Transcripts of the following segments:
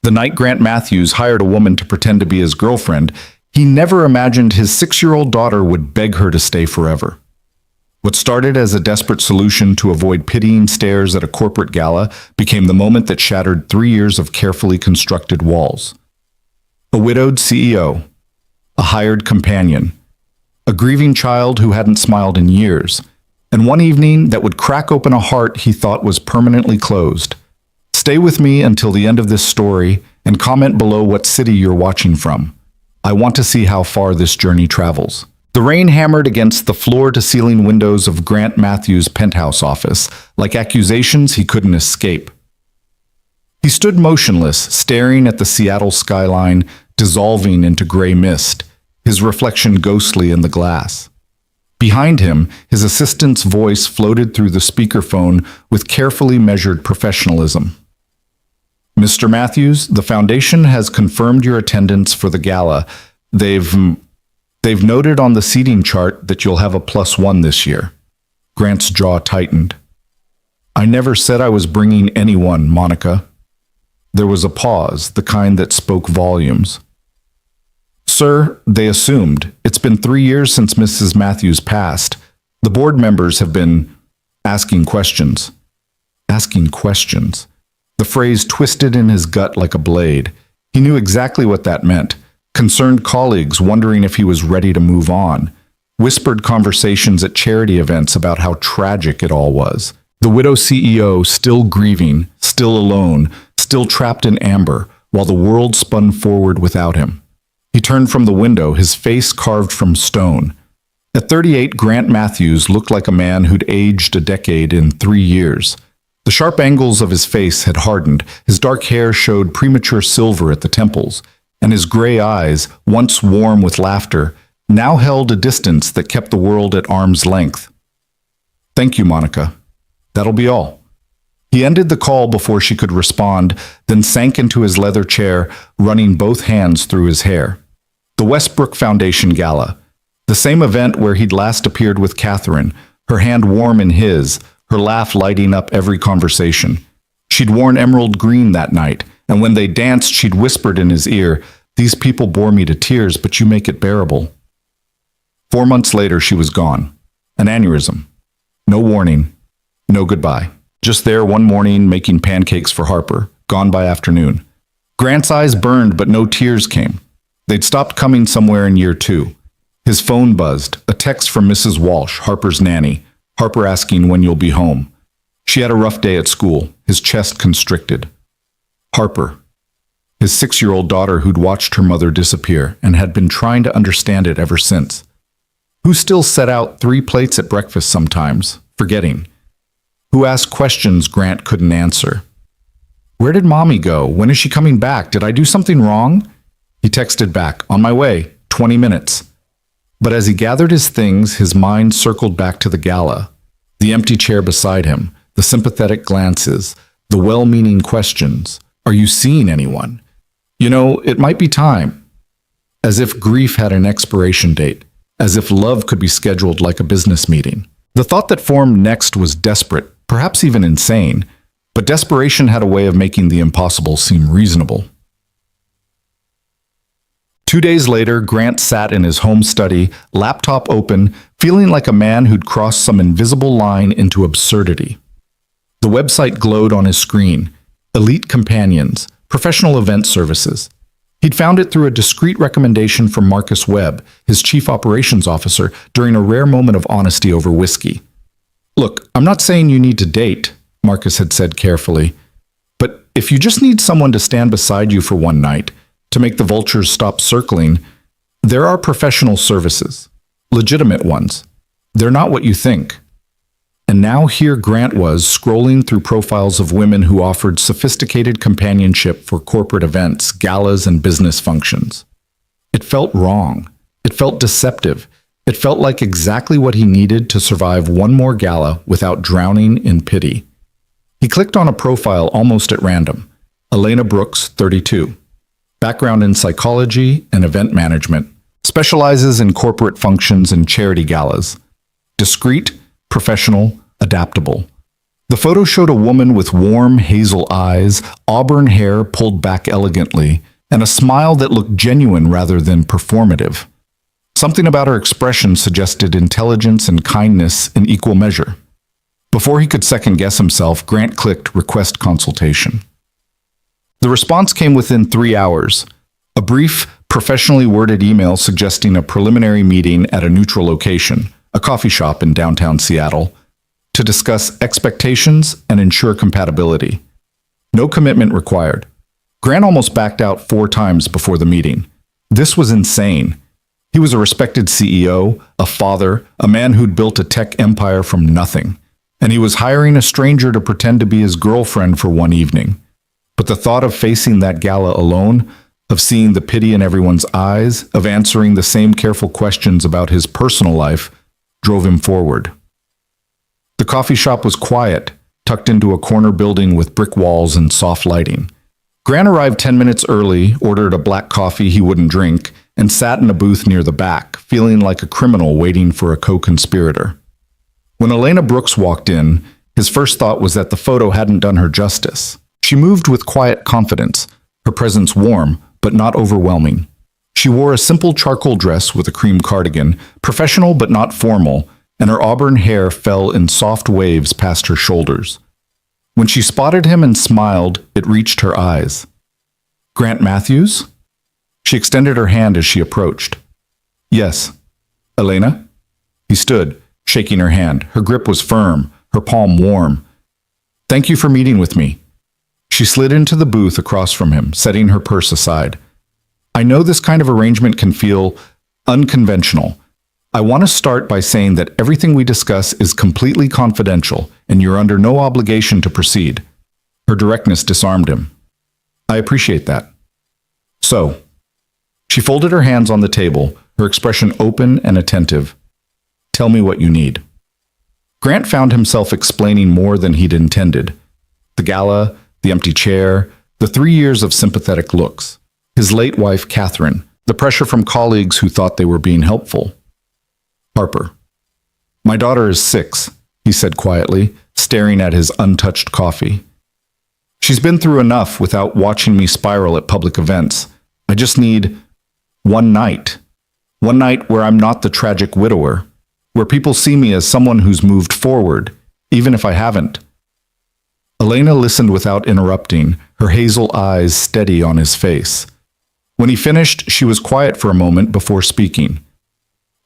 The night Grant Matthews hired a woman to pretend to be his girlfriend, he never imagined his 6-year-old daughter would beg her to stay forever. What started as a desperate solution to avoid pitying stares at a corporate gala became the moment that shattered 3 years of carefully constructed walls. A widowed CEO, a hired companion, a grieving child who hadn't smiled in years, and one evening that would crack open a heart he thought was permanently closed. Stay with me until the end of this story and comment below what city you're watching from. I want to see how far this journey travels. The rain hammered against the floor-to-ceiling windows of Grant Matthews' penthouse office, like accusations he couldn't escape. He stood motionless, staring at the Seattle skyline, dissolving into gray mist, his reflection ghostly in the glass. Behind him, his assistant's voice floated through the speakerphone with carefully measured professionalism. Mr. Matthews, the foundation has confirmed your attendance for the gala. They've noted on the seating chart that you'll have a +1 this year. Grant's jaw tightened. I never said I was bringing anyone, Monica. There was a pause, the kind that spoke volumes. Sir, they assumed. It's been 3 years since Mrs. Matthews passed. The board members have been asking questions. Asking questions. The phrase twisted in his gut like a blade. He knew exactly what that meant. Concerned colleagues wondering if he was ready to move on. Whispered conversations at charity events about how tragic it all was. The widow CEO still grieving, still alone, still trapped in amber, while the world spun forward without him. He turned from the window, his face carved from stone. At 38, Grant Matthews looked like a man who'd aged a decade in 3 years. The sharp angles of his face had hardened, his dark hair showed premature silver at the temples, and his gray eyes, once warm with laughter, now held a distance that kept the world at arm's length. Thank you, Monica. That'll be all. He ended the call before she could respond, then sank into his leather chair, running both hands through his hair. The Westbrook Foundation Gala, the same event where he'd last appeared with Catherine, her hand warm in his, her laugh lighting up every conversation. She'd worn emerald green that night, and when they danced, she'd whispered in his ear, "These people bore me to tears, but you make it bearable." 4 months later, she was gone. An aneurysm. No warning. No goodbye. Just there one morning making pancakes for Harper, gone by afternoon. Grant's eyes burned, but no tears came. They'd stopped coming somewhere in year 2. His phone buzzed, a text from Mrs. Walsh, Harper's nanny, Harper asking when you'll be home. She had a rough day at school, his chest constricted. Harper, his 6-year-old daughter who'd watched her mother disappear and had been trying to understand it ever since. Who still set out 3 plates at breakfast sometimes, forgetting. Who asked questions Grant couldn't answer. Where did Mommy go? When is she coming back? Did I do something wrong? He texted back, on my way, 20 minutes. But as he gathered his things, his mind circled back to the gala. The empty chair beside him, the sympathetic glances, the well-meaning questions. Are you seeing anyone? You know, it might be time. As if grief had an expiration date, as if love could be scheduled like a business meeting. The thought that formed next was desperate, perhaps even insane, but desperation had a way of making the impossible seem reasonable. 2 days later, Grant sat in his home study, laptop open, feeling like a man who'd crossed some invisible line into absurdity. The website glowed on his screen. Elite companions, professional event services. He'd found it through a discreet recommendation from Marcus Webb, his chief operations officer, during a rare moment of honesty over whiskey. Look, I'm not saying you need to date, Marcus had said carefully, but if you just need someone to stand beside you for one night, to make the vultures stop circling, there are professional services, legitimate ones. They're not what you think. And now here Grant was, scrolling through profiles of women who offered sophisticated companionship for corporate events, galas, and business functions. It felt wrong. It felt deceptive. It felt like exactly what he needed to survive one more gala without drowning in pity. He clicked on a profile almost at random. Elena Brooks, 32. Background in psychology and event management. Specializes in corporate functions and charity galas. Discreet, professional, adaptable. The photo showed a woman with warm hazel eyes, auburn hair pulled back elegantly, and a smile that looked genuine rather than performative. Something about her expression suggested intelligence and kindness in equal measure. Before he could second-guess himself, Grant clicked Request Consultation. The response came within 3 hours. A brief, professionally worded email suggesting a preliminary meeting at a neutral location, a coffee shop in downtown Seattle, to discuss expectations and ensure compatibility. No commitment required. Grant almost backed out 4 times before the meeting. This was insane. He was a respected CEO, a father, a man who'd built a tech empire from nothing. And he was hiring a stranger to pretend to be his girlfriend for one evening. But the thought of facing that gala alone, of seeing the pity in everyone's eyes, of answering the same careful questions about his personal life, drove him forward. The coffee shop was quiet, tucked into a corner building with brick walls and soft lighting. Grant arrived 10 minutes early, ordered a black coffee he wouldn't drink, and sat in a booth near the back, feeling like a criminal waiting for a co-conspirator. When Elena Brooks walked in, his first thought was that the photo hadn't done her justice. She moved with quiet confidence, her presence warm, but not overwhelming. She wore a simple charcoal dress with a cream cardigan, professional but not formal, and her auburn hair fell in soft waves past her shoulders. When she spotted him and smiled, it reached her eyes. "Grant Matthews?" She extended her hand as she approached. "Yes. Elena?" He stood, shaking her hand. Her grip was firm, her palm warm. "Thank you for meeting with me." She slid into the booth across from him, setting her purse aside. "I know this kind of arrangement can feel unconventional. I want to start by saying that everything we discuss is completely confidential, and you're under no obligation to proceed." Her directness disarmed him. "I appreciate that. So," she folded her hands on the table, her expression open and attentive. "Tell me what you need." Grant found himself explaining more than he'd intended. The gala, the empty chair, the 3 years of sympathetic looks, his late wife, Catherine, the pressure from colleagues who thought they were being helpful. "Harper. My daughter is 6, he said quietly, staring at his untouched coffee. "She's been through enough without watching me spiral at public events. I just need one night. One night where I'm not the tragic widower, where people see me as someone who's moved forward, even if I haven't." Elena listened without interrupting, her hazel eyes steady on his face. When he finished, she was quiet for a moment before speaking.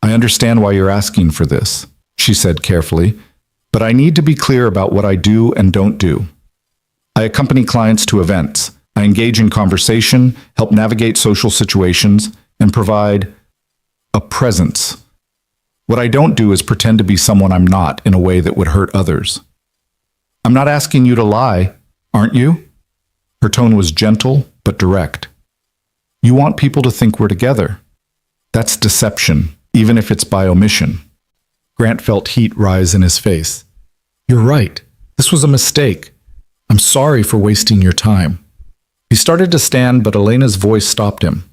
"I understand why you're asking for this," she said carefully, "but I need to be clear about what I do and don't do. I accompany clients to events. I engage in conversation, help navigate social situations, and provide a presence. What I don't do is pretend to be someone I'm not in a way that would hurt others." "I'm not asking you to lie, aren't you?" Her tone was gentle but direct. "You want people to think we're together. That's deception, even if it's by omission." Grant felt heat rise in his face. "You're right. This was a mistake. I'm sorry for wasting your time." He started to stand, but Elena's voice stopped him.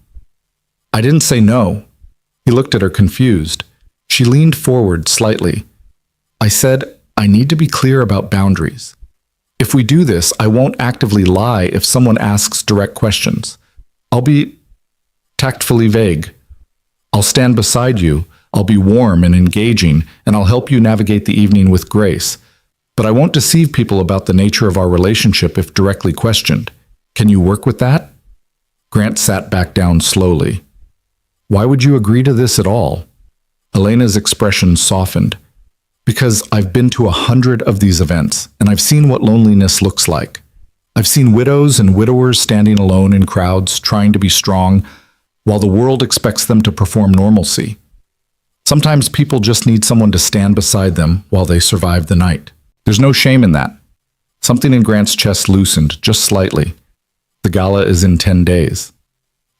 "I didn't say no." He looked at her confused. She leaned forward slightly. "I said, I need to be clear about boundaries. If we do this, I won't actively lie if someone asks direct questions. I'll be tactfully vague. I'll stand beside you, I'll be warm and engaging, and I'll help you navigate the evening with grace. But I won't deceive people about the nature of our relationship if directly questioned. Can you work with that?" Grant sat back down slowly. "Why would you agree to this at all?" Elena's expression softened. "Because I've been to 100 of these events, and I've seen what loneliness looks like. I've seen widows and widowers standing alone in crowds, trying to be strong, while the world expects them to perform normalcy. Sometimes people just need someone to stand beside them while they survive the night. There's no shame in that." Something in Grant's chest loosened, just slightly. "The gala is in 10 days.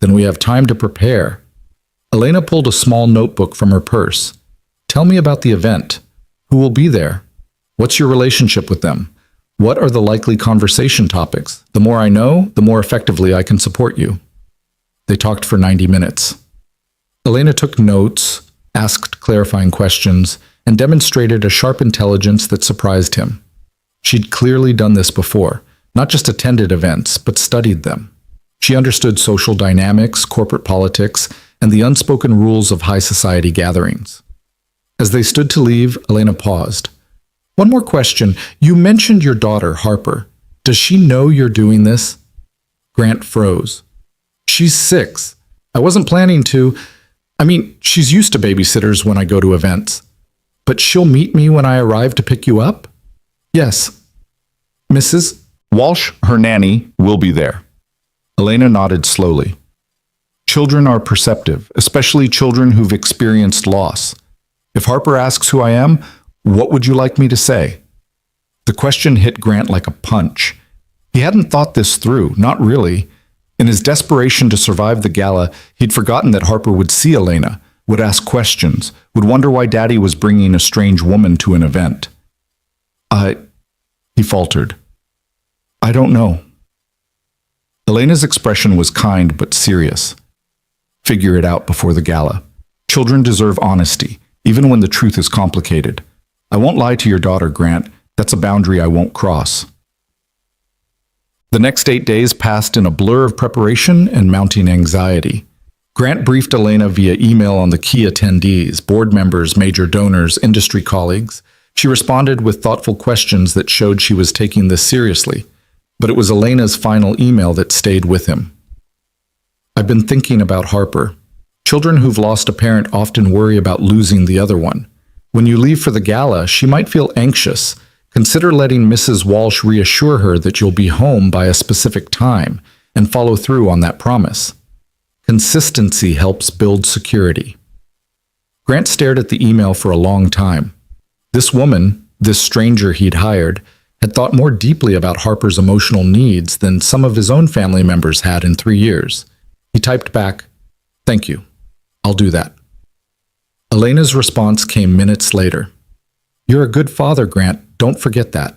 Then we have time to prepare." Elena pulled a small notebook from her purse. "Tell me about the event. Who will be there? What's your relationship with them? What are the likely conversation topics? The more I know, the more effectively I can support you." They talked for 90 minutes. Elena took notes, asked clarifying questions, and demonstrated a sharp intelligence that surprised him. She'd clearly done this before, not just attended events, but studied them. She understood social dynamics, corporate politics, and the unspoken rules of high society gatherings. As they stood to leave, Elena paused. One more question. You mentioned your daughter, Harper. Does she know you're doing this? Grant froze. She's 6. I wasn't planning to. She's used to babysitters when I go to events. But she'll meet me when I arrive to pick you up? Yes. Mrs. Walsh, her nanny, will be there. Elena nodded slowly. Children are perceptive, especially children who've experienced loss. If Harper asks who I am, what would you like me to say? The question hit Grant like a punch. He hadn't thought this through, not really. In his desperation to survive the gala, he'd forgotten that Harper would see Elena, would ask questions, would wonder why Daddy was bringing a strange woman to an event. He faltered. I don't know. Elena's expression was kind but serious. Figure it out before the gala. Children deserve honesty, even when the truth is complicated. I won't lie to your daughter, Grant. That's a boundary I won't cross. The next 8 days passed in a blur of preparation and mounting anxiety. Grant briefed Elena via email on the key attendees, board members, major donors, industry colleagues. She responded with thoughtful questions that showed she was taking this seriously, but it was Elena's final email that stayed with him. I've been thinking about Harper. Children who've lost a parent often worry about losing the other one. When you leave for the gala, she might feel anxious. Consider letting Mrs. Walsh reassure her that you'll be home by a specific time and follow through on that promise. Consistency helps build security. Grant stared at the email for a long time. This woman, this stranger he'd hired, had thought more deeply about Harper's emotional needs than some of his own family members had in 3 years. He typed back, "Thank you. I'll do that." Elena's response came minutes later. "You're a good father, Grant. Don't forget that."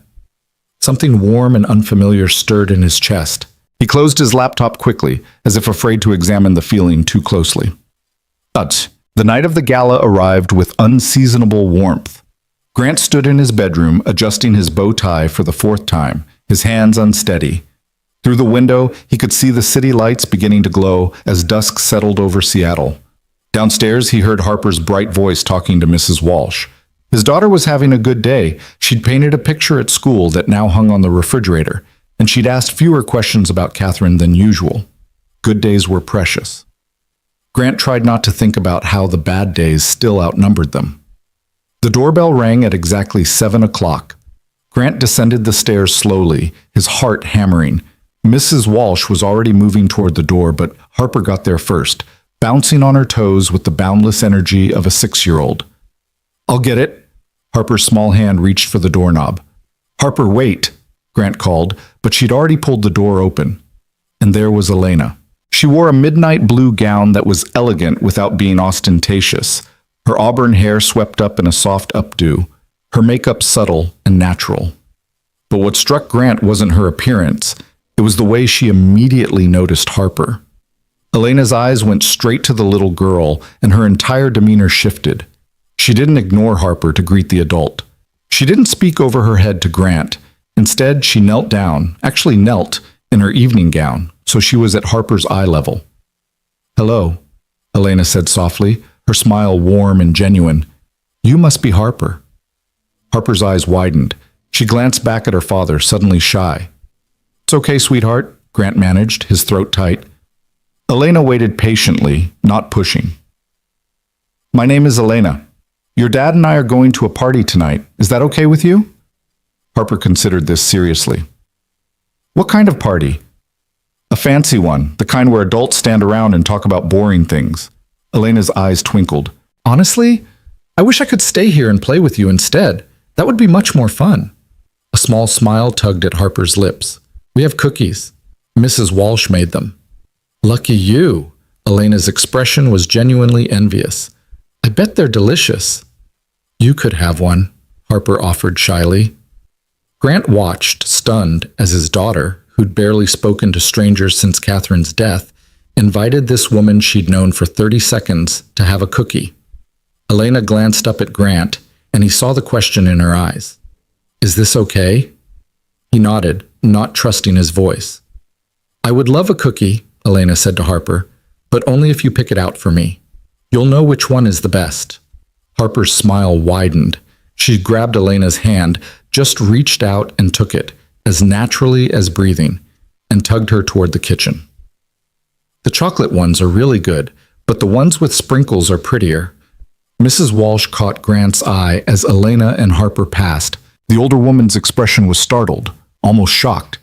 Something warm and unfamiliar stirred in his chest. He closed his laptop quickly, as if afraid to examine the feeling too closely. But the night of the gala arrived with unseasonable warmth. Grant stood in his bedroom, adjusting his bow tie for the 4th time, his hands unsteady. Through the window, he could see the city lights beginning to glow as dusk settled over Seattle. Downstairs, he heard Harper's bright voice talking to Mrs. Walsh. His daughter was having a good day. She'd painted a picture at school that now hung on the refrigerator, and she'd asked fewer questions about Catherine than usual. Good days were precious. Grant tried not to think about how the bad days still outnumbered them. The doorbell rang at exactly 7 o'clock. Grant descended the stairs slowly, his heart hammering. Mrs. Walsh was already moving toward the door, but Harper got there first, bouncing on her toes with the boundless energy of a 6-year-old. "I'll get it." Harper's small hand reached for the doorknob. "Harper, wait," Grant called, but she'd already pulled the door open. And there was Elena. She wore a midnight blue gown that was elegant without being ostentatious. Her auburn hair swept up in a soft updo, her makeup subtle and natural. But what struck Grant wasn't her appearance. It was the way she immediately noticed Harper. Elena's eyes went straight to the little girl, and her entire demeanor shifted. She didn't ignore Harper to greet the adult. She didn't speak over her head to Grant. Instead, she knelt down, actually knelt, in her evening gown, so she was at Harper's eye level. "Hello," Elena said softly, her smile warm and genuine. "You must be Harper." Harper's eyes widened. She glanced back at her father, suddenly shy. "It's okay, sweetheart," Grant managed, his throat tight. Elena waited patiently, not pushing. "My name is Elena. Your dad and I are going to a party tonight. Is that okay with you?" Harper considered this seriously. "What kind of party?" "A fancy one, the kind where adults stand around and talk about boring things." Elena's eyes twinkled. "Honestly, I wish I could stay here and play with you instead. That would be much more fun." A small smile tugged at Harper's lips. "We have cookies. Mrs. Walsh made them." "Lucky you." Elena's expression was genuinely envious. "I bet they're delicious." "You could have one," Harper offered shyly. Grant watched, stunned, as his daughter, who'd barely spoken to strangers since Catherine's death, invited this woman she'd known for 30 seconds to have a cookie. Elena glanced up at Grant, and he saw the question in her eyes. "Is this okay?" He nodded, not trusting his voice. "I would love a cookie," Elena said to Harper, "but only if you pick it out for me. You'll know which one is the best." Harper's smile widened. She grabbed Elena's hand, just reached out and took it, as naturally as breathing, and tugged her toward the kitchen. "The chocolate ones are really good, but the ones with sprinkles are prettier." Mrs. Walsh caught Grant's eye as Elena and Harper passed. The older woman's expression was startled, almost shocked.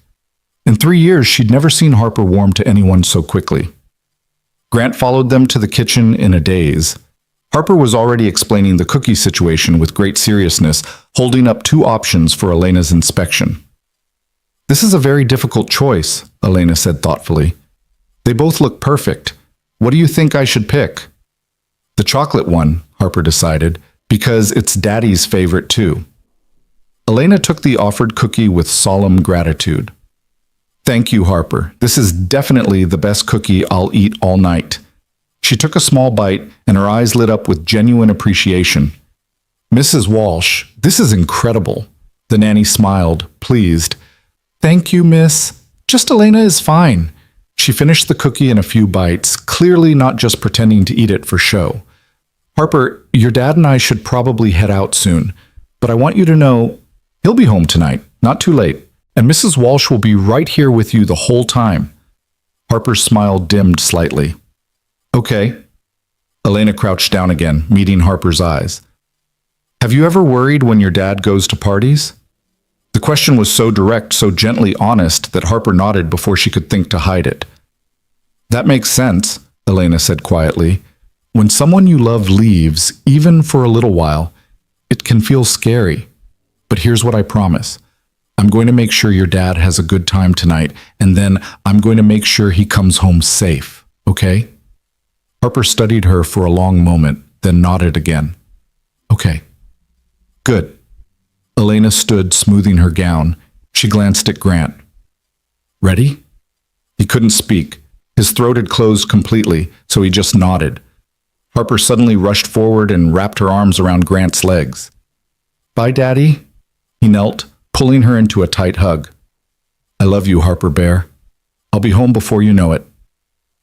In 3 years, she'd never seen Harper warm to anyone so quickly. Grant followed them to the kitchen in a daze. Harper was already explaining the cookie situation with great seriousness, holding up 2 options for Elena's inspection. "This is a very difficult choice," Elena said thoughtfully. "They both look perfect. What do you think I should pick?" "The chocolate one," Harper decided, "because it's Daddy's favorite too." Elena took the offered cookie with solemn gratitude. "Thank you, Harper. This is definitely the best cookie I'll eat all night." She took a small bite, and her eyes lit up with genuine appreciation. "Mrs. Walsh, this is incredible." The nanny smiled, pleased. "Thank you, miss. Just Elena is fine." She finished the cookie in a few bites, clearly not just pretending to eat it for show. "Harper, your dad and I should probably head out soon, but I want you to know he'll be home tonight, not too late, and Mrs. Walsh will be right here with you the whole time." Harper's smile dimmed slightly. "Okay." Elena crouched down again, meeting Harper's eyes. "Have you ever worried when your dad goes to parties?" The question was so direct, so gently honest, that Harper nodded before she could think to hide it. "That makes sense," Elena said quietly. "When someone you love leaves, even for a little while, it can feel scary. But here's what I promise. I'm going to make sure your dad has a good time tonight, and then I'm going to make sure he comes home safe, okay?" Harper studied her for a long moment, then nodded again. "Okay. Good." Elena stood, smoothing her gown. She glanced at Grant. "Ready?" He couldn't speak. His throat had closed completely, so he just nodded. Harper suddenly rushed forward and wrapped her arms around Grant's legs. "Bye, Daddy." He knelt, pulling her into a tight hug. "I love you, Harper Bear. I'll be home before you know it.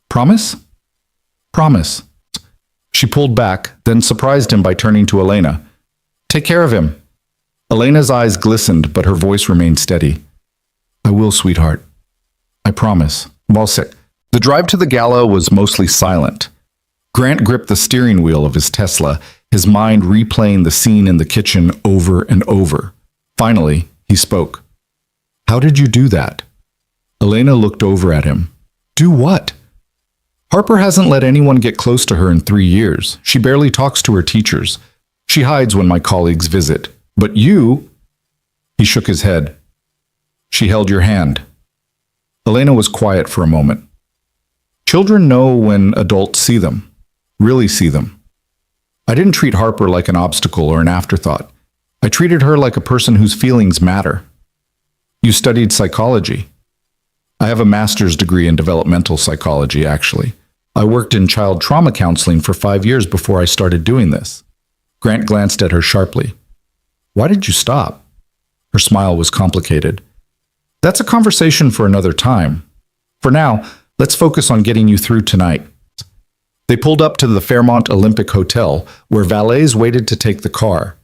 Promise?" "Promise." She pulled back, then surprised him by turning to Elena. "Take care of him." Elena's eyes glistened, but her voice remained steady. "I will, sweetheart. I promise." The drive to the gala was mostly silent. Grant gripped the steering wheel of his Tesla, his mind replaying the scene in the kitchen over and over. Finally, he spoke. "How did you do that?" Elena looked over at him. "Do what?" "Harper hasn't let anyone get close to her in 3 years. She barely talks to her teachers. She hides when my colleagues visit. But you—" He shook his head. "She held your hand." Elena was quiet for a moment. "Children know when adults see them, really see them. I didn't treat Harper like an obstacle or an afterthought. I treated her like a person whose feelings matter." "You studied psychology." "I have a master's degree in developmental psychology, actually. I worked in child trauma counseling for 5 years before I started doing this." Grant glanced at her sharply. "Why did you stop?" Her smile was complicated. "That's a conversation for another time. For now, let's focus on getting you through tonight." They pulled up to the Fairmont Olympic Hotel, where valets waited to take the car.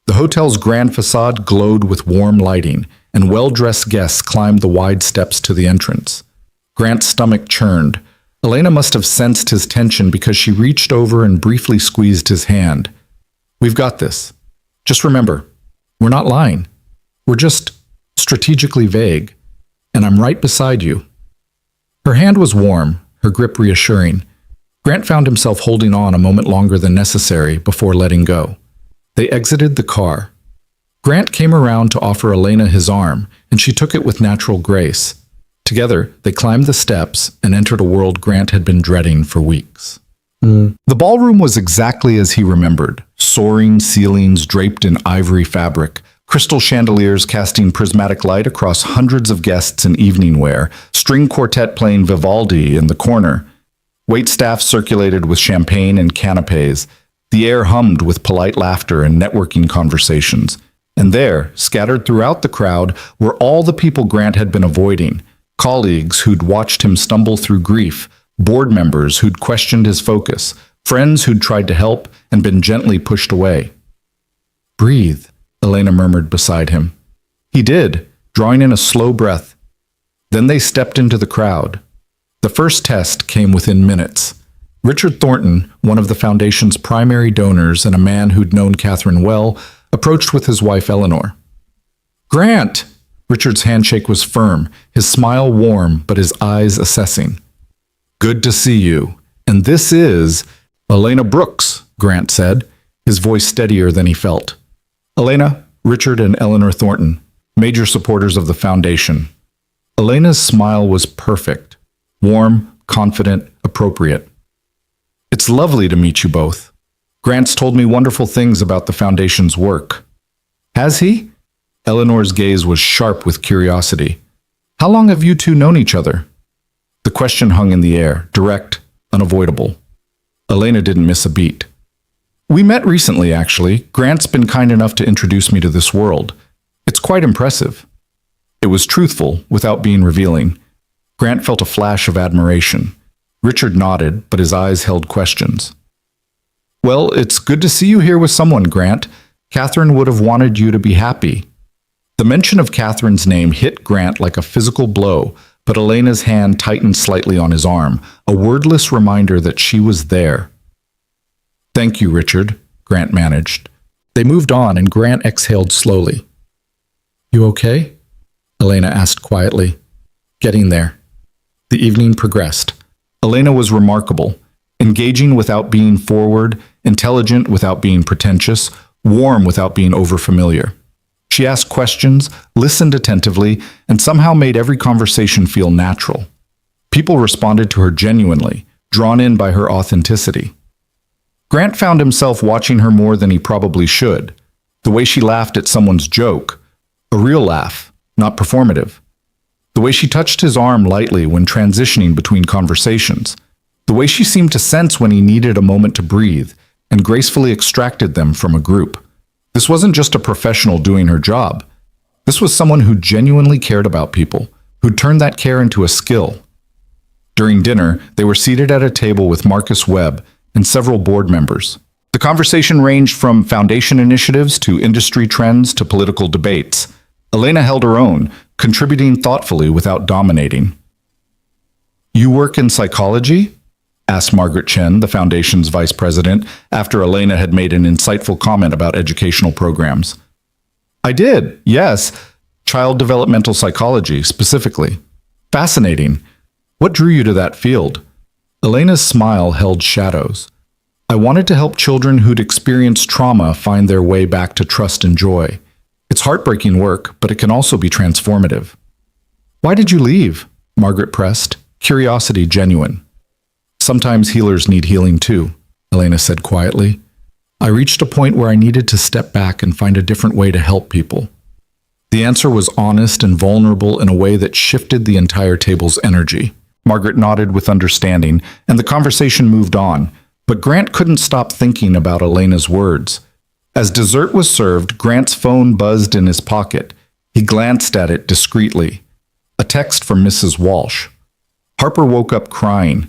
The hotel's grand facade glowed with warm lighting, and well-dressed guests climbed the wide steps to the entrance. Grant's stomach churned. Elena must have sensed his tension because she reached over and briefly squeezed his hand. "We've got this. Just remember, we're not lying. We're just strategically vague, and I'm right beside you." Her hand was warm, her grip reassuring. Grant found himself holding on a moment longer than necessary before letting go. They exited the car. Grant came around to offer Elena his arm, and she took it with natural grace. Together, they climbed the steps and entered a world Grant had been dreading for weeks. The ballroom was exactly as he remembered. Soaring ceilings draped in ivory fabric, crystal chandeliers casting prismatic light across hundreds of guests in evening wear, string quartet playing Vivaldi in the corner. Waitstaff circulated with champagne and canapes. The air hummed with polite laughter and networking conversations. And there, scattered throughout the crowd, were all the people Grant had been avoiding, colleagues who'd watched him stumble through grief, board members who'd questioned his focus, friends who'd tried to help and been gently pushed away. "Breathe," Elena murmured beside him. He did, drawing in a slow breath. Then they stepped into the crowd. The first test came within minutes. Richard Thornton, one of the foundation's primary donors and a man who'd known Catherine well, approached with his wife Eleanor. "Grant!" Richard's handshake was firm, his smile warm, but his eyes assessing. "Good to see you. And this is Elena Brooks," Grant said, his voice steadier than he felt. Elena, Richard, and Eleanor Thornton, major supporters of the foundation. Elena's smile was perfect, warm, confident, appropriate. "It's lovely to meet you both. Grant's told me wonderful things about the foundation's work." "Has he?" Eleanor's gaze was sharp with curiosity. "How long have you two known each other?" The question hung in the air, direct, unavoidable. Elena didn't miss a beat. "We met recently, actually. Grant's been kind enough to introduce me to this world. It's quite impressive." It was truthful, without being revealing. Grant felt a flash of admiration. Richard nodded, but his eyes held questions. "Well, it's good to see you here with someone, Grant. Catherine would have wanted you to be happy." The mention of Catherine's name hit Grant like a physical blow, but Elena's hand tightened slightly on his arm, a wordless reminder that she was there. "Thank you, Richard," Grant managed. They moved on, and Grant exhaled slowly. "You okay?" Elena asked quietly. "Getting there." The evening progressed. Elena was remarkable, engaging without being forward, intelligent without being pretentious, warm without being overfamiliar. She asked questions, listened attentively, and somehow made every conversation feel natural. People responded to her genuinely, drawn in by her authenticity. Grant found himself watching her more than he probably should. The way she laughed at someone's joke, a real laugh, not performative. The way she touched his arm lightly when transitioning between conversations. The way she seemed to sense when he needed a moment to breathe and gracefully extracted them from a group. This wasn't just a professional doing her job. This was someone who genuinely cared about people, who'd turned that care into a skill. During dinner, they were seated at a table with Marcus Webb and several board members. The conversation ranged from foundation initiatives to industry trends to political debates. Elena held her own, contributing thoughtfully without dominating. "You work in psychology?" asked Margaret Chen, the foundation's vice president, after Elena had made an insightful comment about educational programs. "I did, yes. Child developmental psychology, specifically. Fascinating. What drew you to that field?" Elena's smile held shadows. "I wanted to help children who'd experienced trauma find their way back to trust and joy. It's heartbreaking work, but it can also be transformative." "Why did you leave?" Margaret pressed, curiosity genuine. "Sometimes healers need healing too," Elena said quietly. "I reached a point where I needed to step back and find a different way to help people." The answer was honest and vulnerable in a way that shifted the entire table's energy. Margaret nodded with understanding, and the conversation moved on, but Grant couldn't stop thinking about Elena's words. As dessert was served, Grant's phone buzzed in his pocket. He glanced at it discreetly. A text from Mrs. Walsh. "Harper woke up crying.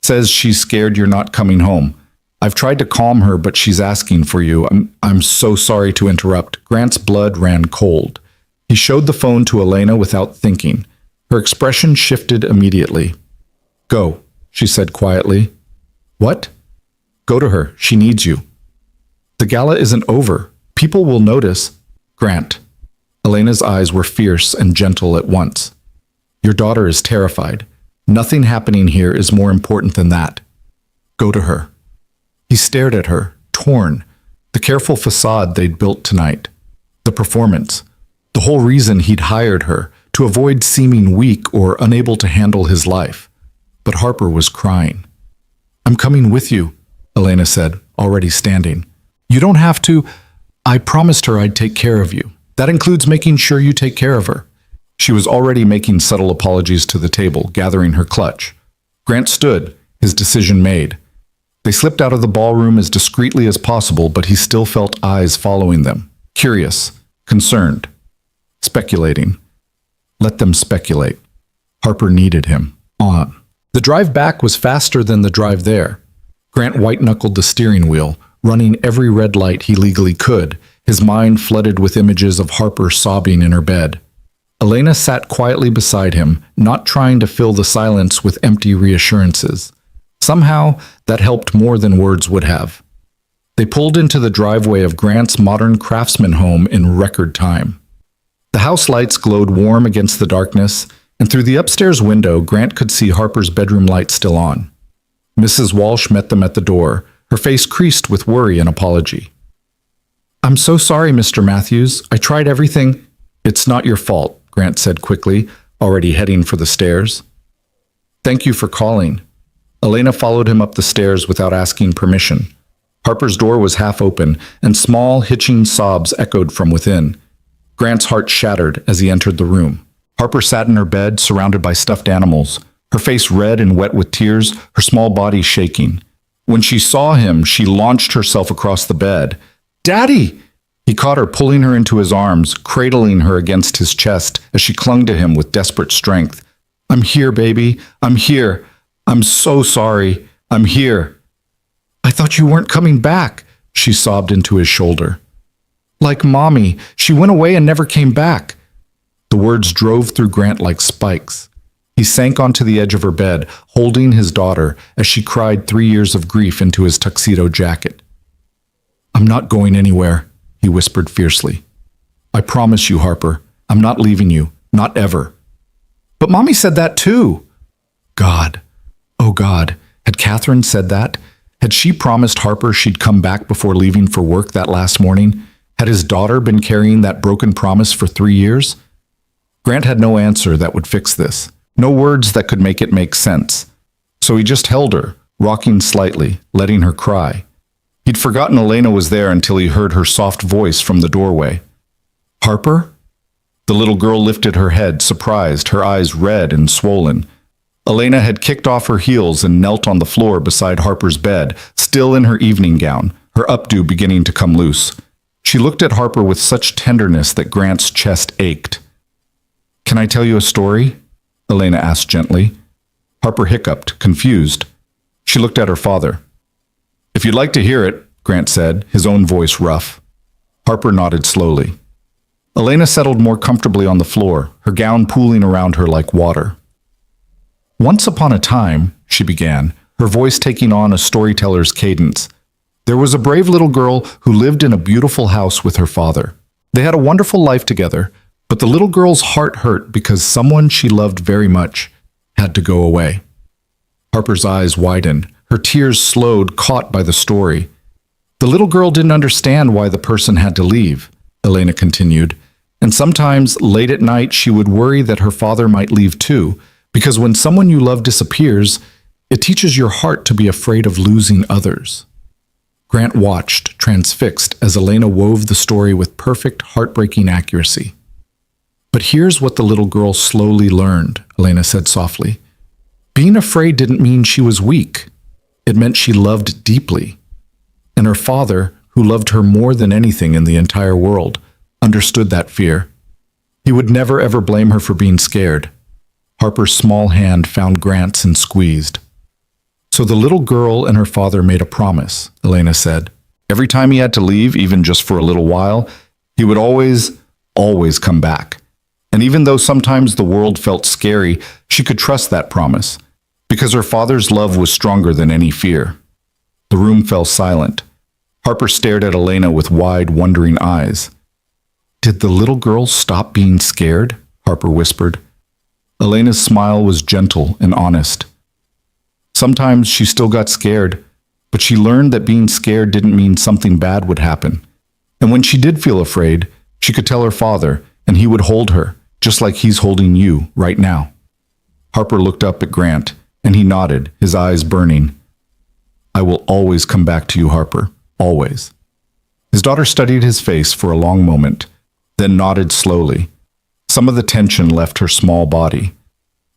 Says she's scared you're not coming home. I've tried to calm her, but she's asking for you. I'm so sorry to interrupt." Grant's blood ran cold. He showed the phone to Elena without thinking. Her expression shifted immediately. "Go," she said quietly. "What?" "Go to her. She needs you." "The gala isn't over. People will notice." "Grant." Elena's eyes were fierce and gentle at once. "Your daughter is terrified. Nothing happening here is more important than that. Go to her." He stared at her, torn. The careful facade they'd built tonight. The performance. The whole reason he'd hired her, to avoid seeming weak or unable to handle his life. But Harper was crying. "I'm coming with you," Elena said, already standing. "You don't have to. I promised her I'd take care of you. That includes making sure you take care of her." She was already making subtle apologies to the table, gathering her clutch. Grant stood, his decision made. They slipped out of the ballroom as discreetly as possible, but he still felt eyes following them. Curious, concerned, speculating. Let them speculate. Harper needed him. On. The drive back was faster than the drive there. Grant white-knuckled the steering wheel, running every red light he legally could, his mind flooded with images of Harper sobbing in her bed. Elena sat quietly beside him, not trying to fill the silence with empty reassurances. Somehow, that helped more than words would have. They pulled into the driveway of Grant's modern craftsman home in record time. The house lights glowed warm against the darkness, and through the upstairs window, Grant could see Harper's bedroom light still on. Mrs. Walsh met them at the door, her face creased with worry and apology. "I'm so sorry, Mr. Matthews. I tried everything." "It's not your fault," Grant said quickly, already heading for the stairs. "Thank you for calling." Elena followed him up the stairs without asking permission. Harper's door was half open, and small, hitching sobs echoed from within. Grant's heart shattered as he entered the room. Harper sat in her bed, surrounded by stuffed animals, her face red and wet with tears, her small body shaking. When she saw him, she launched herself across the bed. "Daddy!" He caught her, pulling her into his arms, cradling her against his chest as she clung to him with desperate strength. "I'm here, baby. I'm here. I'm so sorry. I'm here." "I thought you weren't coming back," she sobbed into his shoulder. "Like Mommy. She went away and never came back." The words drove through Grant like spikes. He sank onto the edge of her bed, holding his daughter as she cried 3 years of grief into his tuxedo jacket. "I'm not going anywhere," he whispered fiercely. "I promise you, Harper, I'm not leaving you, not ever." "But Mommy said that too." God. Oh God, had Catherine said that? Had she promised Harper she'd come back before leaving for work that last morning? Had his daughter been carrying that broken promise for 3 years? Grant had no answer that would fix this, no words that could make it make sense. So he just held her, rocking slightly, letting her cry. He'd forgotten Elena was there until he heard her soft voice from the doorway. "Harper?" The little girl lifted her head, surprised, her eyes red and swollen. Elena had kicked off her heels and knelt on the floor beside Harper's bed, still in her evening gown, her updo beginning to come loose. She looked at Harper with such tenderness that Grant's chest ached. "Can I tell you a story?" Elena asked gently. Harper hiccuped, confused. She looked at her father. "If you'd like to hear it," Grant said, his own voice rough. Harper nodded slowly. Elena settled more comfortably on the floor, her gown pooling around her like water. "Once upon a time," she began, her voice taking on a storyteller's cadence, "there was a brave little girl who lived in a beautiful house with her father. They had a wonderful life together, but the little girl's heart hurt because someone she loved very much had to go away." Harper's eyes widened, her tears slowed, caught by the story. "The little girl didn't understand why the person had to leave," Elena continued, "and sometimes, late at night, she would worry that her father might leave too, because when someone you love disappears, it teaches your heart to be afraid of losing others." Grant watched, transfixed, as Elena wove the story with perfect, heartbreaking accuracy. "But here's what the little girl slowly learned," Elena said softly. "Being afraid didn't mean she was weak. It meant she loved deeply. And her father, who loved her more than anything in the entire world, understood that fear. He would never ever blame her for being scared." Harper's small hand found Grant's and squeezed. "So the little girl and her father made a promise," Elena said. "Every time he had to leave, even just for a little while, he would always come back. And even though sometimes the world felt scary, she could trust that promise, because her father's love was stronger than any fear." The room fell silent. Harper stared at Elena with wide, wondering eyes. "Did the little girl stop being scared?" Harper whispered. Elena's smile was gentle and honest. "Sometimes she still got scared, but she learned that being scared didn't mean something bad would happen. And when she did feel afraid, she could tell her father, and he would hold her, just like he's holding you right now." Harper looked up at Grant, and he nodded, his eyes burning. "I will always come back to you, Harper, always." His daughter studied his face for a long moment, then nodded slowly. Some of the tension left her small body.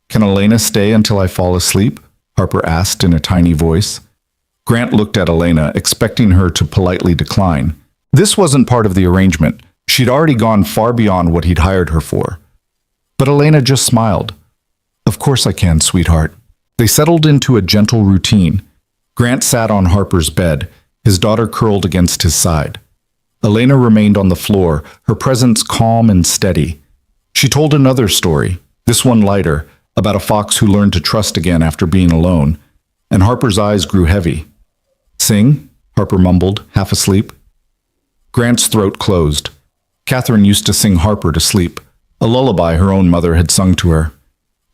"Can Elena stay until I fall asleep?" Harper asked in a tiny voice. Grant looked at Elena, expecting her to politely decline. This wasn't part of the arrangement. She'd already gone far beyond what he'd hired her for. But Elena just smiled. Of course I can, sweetheart. They settled into a gentle routine. Grant sat on Harper's bed, his daughter curled against his side. Elena remained on the floor, her presence calm and steady. She told another story, this one lighter, about a fox who learned to trust again after being alone, and Harper's eyes grew heavy. Sing? Harper mumbled, half asleep. Grant's throat closed. Catherine used to sing Harper to sleep, a lullaby her own mother had sung to her.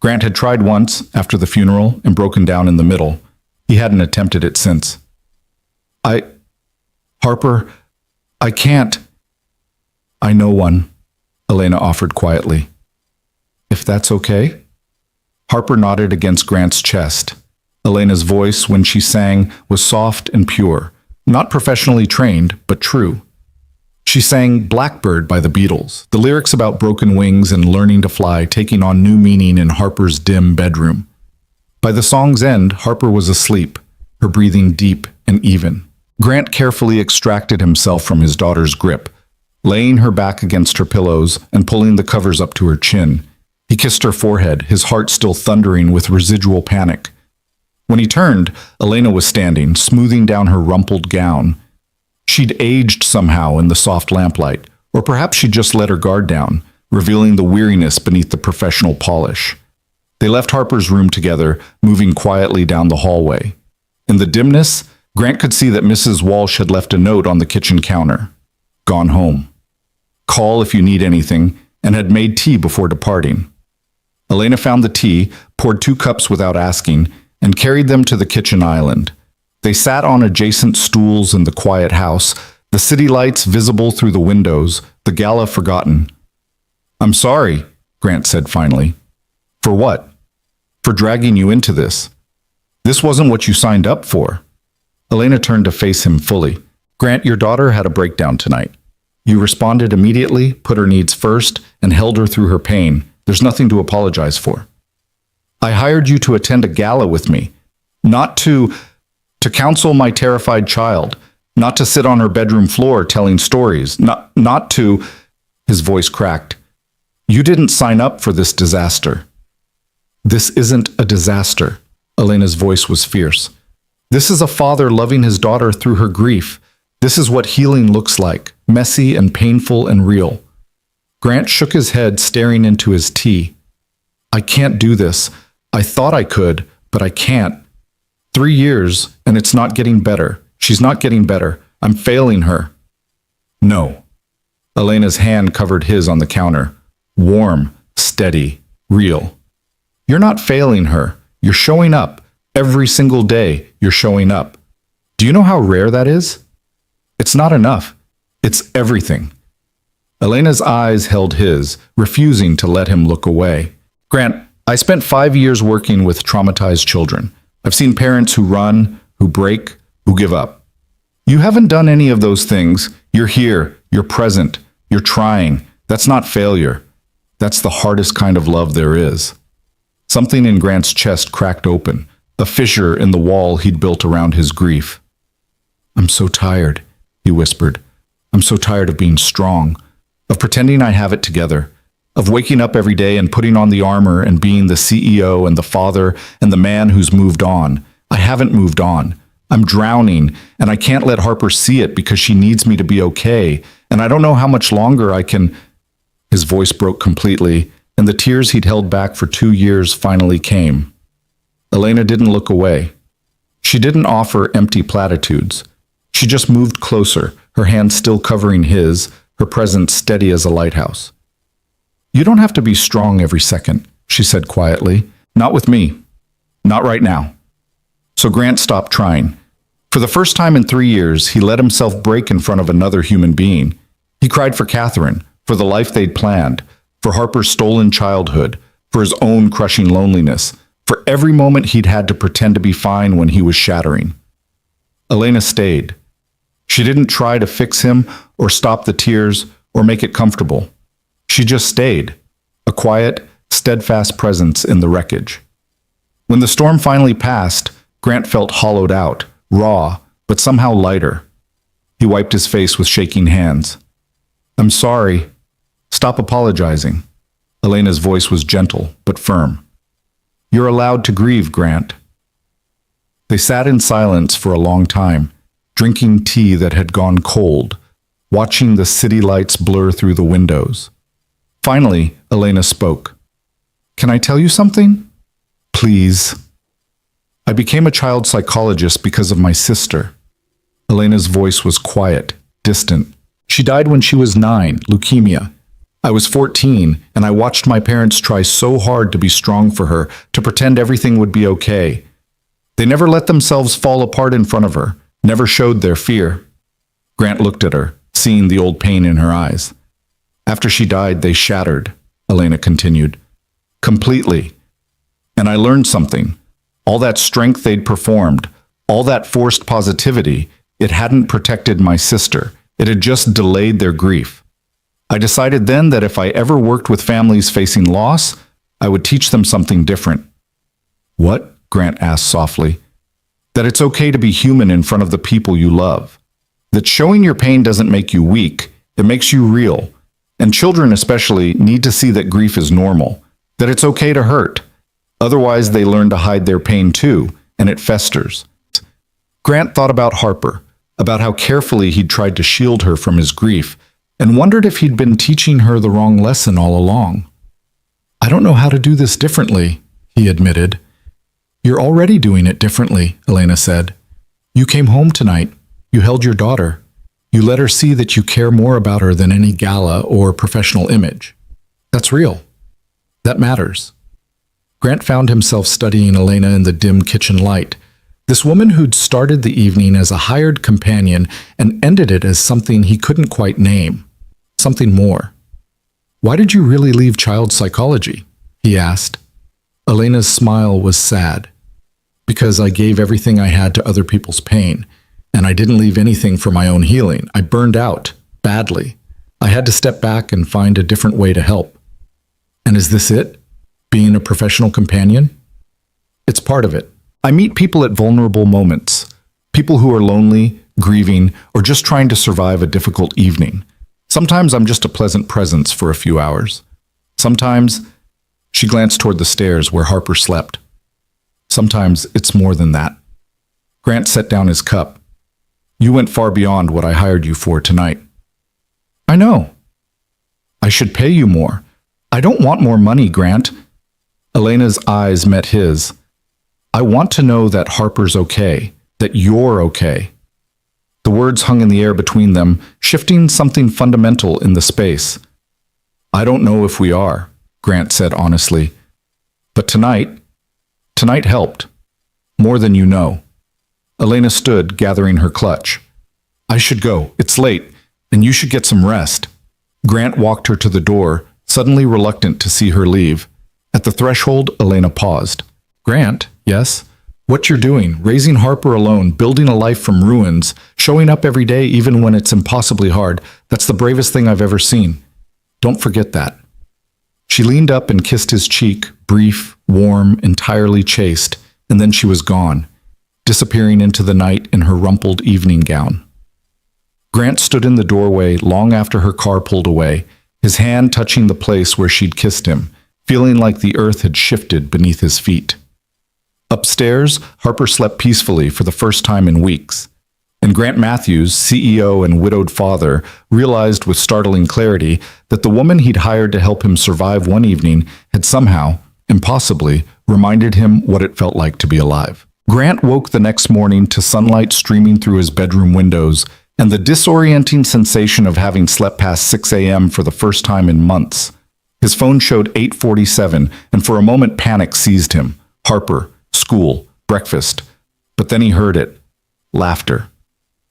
Grant had tried once, after the funeral, and broken down in the middle. He hadn't attempted it since. Harper, I can't. I know one, Elena offered quietly. If that's okay? Harper nodded against Grant's chest. Elena's voice, when she sang, was soft and pure, not professionally trained, but true. She sang Blackbird by the Beatles, the lyrics about broken wings and learning to fly taking on new meaning in Harper's dim bedroom. By the song's end, Harper was asleep, her breathing deep and even. Grant carefully extracted himself from his daughter's grip, laying her back against her pillows and pulling the covers up to her chin. He kissed her forehead, his heart still thundering with residual panic. When he turned, Elena was standing, smoothing down her rumpled gown. She'd aged somehow in the soft lamplight, or perhaps she'd just let her guard down, revealing the weariness beneath the professional polish. They left Harper's room together, moving quietly down the hallway. In the dimness, Grant could see that Mrs. Walsh had left a note on the kitchen counter. Gone home. Call if you need anything, and had made tea before departing. Elena found the tea, poured 2 cups without asking, and carried them to the kitchen island. They sat on adjacent stools in the quiet house, the city lights visible through the windows, the gala forgotten. I'm sorry, Grant said finally. For what? For dragging you into this. This wasn't what you signed up for. Elena turned to face him fully. Grant, your daughter had a breakdown tonight. You responded immediately, put her needs first, and held her through her pain. There's nothing to apologize for. I hired you to attend a gala with me, not to counsel my terrified child, not to sit on her bedroom floor telling stories, not to... His voice cracked. You didn't sign up for this disaster. This isn't a disaster. Elena's voice was fierce. This is a father loving his daughter through her grief. This is what healing looks like, messy and painful and real. Grant shook his head, staring into his tea. I can't do this. I thought I could, but I can't. 3 years, and it's not getting better. She's not getting better. I'm failing her. No. Elena's hand covered his on the counter. Warm, steady, real. You're not failing her. You're showing up. Every single day, you're showing up. Do you know how rare that is? It's not enough. It's everything. Elena's eyes held his, refusing to let him look away. Grant, I spent 5 years working with traumatized children. I've seen parents who run, who break, who give up. You haven't done any of those things. You're here. You're present. You're trying. That's not failure. That's the hardest kind of love there is. Something in Grant's chest cracked open, a fissure in the wall he'd built around his grief. I'm so tired, he whispered. I'm so tired of being strong, of pretending I have it together, of waking up every day and putting on the armor and being the CEO and the father and the man who's moved on. I haven't moved on. I'm drowning, and I can't let Harper see it because she needs me to be okay, and I don't know how much longer I can... His voice broke completely, and the tears he'd held back for 2 years finally came. Elena didn't look away. She didn't offer empty platitudes. She just moved closer, her hand still covering his, her presence steady as a lighthouse. You don't have to be strong every second, she said quietly. Not with me. Not right now. So Grant stopped trying. For the first time in 3 years, he let himself break in front of another human being. He cried for Catherine, for the life they'd planned, for Harper's stolen childhood, for his own crushing loneliness, for every moment he'd had to pretend to be fine when he was shattering. Elena stayed. She didn't try to fix him or stop the tears or make it comfortable. She just stayed, a quiet, steadfast presence in the wreckage. When the storm finally passed, Grant felt hollowed out, raw, but somehow lighter. He wiped his face with shaking hands. I'm sorry. Stop apologizing. Elena's voice was gentle but firm. You're allowed to grieve, Grant. They sat in silence for a long time, drinking tea that had gone cold, watching the city lights blur through the windows. Finally, Elena spoke. Can I tell you something? Please. I became a child psychologist because of my sister. Elena's voice was quiet, distant. She died when she was 9, leukemia. I was 14, and I watched my parents try so hard to be strong for her, to pretend everything would be okay. They never let themselves fall apart in front of her, never showed their fear. Grant looked at her, seeing the old pain in her eyes. After she died, they shattered, Elena continued. Completely. And I learned something. All that strength they'd performed, all that forced positivity, it hadn't protected my sister. It had just delayed their grief. I decided then that if I ever worked with families facing loss, I would teach them something different. What? Grant asked softly. That it's okay to be human in front of the people you love. That showing your pain doesn't make you weak, it makes you real. And children especially need to see that grief is normal, that it's okay to hurt. Otherwise, they learn to hide their pain too, and it festers. Grant thought about Harper, about how carefully he'd tried to shield her from his grief, and wondered if he'd been teaching her the wrong lesson all along. I don't know how to do this differently, he admitted. You're already doing it differently, Elena said. You came home tonight. You held your daughter. You let her see that you care more about her than any gala or professional image. That's real. That matters. Grant found himself studying Elena in the dim kitchen light, this woman who'd started the evening as a hired companion and ended it as something he couldn't quite name, something more. Why did you really leave child psychology? He asked. Elena's smile was sad. Because I gave everything I had to other people's pain, and I didn't leave anything for my own healing. I burned out, badly. I had to step back and find a different way to help. And is this it? Being a professional companion? It's part of it. I meet people at vulnerable moments, people who are lonely, grieving, or just trying to survive a difficult evening. Sometimes I'm just a pleasant presence for a few hours. Sometimes, she glanced toward the stairs where Harper slept. Sometimes it's more than that. Grant set down his cup. You went far beyond what I hired you for tonight. I know. I should pay you more. I don't want more money, Grant. Elena's eyes met his. I want to know that Harper's okay, that you're okay. The words hung in the air between them, shifting something fundamental in the space. I don't know if we are, Grant said honestly. But tonight helped. More than you know. Elena stood, gathering her clutch. I should go. It's late, and you should get some rest. Grant walked her to the door, suddenly reluctant to see her leave. At the threshold, Elena paused. Grant, yes? What you're doing, raising Harper alone, building a life from ruins, showing up every day even when it's impossibly hard, that's the bravest thing I've ever seen. Don't forget that. She leaned up and kissed his cheek, brief, warm, entirely chaste, and then she was gone, disappearing into the night in her rumpled evening gown. Grant stood in the doorway long after her car pulled away, his hand touching the place where she'd kissed him, feeling like the earth had shifted beneath his feet. Upstairs, Harper slept peacefully for the first time in weeks, and Grant Matthews, CEO and widowed father, realized with startling clarity that the woman he'd hired to help him survive one evening had somehow, impossibly, reminded him what it felt like to be alive. Grant woke the next morning to sunlight streaming through his bedroom windows and the disorienting sensation of having slept past 6 a.m. for the first time in months. His phone showed 8:47, and for a moment panic seized him. Harper, school, breakfast. But then he heard it. Laughter.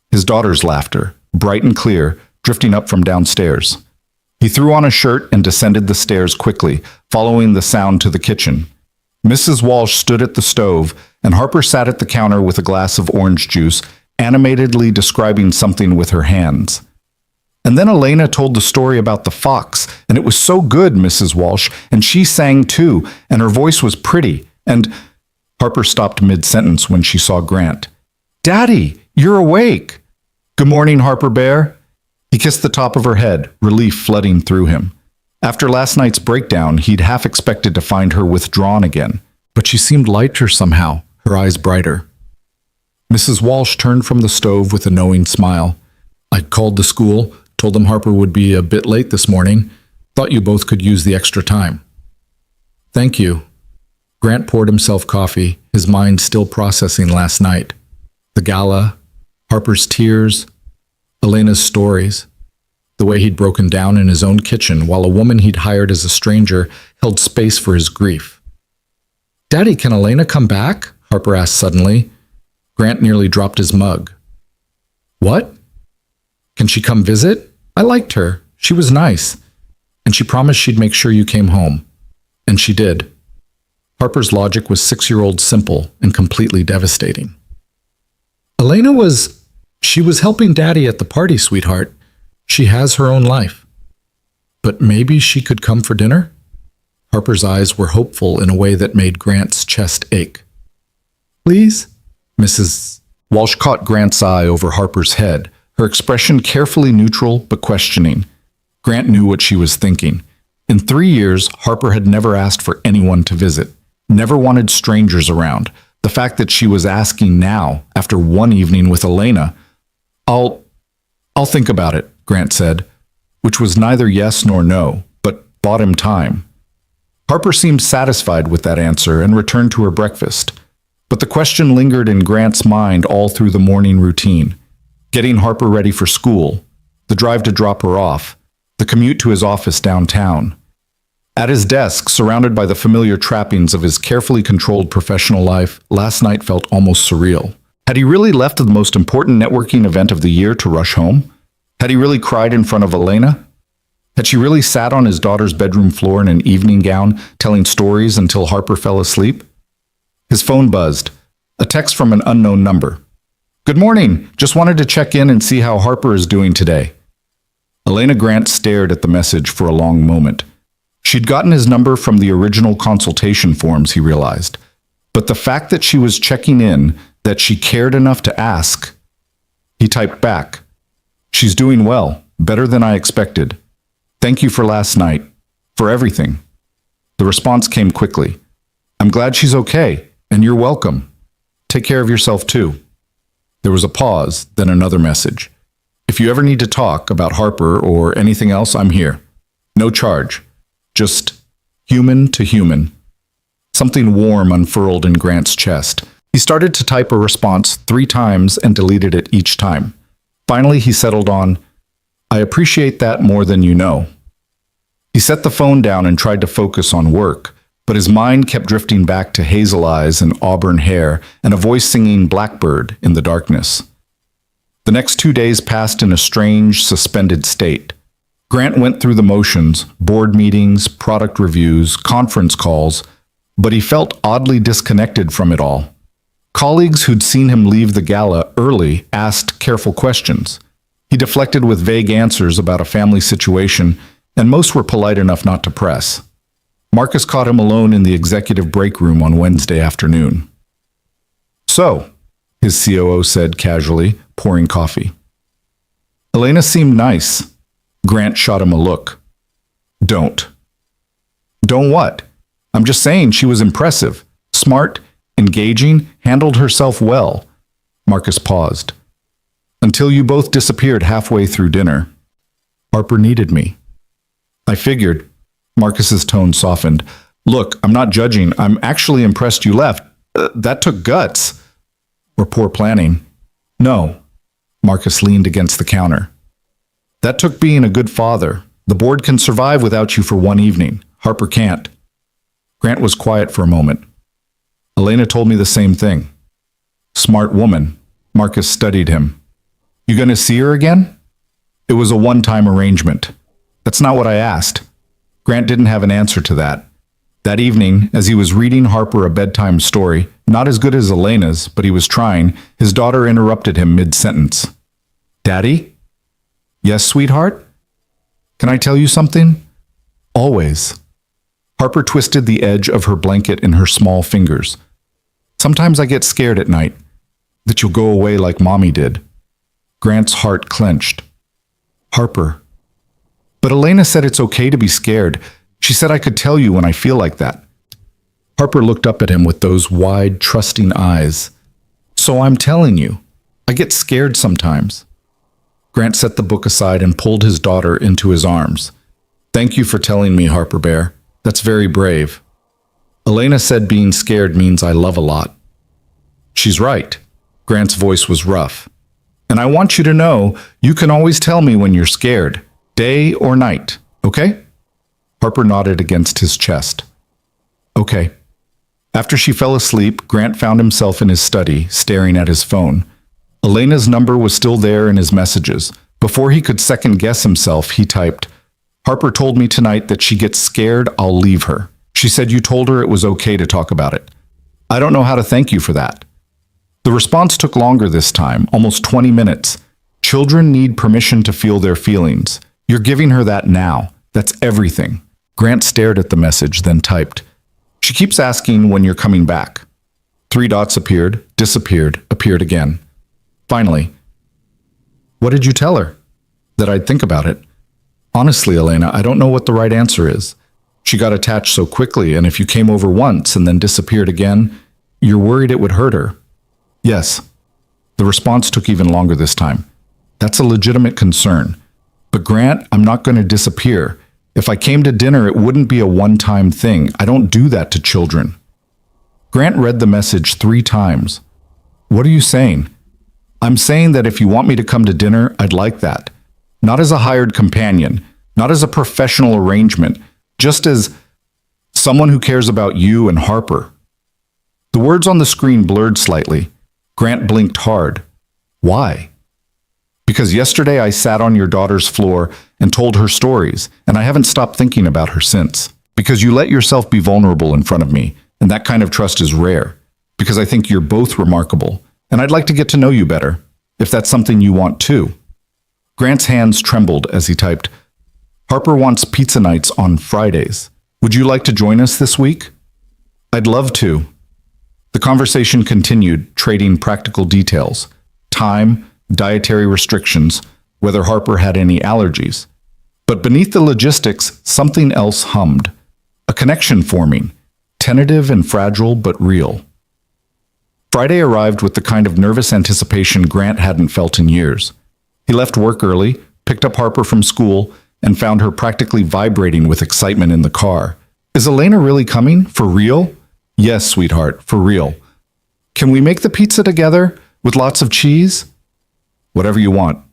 His daughter's laughter, bright and clear, drifting up from downstairs. He threw on a shirt and descended the stairs quickly, following the sound to the kitchen. Mrs. Walsh stood at the stove, and Harper sat at the counter with a glass of orange juice, animatedly describing something with her hands. And then Elena told the story about the fox, and it was so good, Mrs. Walsh, and she sang too, and her voice was pretty, and... Harper stopped mid-sentence when she saw Grant. Daddy, you're awake. Good morning, Harper Bear. He kissed the top of her head, relief flooding through him. After last night's breakdown, he'd half expected to find her withdrawn again, but she seemed lighter somehow, her eyes brighter. Mrs. Walsh turned from the stove with a knowing smile. I called the school, told them Harper would be a bit late this morning. Thought you both could use the extra time. Thank you. Grant poured himself coffee, his mind still processing last night. The gala, Harper's tears, Elena's stories, the way he'd broken down in his own kitchen while a woman he'd hired as a stranger held space for his grief. Daddy, can Elena come back? Harper asked suddenly. Grant nearly dropped his mug. What? Can she come visit? I liked her. She was nice. And she promised she'd make sure you came home. And she did. Harper's logic was 6-year-old simple and completely devastating. She was helping Daddy at the party, sweetheart. She has her own life. But maybe she could come for dinner? Harper's eyes were hopeful in a way that made Grant's chest ache. Please? Mrs. Walsh caught Grant's eye over Harper's head, her expression carefully neutral but questioning. Grant knew what she was thinking. In 3 years, Harper had never asked for anyone to visit, never wanted strangers around. The fact that she was asking now, after one evening with Elena, I'll think about it, Grant said, which was neither yes nor no, but bought him time. Harper seemed satisfied with that answer and returned to her breakfast. But the question lingered in Grant's mind all through the morning routine. Getting Harper ready for school, the drive to drop her off, the commute to his office downtown. At his desk, surrounded by the familiar trappings of his carefully controlled professional life, last night felt almost surreal. Had he really left the most important networking event of the year to rush home? Had he really cried in front of Elena? Had she really sat on his daughter's bedroom floor in an evening gown, telling stories until Harper fell asleep? His phone buzzed. A text from an unknown number. Good morning. Just wanted to check in and see how Harper is doing today. Elena Grant stared at the message for a long moment. She'd gotten his number from the original consultation forms, he realized. But the fact that she was checking in, that she cared enough to ask. He typed back. She's doing well, better than I expected. Thank you for last night, for everything. The response came quickly. I'm glad she's okay, and you're welcome. Take care of yourself too. There was a pause, then another message. If you ever need to talk about Harper or anything else, I'm here. No charge. Just human to human. Something warm unfurled in Grant's chest. He started to type a response 3 times and deleted it each time. Finally, he settled on, I appreciate that more than you know. He set the phone down and tried to focus on work, but his mind kept drifting back to hazel eyes and auburn hair and a voice singing Blackbird in the darkness. The next 2 days passed in a strange, suspended state. Grant went through the motions, board meetings, product reviews, conference calls, but he felt oddly disconnected from it all. Colleagues who'd seen him leave the gala early asked careful questions. He deflected with vague answers about a family situation, and most were polite enough not to press. Marcus caught him alone in the executive break room on Wednesday afternoon. So, his COO said casually, pouring coffee. Elena seemed nice. Grant shot him a look. Don't. Don't what? I'm just saying she was impressive, smart, engaging, handled herself well. Marcus paused. Until you both disappeared halfway through dinner. Harper needed me. I figured. Marcus's tone softened. Look, I'm not judging. I'm actually impressed you left. That took guts. Or poor planning. No. Marcus leaned against the counter. That took being a good father. The board can survive without you for one evening. Harper can't. Grant was quiet for a moment. Elena told me the same thing. Smart woman. Marcus studied him. You gonna see her again? It was a one-time arrangement. That's not what I asked. Grant didn't have an answer to that. That evening, as he was reading Harper a bedtime story, not as good as Elena's, but he was trying, his daughter interrupted him mid-sentence. Daddy? Yes, sweetheart? Can I tell you something? Always. Harper twisted the edge of her blanket in her small fingers. Sometimes I get scared at night, that you'll go away like Mommy did. Grant's heart clenched. Harper. But Elena said it's okay to be scared. She said I could tell you when I feel like that. Harper looked up at him with those wide, trusting eyes. So I'm telling you, I get scared sometimes. Grant set the book aside and pulled his daughter into his arms. Thank you for telling me, Harper Bear. That's very brave. Elena said being scared means I love a lot. She's right. Grant's voice was rough. And I want you to know, you can always tell me when you're scared, day or night, okay? Harper nodded against his chest. Okay. After she fell asleep, Grant found himself in his study, staring at his phone. Elena's number was still there in his messages. Before he could second-guess himself, he typed, Harper told me tonight that she gets scared, I'll leave her. She said you told her it was okay to talk about it. I don't know how to thank you for that. The response took longer this time, almost 20 minutes. Children need permission to feel their feelings. You're giving her that now. That's everything. Grant stared at the message, then typed, She keeps asking when you're coming back. 3 dots appeared, disappeared, appeared again. Finally, what did you tell her? That I'd think about it. Honestly, Elena, I don't know what the right answer is. She got attached so quickly, and if you came over once and then disappeared again, you're worried it would hurt her. Yes. The response took even longer this time. That's a legitimate concern. But Grant, I'm not going to disappear. If I came to dinner, it wouldn't be a one-time thing. I don't do that to children. Grant read the message 3 times. What are you saying? I'm saying that if you want me to come to dinner, I'd like that. Not as a hired companion, not as a professional arrangement, just as someone who cares about you and Harper. The words on the screen blurred slightly. Grant blinked hard. Why? Because yesterday I sat on your daughter's floor and told her stories, and I haven't stopped thinking about her since. Because you let yourself be vulnerable in front of me, and that kind of trust is rare. Because I think you're both remarkable, and I'd like to get to know you better, if that's something you want too. Grant's hands trembled as he typed, Harper wants pizza nights on Fridays. Would you like to join us this week? I'd love to. The conversation continued, trading practical details, time, dietary restrictions, whether Harper had any allergies. But beneath the logistics, something else hummed. A connection forming, tentative and fragile but real. Friday arrived with the kind of nervous anticipation Grant hadn't felt in years. He left work early, picked up Harper from school, and found her practically vibrating with excitement in the car. Is Elena really coming? For real? Yes, sweetheart, for real. Can we make the pizza together? With lots of cheese? Whatever you want.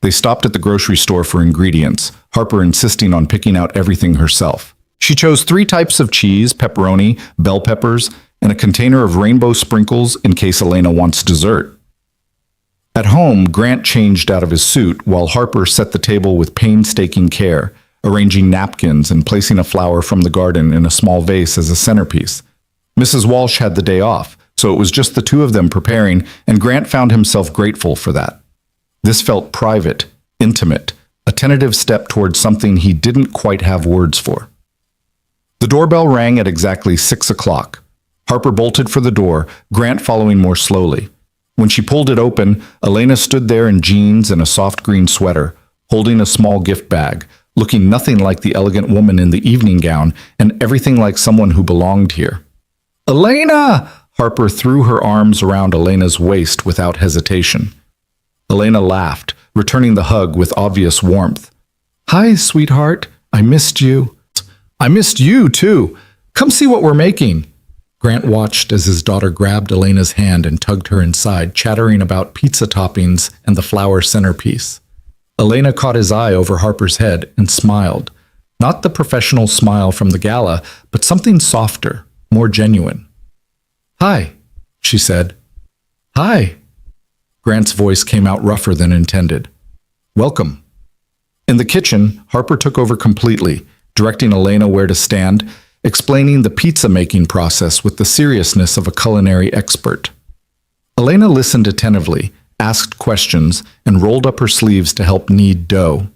They stopped at the grocery store for ingredients, Harper insisting on picking out everything herself. She chose 3 types of cheese, pepperoni, bell peppers, and a container of rainbow sprinkles in case Elena wants dessert. At home, Grant changed out of his suit while Harper set the table with painstaking care, arranging napkins and placing a flower from the garden in a small vase as a centerpiece. Mrs. Walsh had the day off, so it was just the 2 of them preparing, and Grant found himself grateful for that. This felt private, intimate, a tentative step towards something he didn't quite have words for. The doorbell rang at exactly 6 o'clock. Harper bolted for the door, Grant following more slowly. When she pulled it open, Elena stood there in jeans and a soft green sweater, holding a small gift bag, looking nothing like the elegant woman in the evening gown and everything like someone who belonged here. Elena! Harper threw her arms around Elena's waist without hesitation. Elena laughed, returning the hug with obvious warmth. Hi, sweetheart. I missed you. I missed you, too. Come see what we're making. Grant watched as his daughter grabbed Elena's hand and tugged her inside, chattering about pizza toppings and the flower centerpiece. Elena caught his eye over Harper's head and smiled. Not the professional smile from the gala, but something softer, more genuine. Hi, she said. Hi. Grant's voice came out rougher than intended. Welcome. In the kitchen, Harper took over completely, directing Elena where to stand, explaining the pizza-making process with the seriousness of a culinary expert. Elena listened attentively, asked questions, and rolled up her sleeves to help knead dough.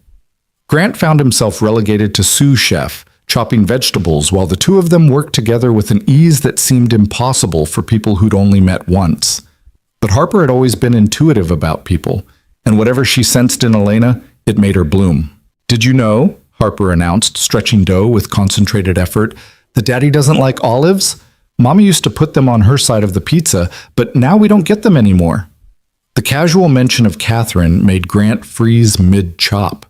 Grant found himself relegated to sous chef, chopping vegetables while the 2 of them worked together with an ease that seemed impossible for people who'd only met once. But Harper had always been intuitive about people, and whatever she sensed in Elena, It made her bloom. "Did you know," Harper announced, stretching dough with concentrated effort, "that Daddy doesn't like olives? Mommy used to put them on her side of the pizza, but now we don't get them anymore." The casual mention of Catherine made Grant freeze mid-chop.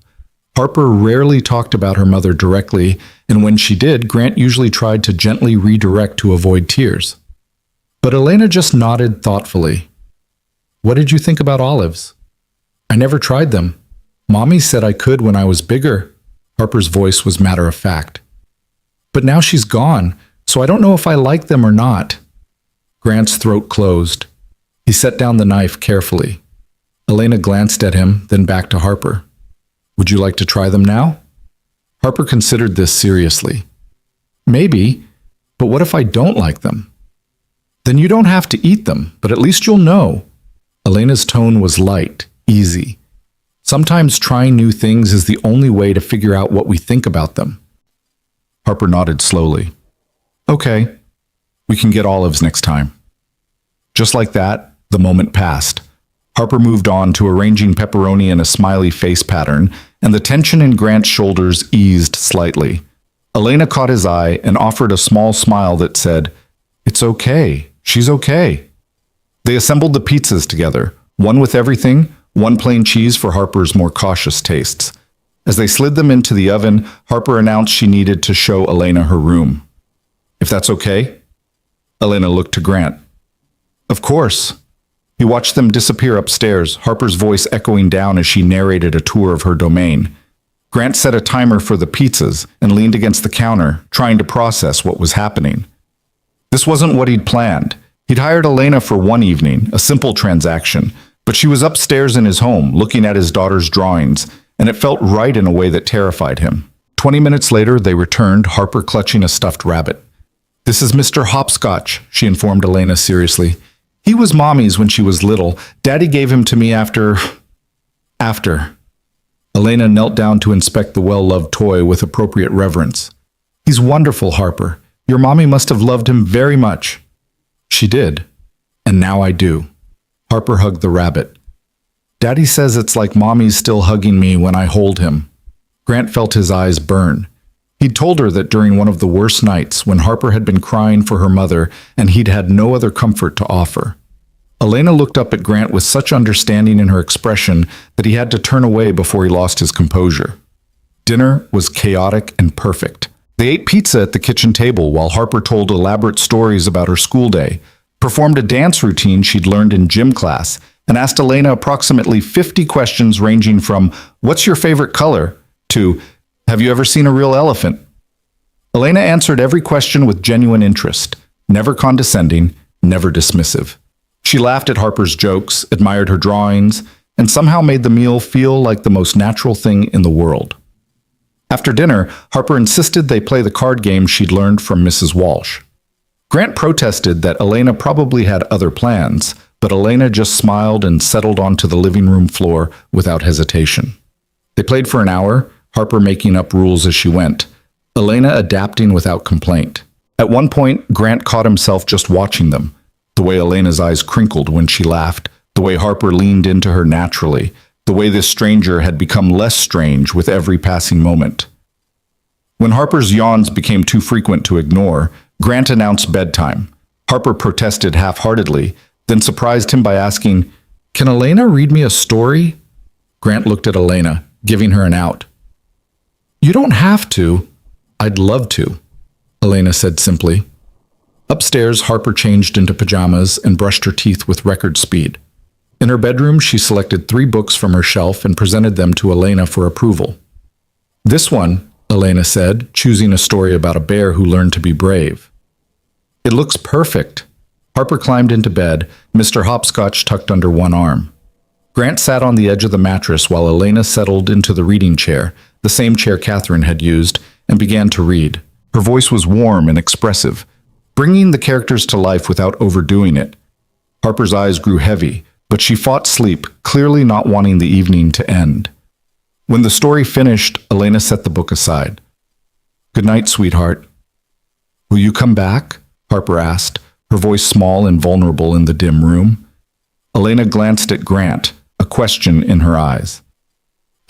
Harper rarely talked about her mother directly, and when she did, Grant usually tried to gently redirect to avoid tears. But Elena just nodded thoughtfully. "What did you think about olives?" "I never tried them. Mommy said I could when I was bigger." Harper's voice was matter-of-fact. "But now she's gone, so I don't know if I like them or not." Grant's throat closed. He set down the knife carefully. Elena glanced at him, then back to Harper. "Would you like to try them now?" Harper considered this seriously. "Maybe, but what if I don't like them?" "Then you don't have to eat them, but at least you'll know." Elena's tone was light, easy. Sometimes trying new things is the only way to figure out what we think about them. Harper nodded slowly. "Okay, we can get olives next time." Just like that, the moment passed. Harper moved on to arranging pepperoni in a smiley face pattern, and the tension in Grant's shoulders eased slightly. Elena caught his eye and offered a small smile that said, "It's okay. She's okay." They assembled the pizzas together, one with everything, one plain cheese for Harper's more cautious tastes. As they slid them into the oven, Harper announced she needed to show Elena her room. "If that's okay?" Elena looked to Grant. "Of course." He watched them disappear upstairs, Harper's voice echoing down as she narrated a tour of her domain. Grant set a timer for the pizzas and leaned against the counter, trying to process what was happening. This wasn't what he'd planned. He'd hired Elena for one evening, a simple transaction, but she was upstairs in his home, looking at his daughter's drawings, and it felt right in a way that terrified him. 20 minutes later, they returned, Harper clutching a stuffed rabbit. "This is Mr. Hopscotch," she informed Elena seriously. "He was Mommy's when she was little. Daddy gave him to me after... Elena knelt down to inspect the well-loved toy with appropriate reverence. "He's wonderful, Harper. Your mommy must have loved him very much." "She did. And now I do." Harper hugged the rabbit. "Daddy says it's like Mommy's still hugging me when I hold him." Grant felt his eyes burn. He'd told her that during one of the worst nights, when Harper had been crying for her mother and he'd had no other comfort to offer. Elena looked up at Grant with such understanding in her expression that he had to turn away before he lost his composure. Dinner was chaotic and perfect. They ate pizza at the kitchen table while Harper told elaborate stories about her school day, performed a dance routine she'd learned in gym class, and asked Elena approximately 50 questions ranging from, "What's your favorite color?" to, "Have you ever seen a real elephant?" Elena answered every question with genuine interest, never condescending, never dismissive. She laughed at Harper's jokes, admired her drawings, and somehow made the meal feel like the most natural thing in the world. After dinner, Harper insisted they play the card game she'd learned from Mrs. Walsh. Grant protested that Elena probably had other plans, but Elena just smiled and settled onto the living room floor without hesitation. They played for an hour, Harper making up rules as she went, Elena adapting without complaint. At one point, Grant caught himself just watching them, the way Elena's eyes crinkled when she laughed, the way Harper leaned into her naturally, the way this stranger had become less strange with every passing moment. When Harper's yawns became too frequent to ignore, Grant announced bedtime. Harper protested half-heartedly, then surprised him by asking, "Can Elena read me a story?" Grant looked at Elena, giving her an out. "You don't have to." "I'd love to," Elena said simply. Upstairs, Harper changed into pajamas and brushed her teeth with record speed. In her bedroom, she selected 3 books from her shelf and presented them to Elena for approval. "This one," Elena said, choosing a story about a bear who learned to be brave. "It looks perfect." Harper climbed into bed, Mr. Hopscotch tucked under one arm. Grant sat on the edge of the mattress while Elena settled into the reading chair, the same chair Catherine had used, and began to read. Her voice was warm and expressive, bringing the characters to life without overdoing it. Harper's eyes grew heavy, but she fought sleep, clearly not wanting the evening to end. When the story finished, Elena set the book aside. "Good night, sweetheart." "Will you come back?" Harper asked, her voice small and vulnerable in the dim room. Elena glanced at Grant, a question in her eyes.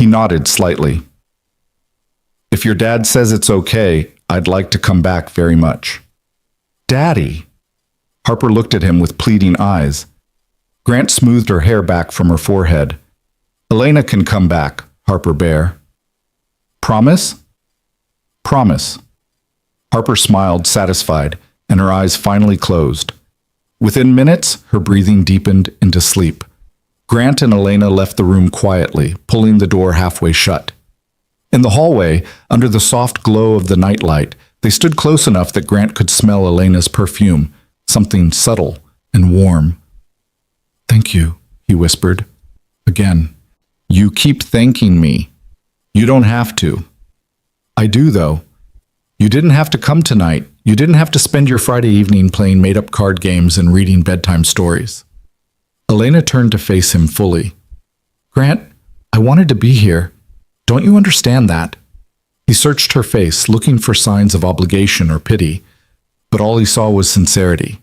He nodded slightly. If your dad says it's okay, I'd like to come back very much. Daddy! Harper looked at him with pleading eyes. Grant smoothed her hair back from her forehead. Elena can come back, Harper Bear. Promise? Promise. Harper smiled, satisfied, and her eyes finally closed. Within minutes, her breathing deepened into sleep. Grant and Elena left the room quietly, pulling the door halfway shut. In the hallway, under the soft glow of the nightlight, they stood close enough that Grant could smell Elena's perfume, something subtle and warm. Thank you, he whispered. Again. You keep thanking me. You don't have to. I do, though. You didn't have to come tonight. You didn't have to spend your Friday evening playing made-up card games and reading bedtime stories. Elena turned to face him fully. Grant, I wanted to be here. Don't you understand that? He searched her face, looking for signs of obligation or pity, but all he saw was sincerity.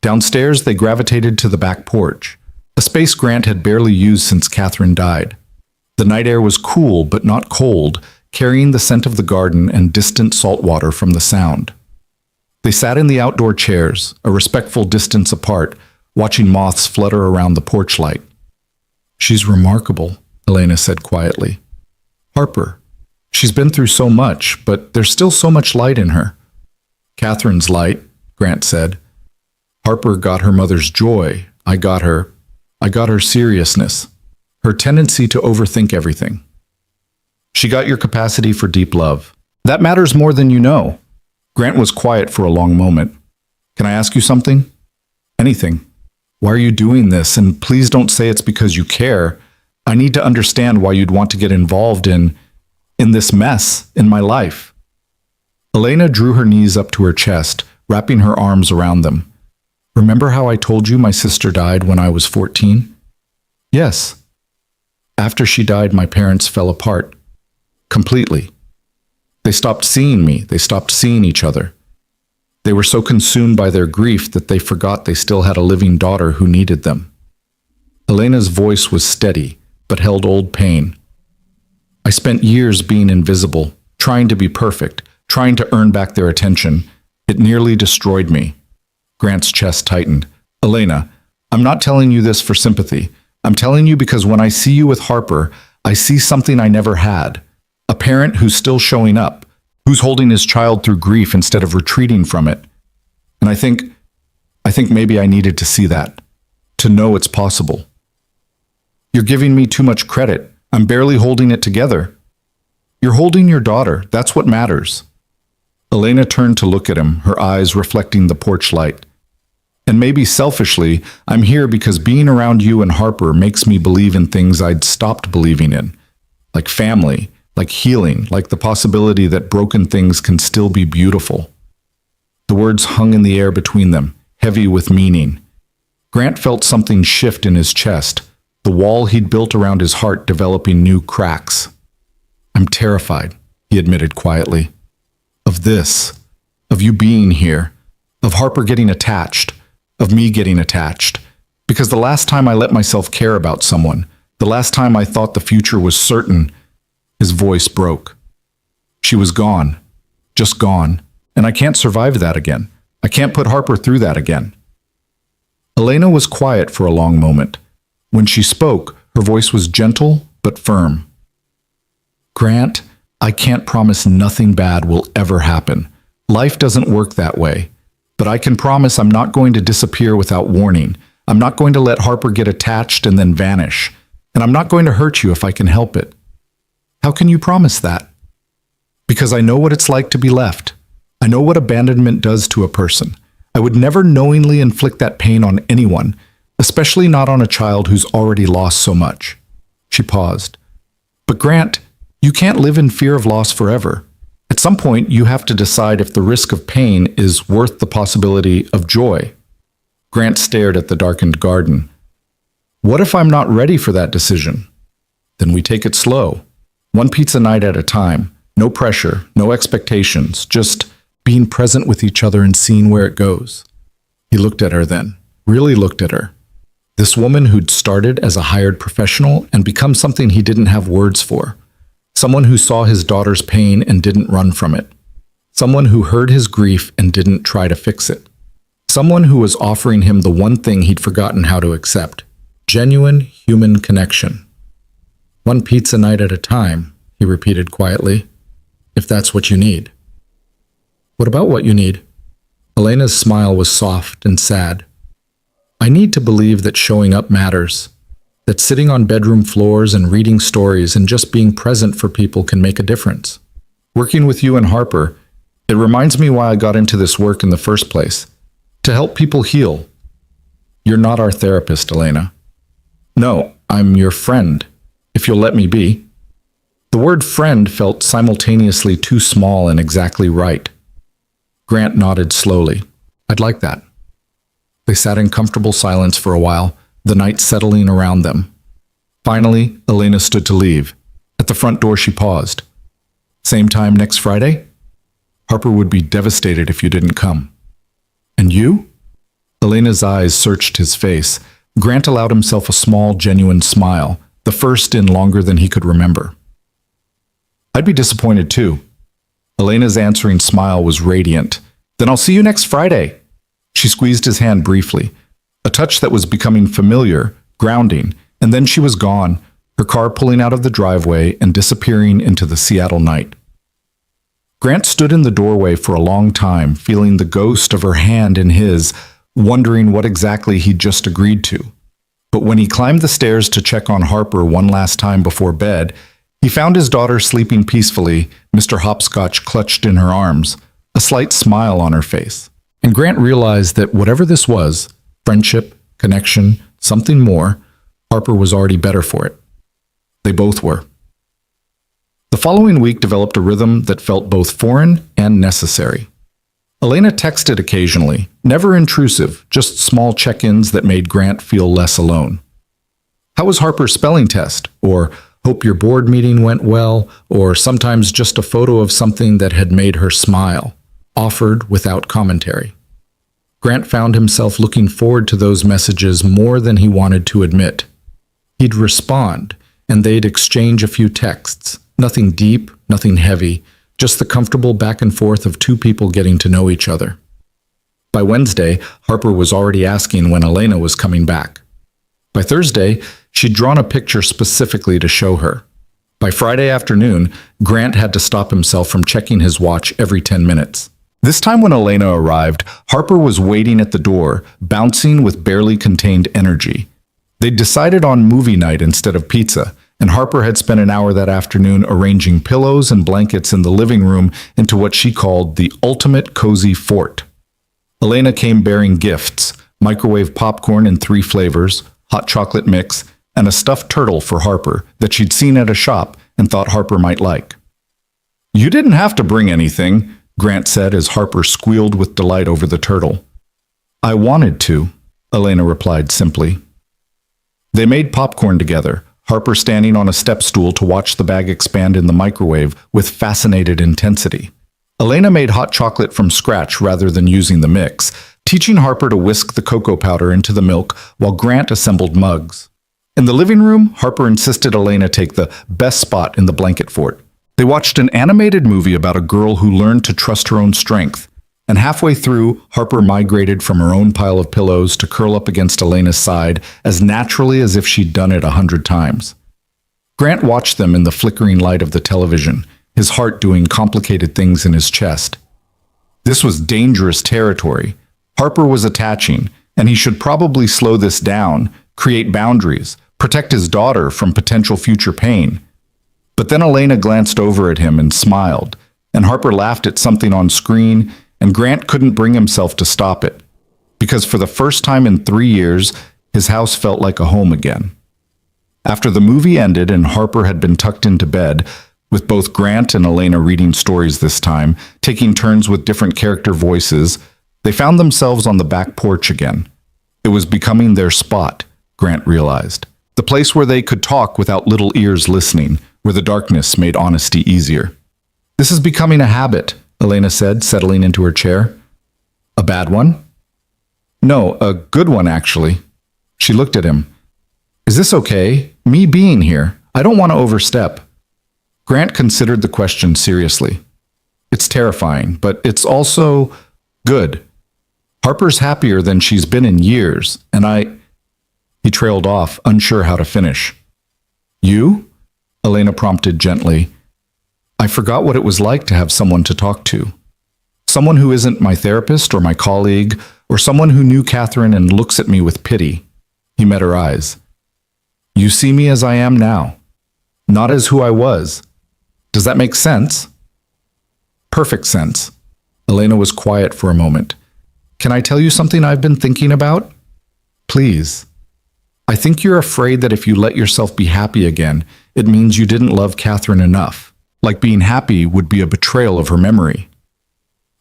Downstairs, they gravitated to the back porch, a space Grant had barely used since Catherine died. The night air was cool but not cold, carrying the scent of the garden and distant salt water from the sound. They sat in the outdoor chairs, a respectful distance apart, watching moths flutter around the porch light. She's remarkable, Elena said quietly. Harper. She's been through so much, but there's still so much light in her. Catherine's light, Grant said. Harper got her mother's joy. I got her seriousness, her tendency to overthink everything. She got your capacity for deep love. That matters more than you know. Grant was quiet for a long moment. Can I ask you something? Anything. Why are you doing this? And please don't say it's because you care. I need to understand why you'd want to get involved in this mess in my life. Elena drew her knees up to her chest, wrapping her arms around them. Remember how I told you my sister died when I was 14? Yes. After she died, my parents fell apart. Completely. They stopped seeing me. They stopped seeing each other. They were so consumed by their grief that they forgot they still had a living daughter who needed them. Elena's voice was steady, but held old pain. I spent years being invisible, trying to be perfect, trying to earn back their attention. It nearly destroyed me. Grant's chest tightened. Elena, I'm not telling you this for sympathy. I'm telling you because when I see you with Harper, I see something I never had. A parent who's still showing up, who's holding his child through grief instead of retreating from it. And I think maybe I needed to see that, to know it's possible. You're giving me too much credit. I'm barely holding it together. You're holding your daughter. That's what matters. Elena turned to look at him, her eyes reflecting the porch light. And maybe selfishly, I'm here because being around you and Harper makes me believe in things I'd stopped believing in, like family, like healing, like the possibility that broken things can still be beautiful. The words hung in the air between them, heavy with meaning. Grant felt something shift in his chest, the wall he'd built around his heart developing new cracks. I'm terrified, he admitted quietly. Of this, of you being here, of Harper getting attached, of me getting attached. Because the last time I let myself care about someone, the last time I thought the future was certain, his voice broke. She was gone, just gone, and I can't survive that again. I can't put Harper through that again. Elena was quiet for a long moment. When she spoke, her voice was gentle but firm. Grant, I can't promise nothing bad will ever happen. Life doesn't work that way. But I can promise I'm not going to disappear without warning. I'm not going to let Harper get attached and then vanish. And I'm not going to hurt you if I can help it. How can you promise that? Because I know what it's like to be left. I know what abandonment does to a person. I would never knowingly inflict that pain on anyone, especially not on a child who's already lost so much. She paused. But Grant, you can't live in fear of loss forever. At some point, you have to decide if the risk of pain is worth the possibility of joy. Grant stared at the darkened garden. What if I'm not ready for that decision? Then we take it slow. One pizza night at a time. No pressure, no expectations, just being present with each other and seeing where it goes. He looked at her then, really looked at her. This woman who'd started as a hired professional and become something he didn't have words for. Someone who saw his daughter's pain and didn't run from it. Someone who heard his grief and didn't try to fix it. Someone who was offering him the one thing he'd forgotten how to accept. Genuine human connection. One pizza night at a time, he repeated quietly, if that's what you need. What about what you need? Elena's smile was soft and sad. I need to believe that showing up matters, that sitting on bedroom floors and reading stories and just being present for people can make a difference. Working with you and Harper, it reminds me why I got into this work in the first place, to help people heal. You're not our therapist, Elena. No, I'm your friend, if you'll let me be. The word friend felt simultaneously too small and exactly right. Grant nodded slowly. I'd like that. They sat in comfortable silence for a while, the night settling around them. Finally, Elena stood to leave. At the front door, she paused. Same time next Friday? Harper would be devastated if you didn't come. And you? Elena's eyes searched his face. Grant allowed himself a small, genuine smile, the first in longer than he could remember. I'd be disappointed too. Elena's answering smile was radiant. Then I'll see you next Friday. She squeezed his hand briefly, a touch that was becoming familiar, grounding, and then she was gone, her car pulling out of the driveway and disappearing into the Seattle night. Grant stood in the doorway for a long time, feeling the ghost of her hand in his, wondering what exactly he'd just agreed to. But when he climbed the stairs to check on Harper one last time before bed, he found his daughter sleeping peacefully, Mr. Hopscotch clutched in her arms, a slight smile on her face. And Grant realized that whatever this was, friendship, connection, something more, Harper was already better for it. They both were. The following week developed a rhythm that felt both foreign and necessary. Elena texted occasionally, never intrusive, just small check-ins that made Grant feel less alone. How was Harper's spelling test? Or hope your board meeting went well? Or sometimes just a photo of something that had made her smile, offered without commentary. Grant found himself looking forward to those messages more than he wanted to admit. He'd respond, and they'd exchange a few texts. Nothing deep, nothing heavy, just the comfortable back and forth of two people getting to know each other. By Wednesday, Harper was already asking when Elena was coming back. By Thursday, she'd drawn a picture specifically to show her. By Friday afternoon, Grant had to stop himself from checking his watch every 10 minutes. This time when Elena arrived, Harper was waiting at the door, bouncing with barely contained energy. They'd decided on movie night instead of pizza, and Harper had spent an hour that afternoon arranging pillows and blankets in the living room into what she called the ultimate cozy fort. Elena came bearing gifts, microwave popcorn in 3 flavors, hot chocolate mix, and a stuffed turtle for Harper that she'd seen at a shop and thought Harper might like. You didn't have to bring anything, Grant said as Harper squealed with delight over the turtle. I wanted to, Elena replied simply. They made popcorn together, Harper standing on a step stool to watch the bag expand in the microwave with fascinated intensity. Elena made hot chocolate from scratch rather than using the mix, teaching Harper to whisk the cocoa powder into the milk while Grant assembled mugs. In the living room, Harper insisted Elena take the best spot in the blanket fort. They watched an animated movie about a girl who learned to trust her own strength, and halfway through, Harper migrated from her own pile of pillows to curl up against Elena's side as naturally as if she'd done it 100 times. Grant watched them in the flickering light of the television, his heart doing complicated things in his chest. This was dangerous territory. Harper was attaching, and he should probably slow this down, create boundaries, protect his daughter from potential future pain. But then Elena glanced over at him and smiled, and Harper laughed at something on screen, and Grant couldn't bring himself to stop it, because for the first time in 3 years, his house felt like a home again. After the movie ended and Harper had been tucked into bed, with both Grant and Elena reading stories this time, taking turns with different character voices, they found themselves on the back porch again. It was becoming their spot, Grant realized. The place where they could talk without little ears listening, where the darkness made honesty easier. This is becoming a habit, Elena said, settling into her chair. A bad one? No, a good one, actually. She looked at him. Is this okay? Me being here? I don't want to overstep. Grant considered the question seriously. It's terrifying, but it's also good. Harper's happier than she's been in years, and He trailed off, unsure how to finish. You? Elena prompted gently. I forgot what it was like to have someone to talk to. Someone who isn't my therapist or my colleague, or someone who knew Catherine and looks at me with pity. He met her eyes. You see me as I am now, not as who I was. Does that make sense? Perfect sense. Elena was quiet for a moment. Can I tell you something I've been thinking about? Please. I think you're afraid that if you let yourself be happy again, it means you didn't love Catherine enough. Like being happy would be a betrayal of her memory.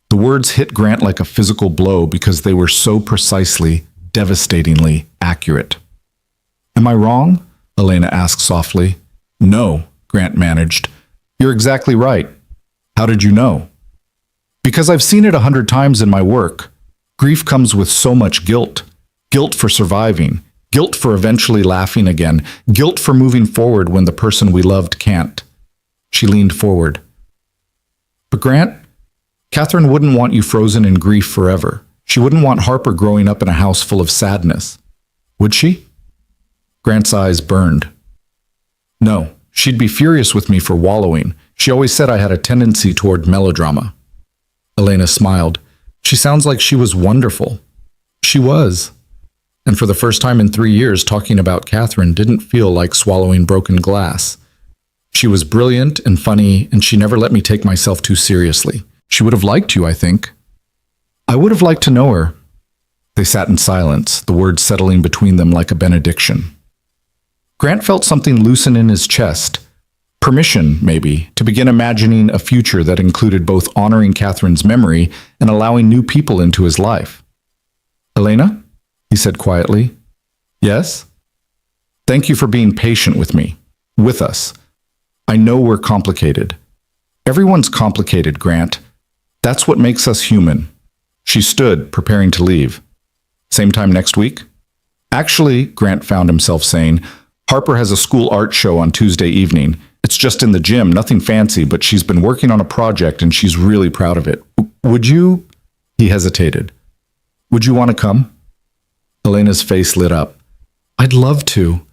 The words hit Grant like a physical blow because they were so precisely, devastatingly accurate. Am I wrong? Elena asked softly. No, Grant managed. You're exactly right. How did you know? Because I've seen it 100 times in my work. Grief comes with so much guilt. Guilt for surviving. Guilt for eventually laughing again. Guilt for moving forward when the person we loved can't. She leaned forward. But Grant, Catherine wouldn't want you frozen in grief forever. She wouldn't want Harper growing up in a house full of sadness. Would she? Grant's eyes burned. No, she'd be furious with me for wallowing. She always said I had a tendency toward melodrama. Elena smiled. She sounds like she was wonderful. She was. And for the first time in 3 years, talking about Catherine didn't feel like swallowing broken glass. She was brilliant and funny, and she never let me take myself too seriously. She would have liked you, I think. I would have liked to know her. They sat in silence, the words settling between them like a benediction. Grant felt something loosen in his chest. Permission, maybe, to begin imagining a future that included both honoring Catherine's memory and allowing new people into his life. Elena? He said quietly. Yes? Thank you for being patient with me, with us. I know we're complicated. Everyone's complicated, Grant. That's what makes us human. She stood, preparing to leave. Same time next week? Actually, Grant found himself saying, Harper has a school art show on Tuesday evening. It's just in the gym, nothing fancy, but she's been working on a project and she's really proud of it. Would you? He hesitated. Would you want to come? Elena's face lit up. I'd love to.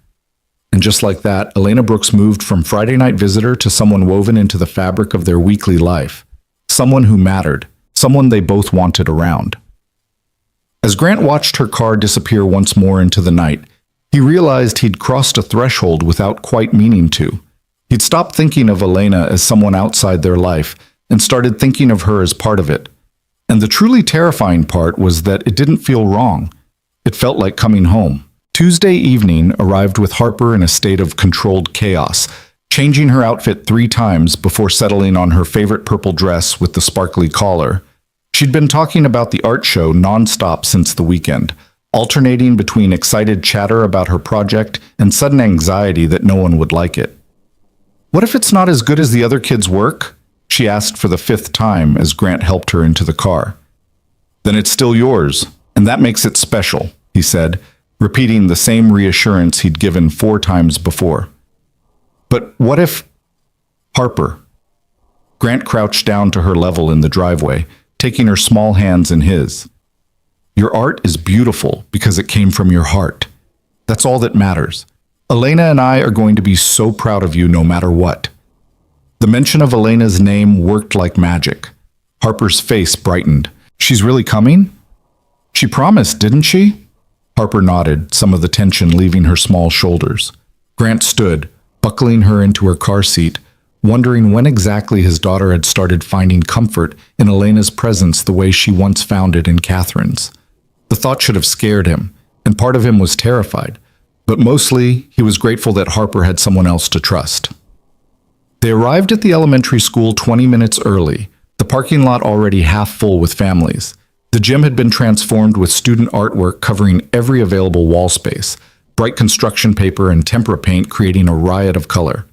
And just like that, Elena Brooks moved from Friday night visitor to someone woven into the fabric of their weekly life. Someone who mattered. Someone they both wanted around. As Grant watched her car disappear once more into the night, he realized he'd crossed a threshold without quite meaning to. He'd stopped thinking of Elena as someone outside their life and started thinking of her as part of it. And the truly terrifying part was that it didn't feel wrong. It felt like coming home. Tuesday evening arrived with Harper in a state of controlled chaos, changing her outfit 3 times before settling on her favorite purple dress with the sparkly collar. She'd been talking about the art show nonstop since the weekend, alternating between excited chatter about her project and sudden anxiety that no one would like it. What if it's not as good as the other kids' work? She asked for the 5th time as Grant helped her into the car. Then it's still yours, and that makes it special, he said, repeating the same reassurance he'd given 4 times before. But what if... Harper. Grant crouched down to her level in the driveway, taking her small hands in his. Your art is beautiful because it came from your heart. That's all that matters. Elena and I are going to be so proud of you no matter what. The mention of Elena's name worked like magic. Harper's face brightened. She's really coming? She promised, didn't she? Harper nodded, some of the tension leaving her small shoulders. Grant stood, buckling her into her car seat, wondering when exactly his daughter had started finding comfort in Elena's presence the way she once found it in Catherine's. The thought should have scared him, and part of him was terrified, but mostly he was grateful that Harper had someone else to trust. They arrived at the elementary school 20 minutes early, the parking lot already half full with families. The gym had been transformed with student artwork covering every available wall space, bright construction paper and tempera paint creating a riot of color.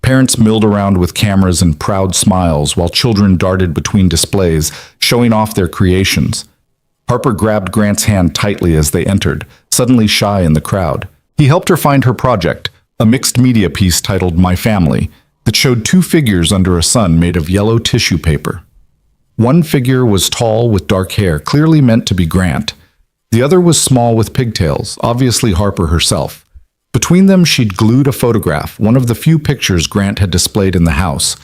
Parents milled around with cameras and proud smiles while children darted between displays, showing off their creations. Harper grabbed Grant's hand tightly as they entered, suddenly shy in the crowd. He helped her find her project, a mixed media piece titled My Family, that showed two figures under a sun made of yellow tissue paper. One figure was tall with dark hair, clearly meant to be Grant. The other was small with pigtails, obviously Harper herself. Between them, she'd glued a photograph, one of the few pictures Grant had displayed in the house,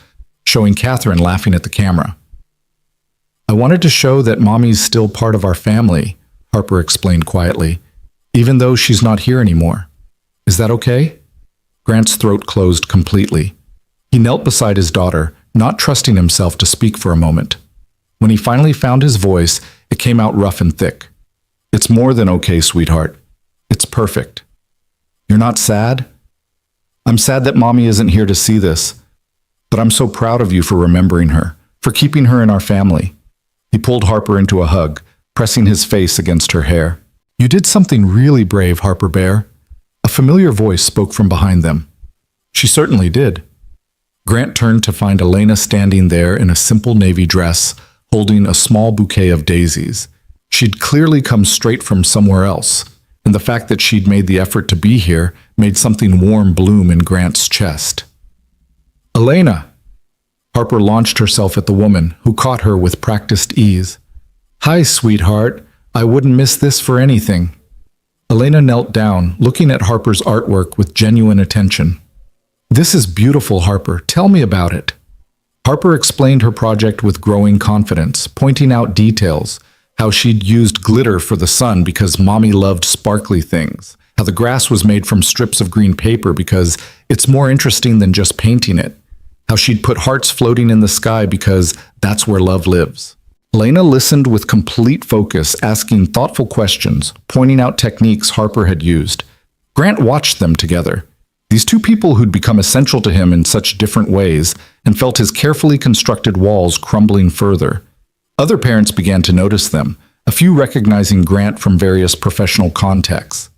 showing Catherine laughing at the camera. "I wanted to show that Mommy's still part of our family," Harper explained quietly, "even though she's not here anymore. Is that okay?" Grant's throat closed completely. He knelt beside his daughter, not trusting himself to speak for a moment. When he finally found his voice, it came out rough and thick. "It's more than okay, sweetheart. It's perfect. You're not sad? I'm sad that Mommy isn't here to see this, but I'm so proud of you for remembering her, for keeping her in our family." He pulled Harper into a hug, pressing his face against her hair. "You did something really brave, Harper Bear." A familiar voice spoke from behind them. "She certainly did." Grant turned to find Elena standing there in a simple navy dress, holding a small bouquet of daisies. She'd clearly come straight from somewhere else, and the fact that she'd made the effort to be here made something warm bloom in Grant's chest. "Elena!" Harper launched herself at the woman, who caught her with practiced ease. "Hi, sweetheart. I wouldn't miss this for anything." Elena knelt down, looking at Harper's artwork with genuine attention. "This is beautiful, Harper. Tell me about it." Harper explained her project with growing confidence, pointing out details, how she'd used glitter for the sun because Mommy loved sparkly things, how the grass was made from strips of green paper because it's more interesting than just painting it, how she'd put hearts floating in the sky because that's where love lives. Elena listened with complete focus, asking thoughtful questions, pointing out techniques Harper had used. Grant watched them together. These two people who'd become essential to him in such different ways, and felt his carefully constructed walls crumbling further. Other parents began to notice them, a few recognizing Grant from various professional contexts.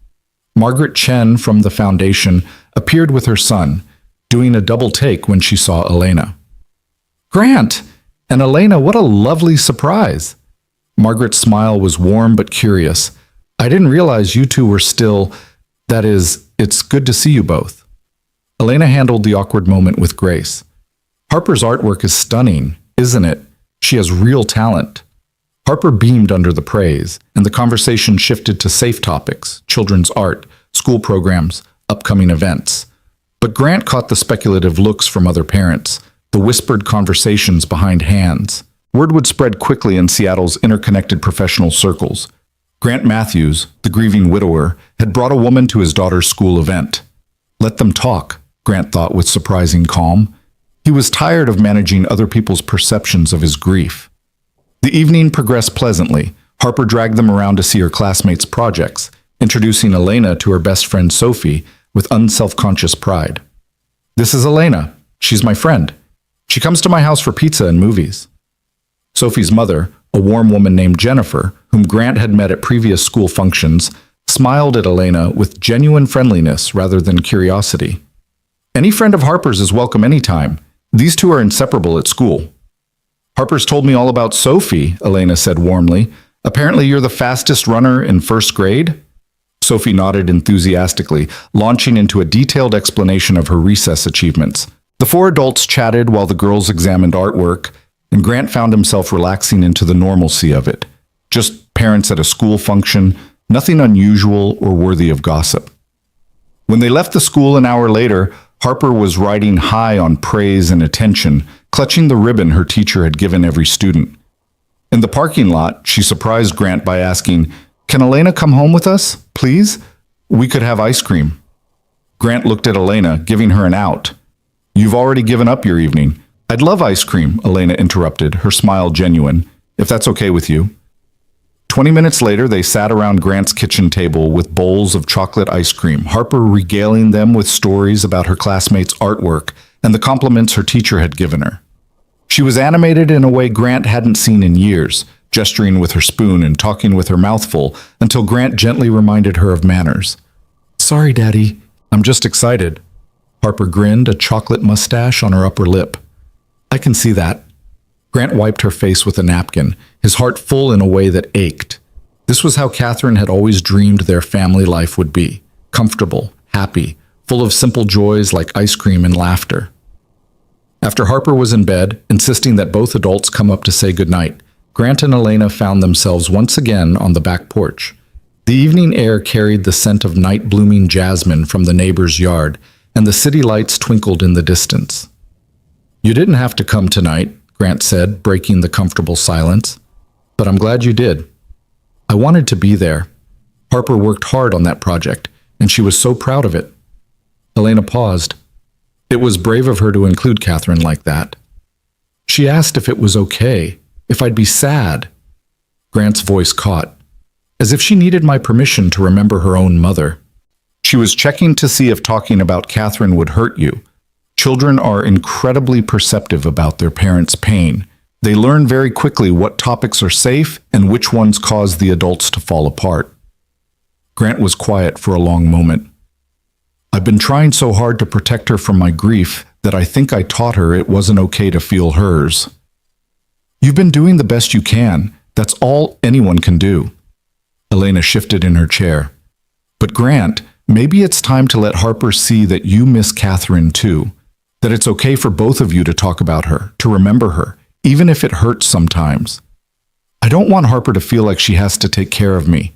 Margaret Chen from the foundation appeared with her son, doing a double take when she saw Elena. "Grant! And Elena, what a lovely surprise!" Margaret's smile was warm but curious. "I didn't realize you two were still... That is, it's good to see you both." Elena handled the awkward moment with grace. "Harper's artwork is stunning, isn't it? She has real talent." Harper beamed under the praise, and the conversation shifted to safe topics, children's art, school programs, upcoming events. But Grant caught the speculative looks from other parents, the whispered conversations behind hands. Word would spread quickly in Seattle's interconnected professional circles. Grant Matthews, the grieving widower, had brought a woman to his daughter's school event. Let them talk, Grant thought with surprising calm. He was tired of managing other people's perceptions of his grief. The evening progressed pleasantly. Harper dragged them around to see her classmates' projects, introducing Elena to her best friend Sophie with unselfconscious pride. "This is Elena. She's my friend. She comes to my house for pizza and movies." Sophie's mother, a warm woman named Jennifer, whom Grant had met at previous school functions, smiled at Elena with genuine friendliness rather than curiosity. "Any friend of Harper's is welcome anytime. These two are inseparable at school." "Harper's told me all about Sophie," Elena said warmly. "Apparently you're the fastest runner in first grade?" Sophie nodded enthusiastically, launching into a detailed explanation of her recess achievements. The four adults chatted while the girls examined artwork, and Grant found himself relaxing into the normalcy of it. Just parents at a school function, nothing unusual or worthy of gossip. When they left the school an hour later, Harper was riding high on praise and attention, clutching the ribbon her teacher had given every student. In the parking lot, she surprised Grant by asking, "Can Elena come home with us, please? We could have ice cream." Grant looked at Elena, giving her an out. "You've already given up your evening." "I'd love ice cream," Elena interrupted, her smile genuine, "if that's okay with you." 20 minutes later, they sat around Grant's kitchen table with bowls of chocolate ice cream, Harper regaling them with stories about her classmates' artwork and the compliments her teacher had given her. She was animated in a way Grant hadn't seen in years, gesturing with her spoon and talking with her mouth full until Grant gently reminded her of manners. "Sorry, Daddy. I'm just excited." Harper grinned, a chocolate mustache on her upper lip. "I can see that." Grant wiped her face with a napkin, his heart full in a way that ached. This was how Catherine had always dreamed their family life would be: comfortable, happy, full of simple joys like ice cream and laughter. After Harper was in bed, insisting that both adults come up to say goodnight, Grant and Elena found themselves once again on the back porch. The evening air carried the scent of night-blooming jasmine from the neighbor's yard, and the city lights twinkled in the distance. "You didn't have to come tonight," Grant said, breaking the comfortable silence. "But I'm glad you did. I wanted to be there. Harper worked hard on that project, and she was so proud of it." Elena paused. It was brave of her to include Catherine like that. She asked if it was okay, if I'd be sad. Grant's voice caught, as if she needed my permission to remember her own mother. She was checking to see if talking about Catherine would hurt you. Children are incredibly perceptive about their parents' pain. They learn very quickly what topics are safe and which ones cause the adults to fall apart. Grant was quiet for a long moment. "I've been trying so hard to protect her from my grief that I think I taught her it wasn't okay to feel hers." "You've been doing the best you can. That's all anyone can do." Elena shifted in her chair. "But Grant, maybe it's time to let Harper see that you miss Catherine too. That it's okay for both of you to talk about her, to remember her, even if it hurts sometimes. I don't want Harper to feel like she has to take care of me.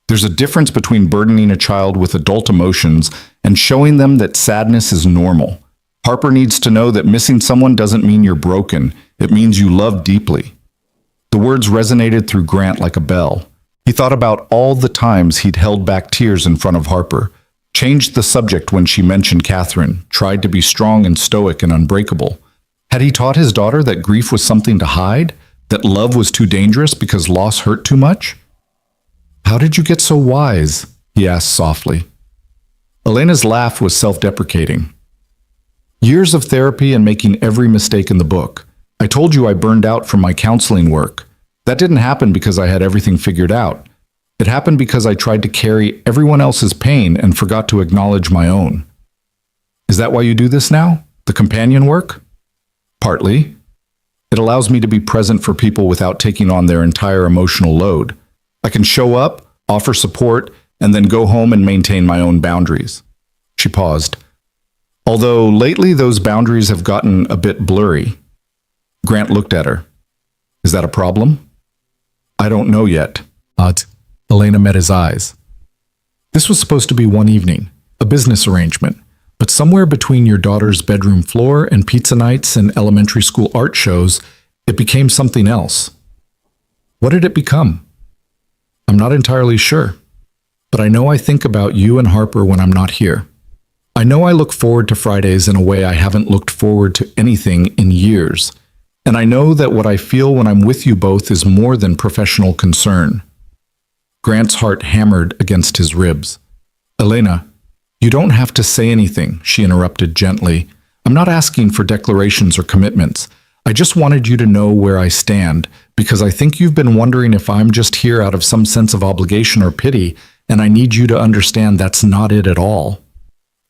There's a difference between burdening a child with adult emotions and showing them that sadness is normal. Harper needs to know that missing someone doesn't mean you're broken. It means you love deeply." The words resonated through Grant like a bell. He thought about all the times he'd held back tears in front of Harper, changed the subject when she mentioned Catherine, tried to be strong and stoic and unbreakable. Had he taught his daughter that grief was something to hide? That love was too dangerous because loss hurt too much? "How did you get so wise?" he asked softly. Elena's laugh was self-deprecating. "Years of therapy and making every mistake in the book. I told you I burned out from my counseling work. That didn't happen because I had everything figured out. It happened because I tried to carry everyone else's pain and forgot to acknowledge my own." "Is that why you do this now? The companion work?" "Partly. It allows me to be present for people without taking on their entire emotional load. I can show up, offer support, and then go home and maintain my own boundaries." She paused. "Although lately those boundaries have gotten a bit blurry." Grant looked at her. "Is that a problem?" "I don't know yet." Elena met his eyes. This was supposed to be one evening, a business arrangement, but somewhere between your daughter's bedroom floor and pizza nights and elementary school art shows, it became something else. What did it become? "I'm not entirely sure, but I know I think about you and Harper when I'm not here. I know I look forward to Fridays in a way I haven't looked forward to anything in years, and I know that what I feel when I'm with you both is more than professional concern." Grant's heart hammered against his ribs. "Elena, you don't have to say anything," she interrupted gently. "I'm not asking for declarations or commitments. I just wanted you to know where I stand, because I think you've been wondering if I'm just here out of some sense of obligation or pity, and I need you to understand that's not it at all."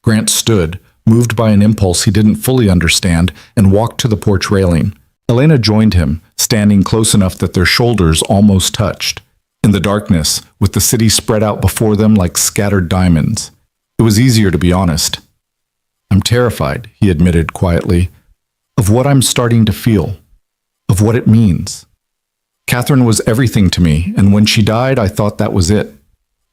Grant stood, moved by an impulse he didn't fully understand, and walked to the porch railing. Elena joined him, standing close enough that their shoulders almost touched. In the darkness, with the city spread out before them like scattered diamonds, it was easier to be honest. "I'm terrified," he admitted quietly, "of what I'm starting to feel, of what it means. Catherine was everything to me, and when she died, I thought that was it.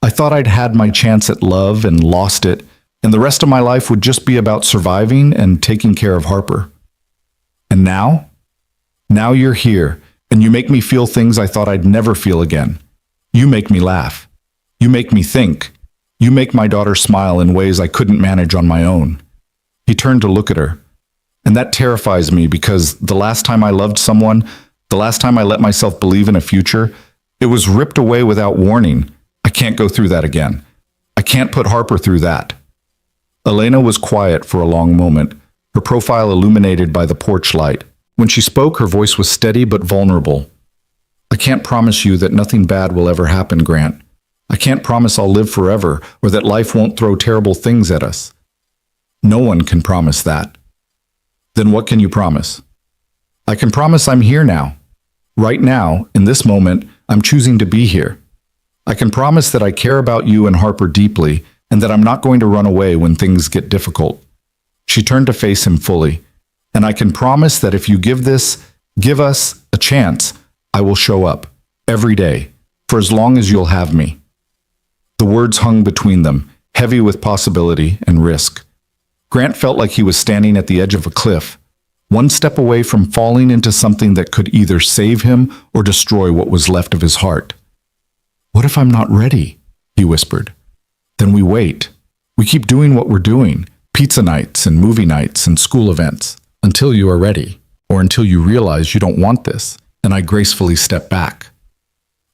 I thought I'd had my chance at love and lost it, and the rest of my life would just be about surviving and taking care of Harper. And now? Now you're here, and you make me feel things I thought I'd never feel again. You make me laugh. You make me think. You make my daughter smile in ways I couldn't manage on my own." He turned to look at her. "And that terrifies me because the last time I loved someone, the last time I let myself believe in a future, it was ripped away without warning. I can't go through that again. I can't put Harper through that." Elena was quiet for a long moment, her profile illuminated by the porch light. When she spoke, her voice was steady but vulnerable. "I can't promise you that nothing bad will ever happen, Grant. I can't promise I'll live forever or that life won't throw terrible things at us. No one can promise that." "Then what can you promise?" "I can promise I'm here now. Right now, in this moment, I'm choosing to be here. I can promise that I care about you and Harper deeply, and that I'm not going to run away when things get difficult. She turned to face him fully. And I can promise that if you give us a chance, I will show up every day for as long as you'll have me. The words hung between them, heavy with possibility and risk. Grant felt like he was standing at the edge of a cliff, one step away from falling into something that could either save him or destroy what was left of his heart. "What if I'm not ready?" he whispered. "Then we wait. We keep doing what we're doing, pizza nights and movie nights and school events, until you are ready, or until you realize you don't want this," and I gracefully stepped back.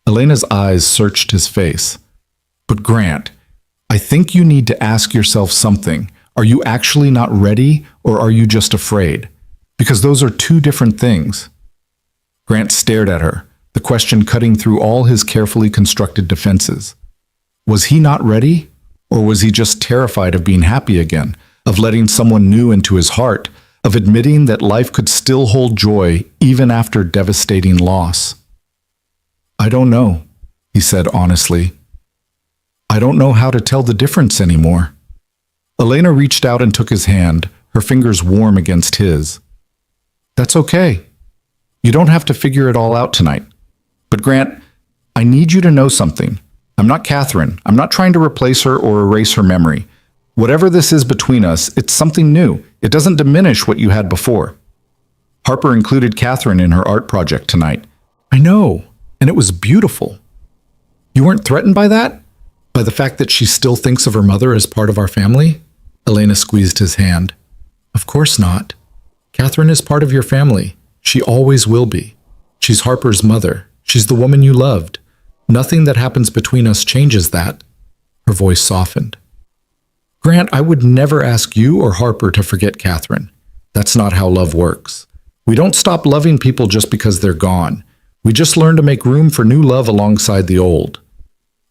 Elena's eyes searched his face. "But Grant, I think you need to ask yourself something. Are you actually not ready, or are you just afraid? Because those are two different things." Grant stared at her, the question cutting through all his carefully constructed defenses. Was he not ready, or was he just terrified of being happy again, of letting someone new into his heart, of admitting that life could still hold joy even after devastating loss? "I don't know," he said honestly. "I don't know how to tell the difference anymore." Elena reached out and took his hand, her fingers warm against his. "That's okay. You don't have to figure it all out tonight. But Grant, I need you to know something. I'm not Catherine. I'm not trying to replace her or erase her memory. Whatever this is between us, it's something new. It doesn't diminish what you had before." Harper included Catherine in her art project tonight. "I know, and it was beautiful." "You weren't threatened by that? By the fact that she still thinks of her mother as part of our family?" Elena squeezed his hand. "Of course not. Catherine is part of your family. She always will be. She's Harper's mother. She's the woman you loved. Nothing that happens between us changes that." Her voice softened. "Grant, I would never ask you or Harper to forget Catherine. That's not how love works. We don't stop loving people just because they're gone. We just learn to make room for new love alongside the old."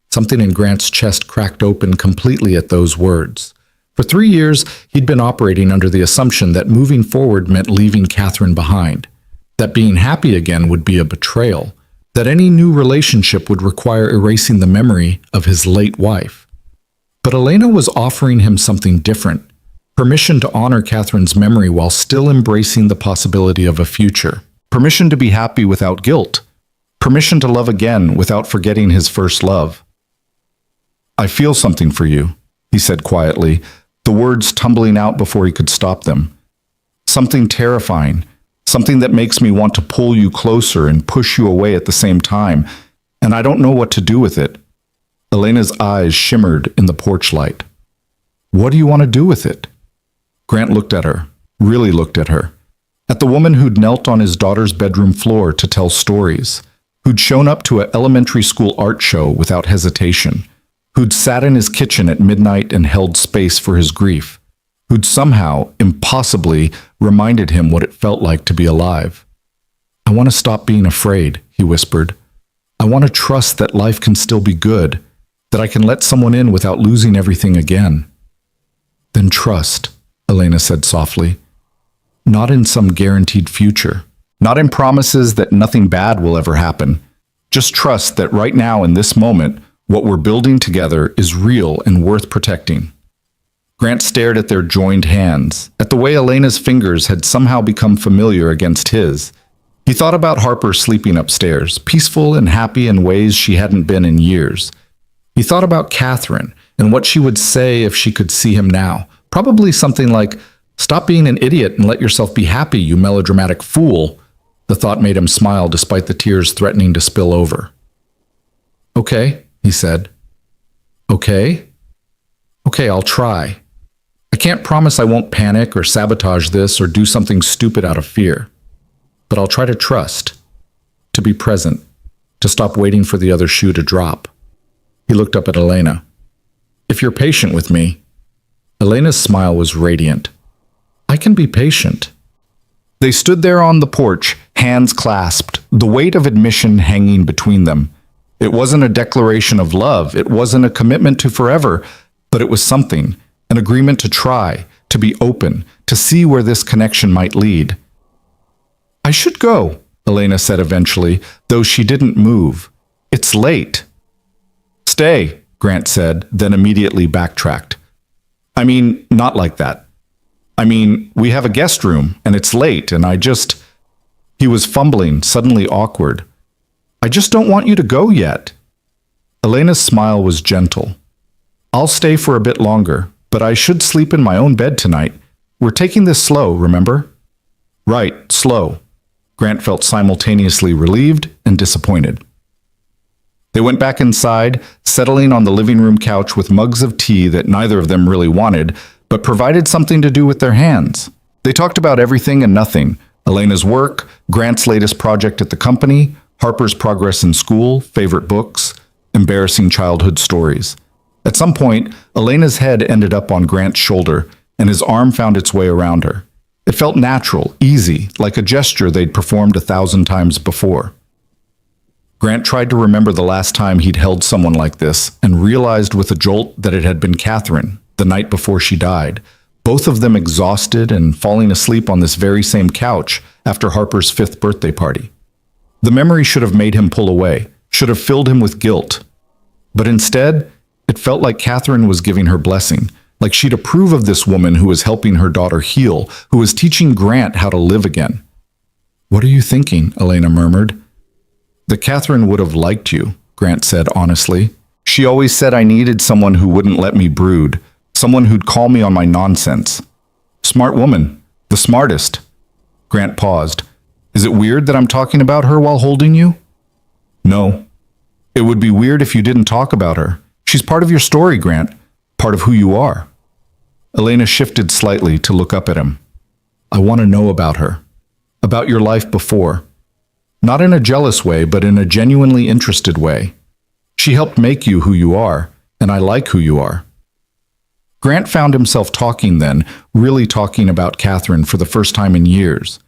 Something in Grant's chest cracked open completely at those words. For 3 years, he'd been operating under the assumption that moving forward meant leaving Catherine behind, that being happy again would be a betrayal, that any new relationship would require erasing the memory of his late wife. But Elena was offering him something different, permission to honor Catherine's memory while still embracing the possibility of a future, permission to be happy without guilt, permission to love again without forgetting his first love. "I feel something for you," he said quietly, the words tumbling out before he could stop them. "Something terrifying, something that makes me want to pull you closer and push you away at the same time, and I don't know what to do with it." Elena's eyes shimmered in the porch light. "What do you want to do with it?" Grant looked at her, really looked at her, at the woman who'd knelt on his daughter's bedroom floor to tell stories, who'd shown up to an elementary school art show without hesitation, who'd sat in his kitchen at midnight and held space for his grief, who'd somehow, impossibly, reminded him what it felt like to be alive. "I want to stop being afraid," he whispered. "I want to trust that life can still be good, that I can let someone in without losing everything again." "Then trust," Elena said softly. "Not in some guaranteed future, not in promises that nothing bad will ever happen. Just trust that right now in this moment, what we're building together is real and worth protecting." Grant stared at their joined hands, at the way Elena's fingers had somehow become familiar against his. He thought about Harper sleeping upstairs, peaceful and happy in ways she hadn't been in years. He thought about Catherine and what she would say if she could see him now. Probably something like, "Stop being an idiot and let yourself be happy, you melodramatic fool." The thought made him smile despite the tears threatening to spill over. "Okay," he said. "Okay? Okay, I'll try. I can't promise I won't panic or sabotage this or do something stupid out of fear. But I'll try to trust, to be present, to stop waiting for the other shoe to drop." He looked up at Elena. "If you're patient with me." Elena's smile was radiant. "I can be patient." They stood there on the porch, hands clasped, the weight of admission hanging between them. It wasn't a declaration of love, it wasn't a commitment to forever, but it was something, an agreement to try, to be open, to see where this connection might lead. "I should go," Elena said eventually, though she didn't move. "It's late." stay, Grant said, then immediately backtracked. I mean, not like that. I mean, we have a guest room, and it's late, and He was fumbling, suddenly awkward. I just don't want you to go yet. Elena's smile was gentle. I'll stay for a bit longer, but I should sleep in my own bed tonight. We're taking this slow, remember? Right, slow. Grant felt simultaneously relieved and disappointed. They went back inside, settling on the living room couch with mugs of tea that neither of them really wanted, but provided something to do with their hands. They talked about everything and nothing. Elena's work, Grant's latest project at the company, Harper's progress in school, favorite books, embarrassing childhood stories. At some point, Elena's head ended up on Grant's shoulder, and his arm found its way around her. It felt natural, easy, like a gesture they'd performed 1,000 times before. Grant tried to remember the last time he'd held someone like this and realized with a jolt that it had been Catherine, the night before she died, both of them exhausted and falling asleep on this very same couch after Harper's 5th birthday party. The memory should have made him pull away, should have filled him with guilt. But instead, it felt like Catherine was giving her blessing, like she'd approve of this woman who was helping her daughter heal, who was teaching Grant how to live again. What are you thinking? Elena murmured. That Catherine would have liked you, Grant said honestly. She always said I needed someone who wouldn't let me brood, someone who'd call me on my nonsense. Smart woman, the smartest. Grant paused. Is it weird that I'm talking about her while holding you? No. It would be weird if you didn't talk about her. She's part of your story, Grant, part of who you are. Elena shifted slightly to look up at him. I want to know about her, about your life before. Not in a jealous way, but in a genuinely interested way. She helped make you who you are, and I like who you are. Grant found himself talking then, really talking about Catherine for the first time in years.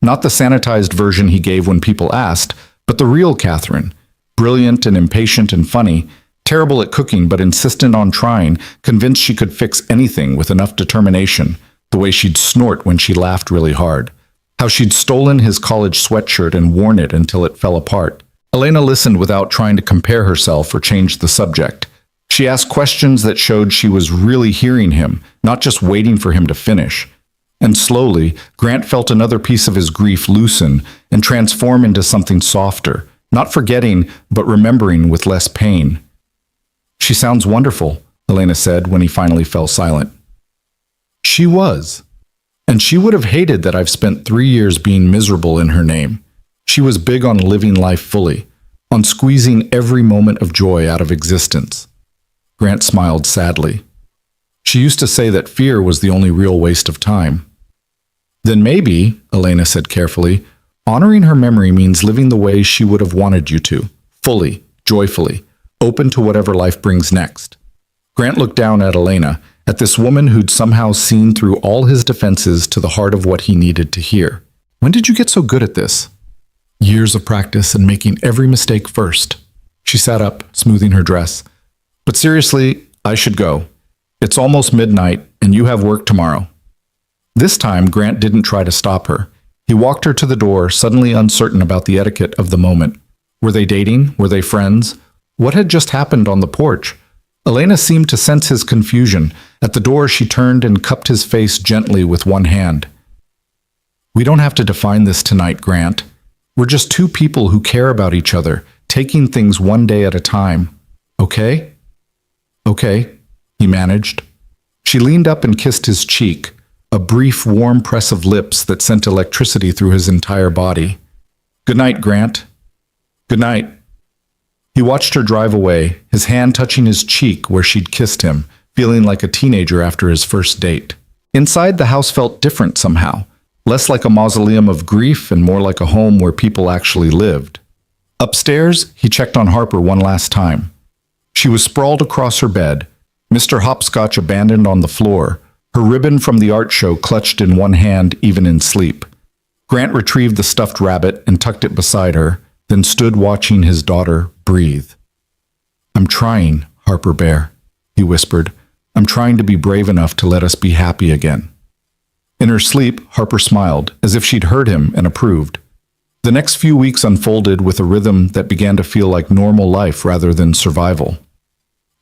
Not the sanitized version he gave when people asked, but the real Catherine, brilliant and impatient and funny, terrible at cooking but insistent on trying, convinced she could fix anything with enough determination, the way she'd snort when she laughed really hard. How she'd stolen his college sweatshirt and worn it until it fell apart. Elena listened without trying to compare herself or change the subject. She asked questions that showed she was really hearing him, not just waiting for him to finish. And slowly, Grant felt another piece of his grief loosen and transform into something softer, not forgetting, but remembering with less pain. She sounds wonderful, Elena said when he finally fell silent. She was. And she would have hated that I've spent 3 years being miserable in her name. She was big on living life fully, on squeezing every moment of joy out of existence. Grant smiled sadly. She used to say that fear was the only real waste of time. Then maybe, Elena said carefully, honoring her memory means living the way she would have wanted you to, fully, joyfully, open to whatever life brings next. Grant looked down at Elena, at this woman who'd somehow seen through all his defenses to the heart of what he needed to hear. When did you get so good at this? Years of practice and making every mistake first. She sat up, smoothing her dress. But seriously, I should go. It's almost midnight, and you have work tomorrow. This time, Grant didn't try to stop her. He walked her to the door, suddenly uncertain about the etiquette of the moment. Were they dating? Were they friends? What had just happened on the porch? Elena seemed to sense his confusion. At the door, she turned and cupped his face gently with one hand. We don't have to define this tonight, Grant. We're just two people who care about each other, taking things one day at a time. Okay? Okay, he managed. She leaned up and kissed his cheek, a brief, warm press of lips that sent electricity through his entire body. Good night, Grant. Good night. He watched her drive away, his hand touching his cheek where she'd kissed him, feeling like a teenager after his first date. Inside, the house felt different somehow, less like a mausoleum of grief and more like a home where people actually lived. Upstairs, he checked on Harper one last time. She was sprawled across her bed, Mr. Hopscotch abandoned on the floor, her ribbon from the art show clutched in one hand even in sleep. Grant retrieved the stuffed rabbit and tucked it beside her, then stood watching his daughter breathe. I'm trying, Harper Bear, he whispered. I'm trying to be brave enough to let us be happy again. In her sleep, Harper smiled, as if she'd heard him and approved. The next few weeks unfolded with a rhythm that began to feel like normal life rather than survival.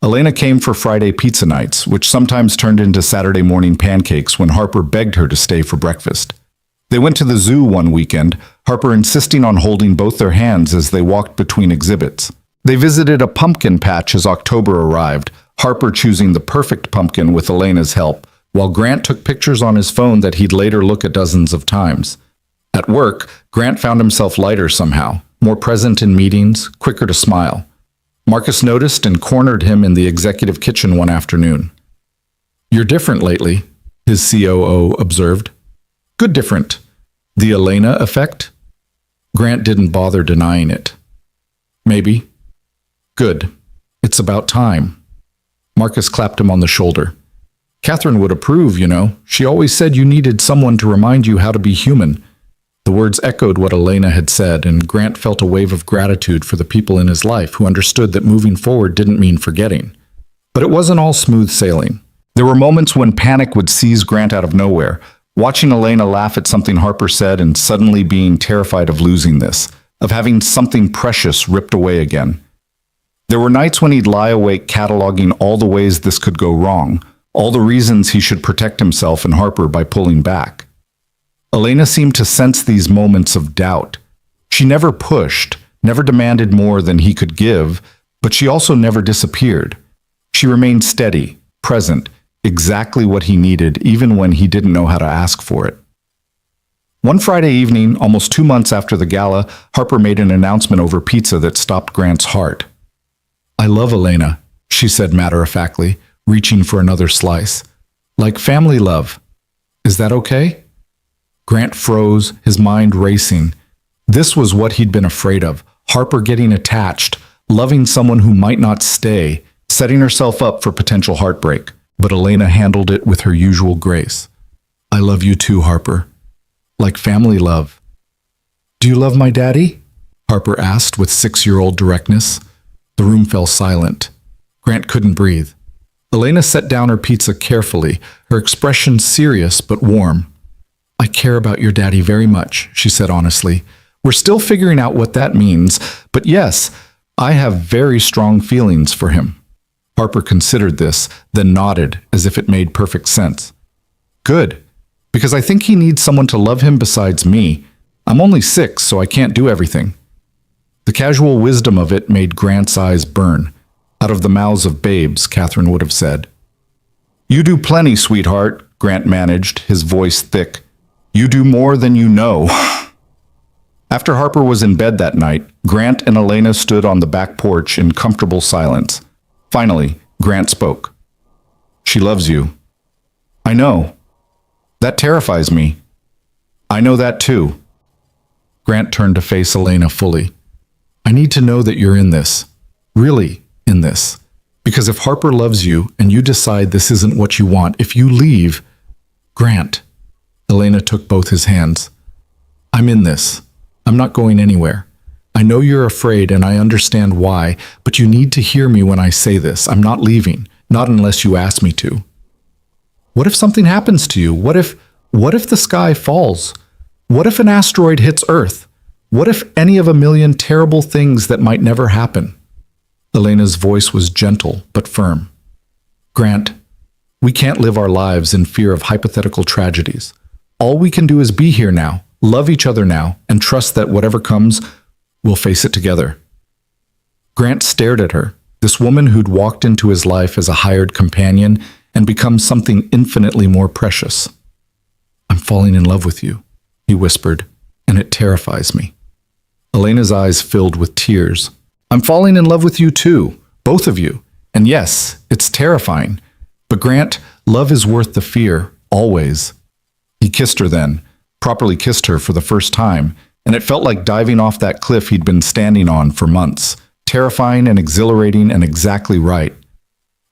Elena came for Friday pizza nights, which sometimes turned into Saturday morning pancakes when Harper begged her to stay for breakfast. They went to the zoo one weekend, Harper insisting on holding both their hands as they walked between exhibits. They visited a pumpkin patch as October arrived, Harper choosing the perfect pumpkin with Elena's help, while Grant took pictures on his phone that he'd later look at dozens of times. At work, Grant found himself lighter somehow, more present in meetings, quicker to smile. Marcus noticed and cornered him in the executive kitchen one afternoon. "You're different lately," his COO observed. "Good different. The Elena effect?" Grant didn't bother denying it. "Maybe." "Good. It's about time." Marcus clapped him on the shoulder. "Catherine would approve, you know. She always said you needed someone to remind you how to be human." The words echoed what Elena had said, and Grant felt a wave of gratitude for the people in his life who understood that moving forward didn't mean forgetting. But it wasn't all smooth sailing. There were moments when panic would seize Grant out of nowhere, watching Elena laugh at something Harper said and suddenly being terrified of losing this, of having something precious ripped away again. There were nights when he'd lie awake cataloging all the ways this could go wrong, all the reasons he should protect himself and Harper by pulling back. Elena seemed to sense these moments of doubt. She never pushed, never demanded more than he could give, but she also never disappeared. She remained steady, present, exactly what he needed, even when he didn't know how to ask for it. One Friday evening, almost 2 months after the gala, Harper made an announcement over pizza that stopped Grant's heart. "I love Elena," she said matter-of-factly, reaching for another slice. "Like family love. Is that okay?" Grant froze, his mind racing. This was what he'd been afraid of, Harper getting attached, loving someone who might not stay, setting herself up for potential heartbreak. But Elena handled it with her usual grace. "I love you too, Harper. Like family love." "Do you love my daddy?" Harper asked with 6-year-old directness. The room fell silent. Grant couldn't breathe. Elena set down her pizza carefully, her expression serious but warm. "I care about your daddy very much," she said honestly. "We're still figuring out what that means, but yes, I have very strong feelings for him." Harper considered this, then nodded as if it made perfect sense. "Good, because I think he needs someone to love him besides me. I'm only 6, so I can't do everything." The casual wisdom of it made Grant's eyes burn. Out of the mouths of babes, Catherine would have said. "You do plenty, sweetheart," Grant managed, his voice thick. "You do more than you know." After Harper was in bed that night, Grant and Elena stood on the back porch in comfortable silence. Finally, Grant spoke. "She loves you." "I know. That terrifies me." "I know that too." Grant turned to face Elena fully. "I need to know that you're in this. Really in this. Because if Harper loves you and you decide this isn't what you want, if you leave..." "Grant." Elena took both his hands. "I'm in this. I'm not going anywhere. I know you're afraid and I understand why, but you need to hear me when I say this. I'm not leaving, not unless you ask me to." "What if something happens to you? What if the sky falls? What if an asteroid hits Earth? What if any of a million terrible things that might never happen?" Elena's voice was gentle but firm. "Grant, we can't live our lives in fear of hypothetical tragedies. All we can do is be here now, love each other now, and trust that whatever comes, we'll face it together." Grant stared at her, this woman who'd walked into his life as a hired companion and become something infinitely more precious. "I'm falling in love with you," he whispered, "and it terrifies me." Elena's eyes filled with tears. "I'm falling in love with you too, both of you. And yes, it's terrifying. But Grant, love is worth the fear, always." He kissed her then, properly kissed her for the first time, and it felt like diving off that cliff he'd been standing on for months, terrifying and exhilarating and exactly right.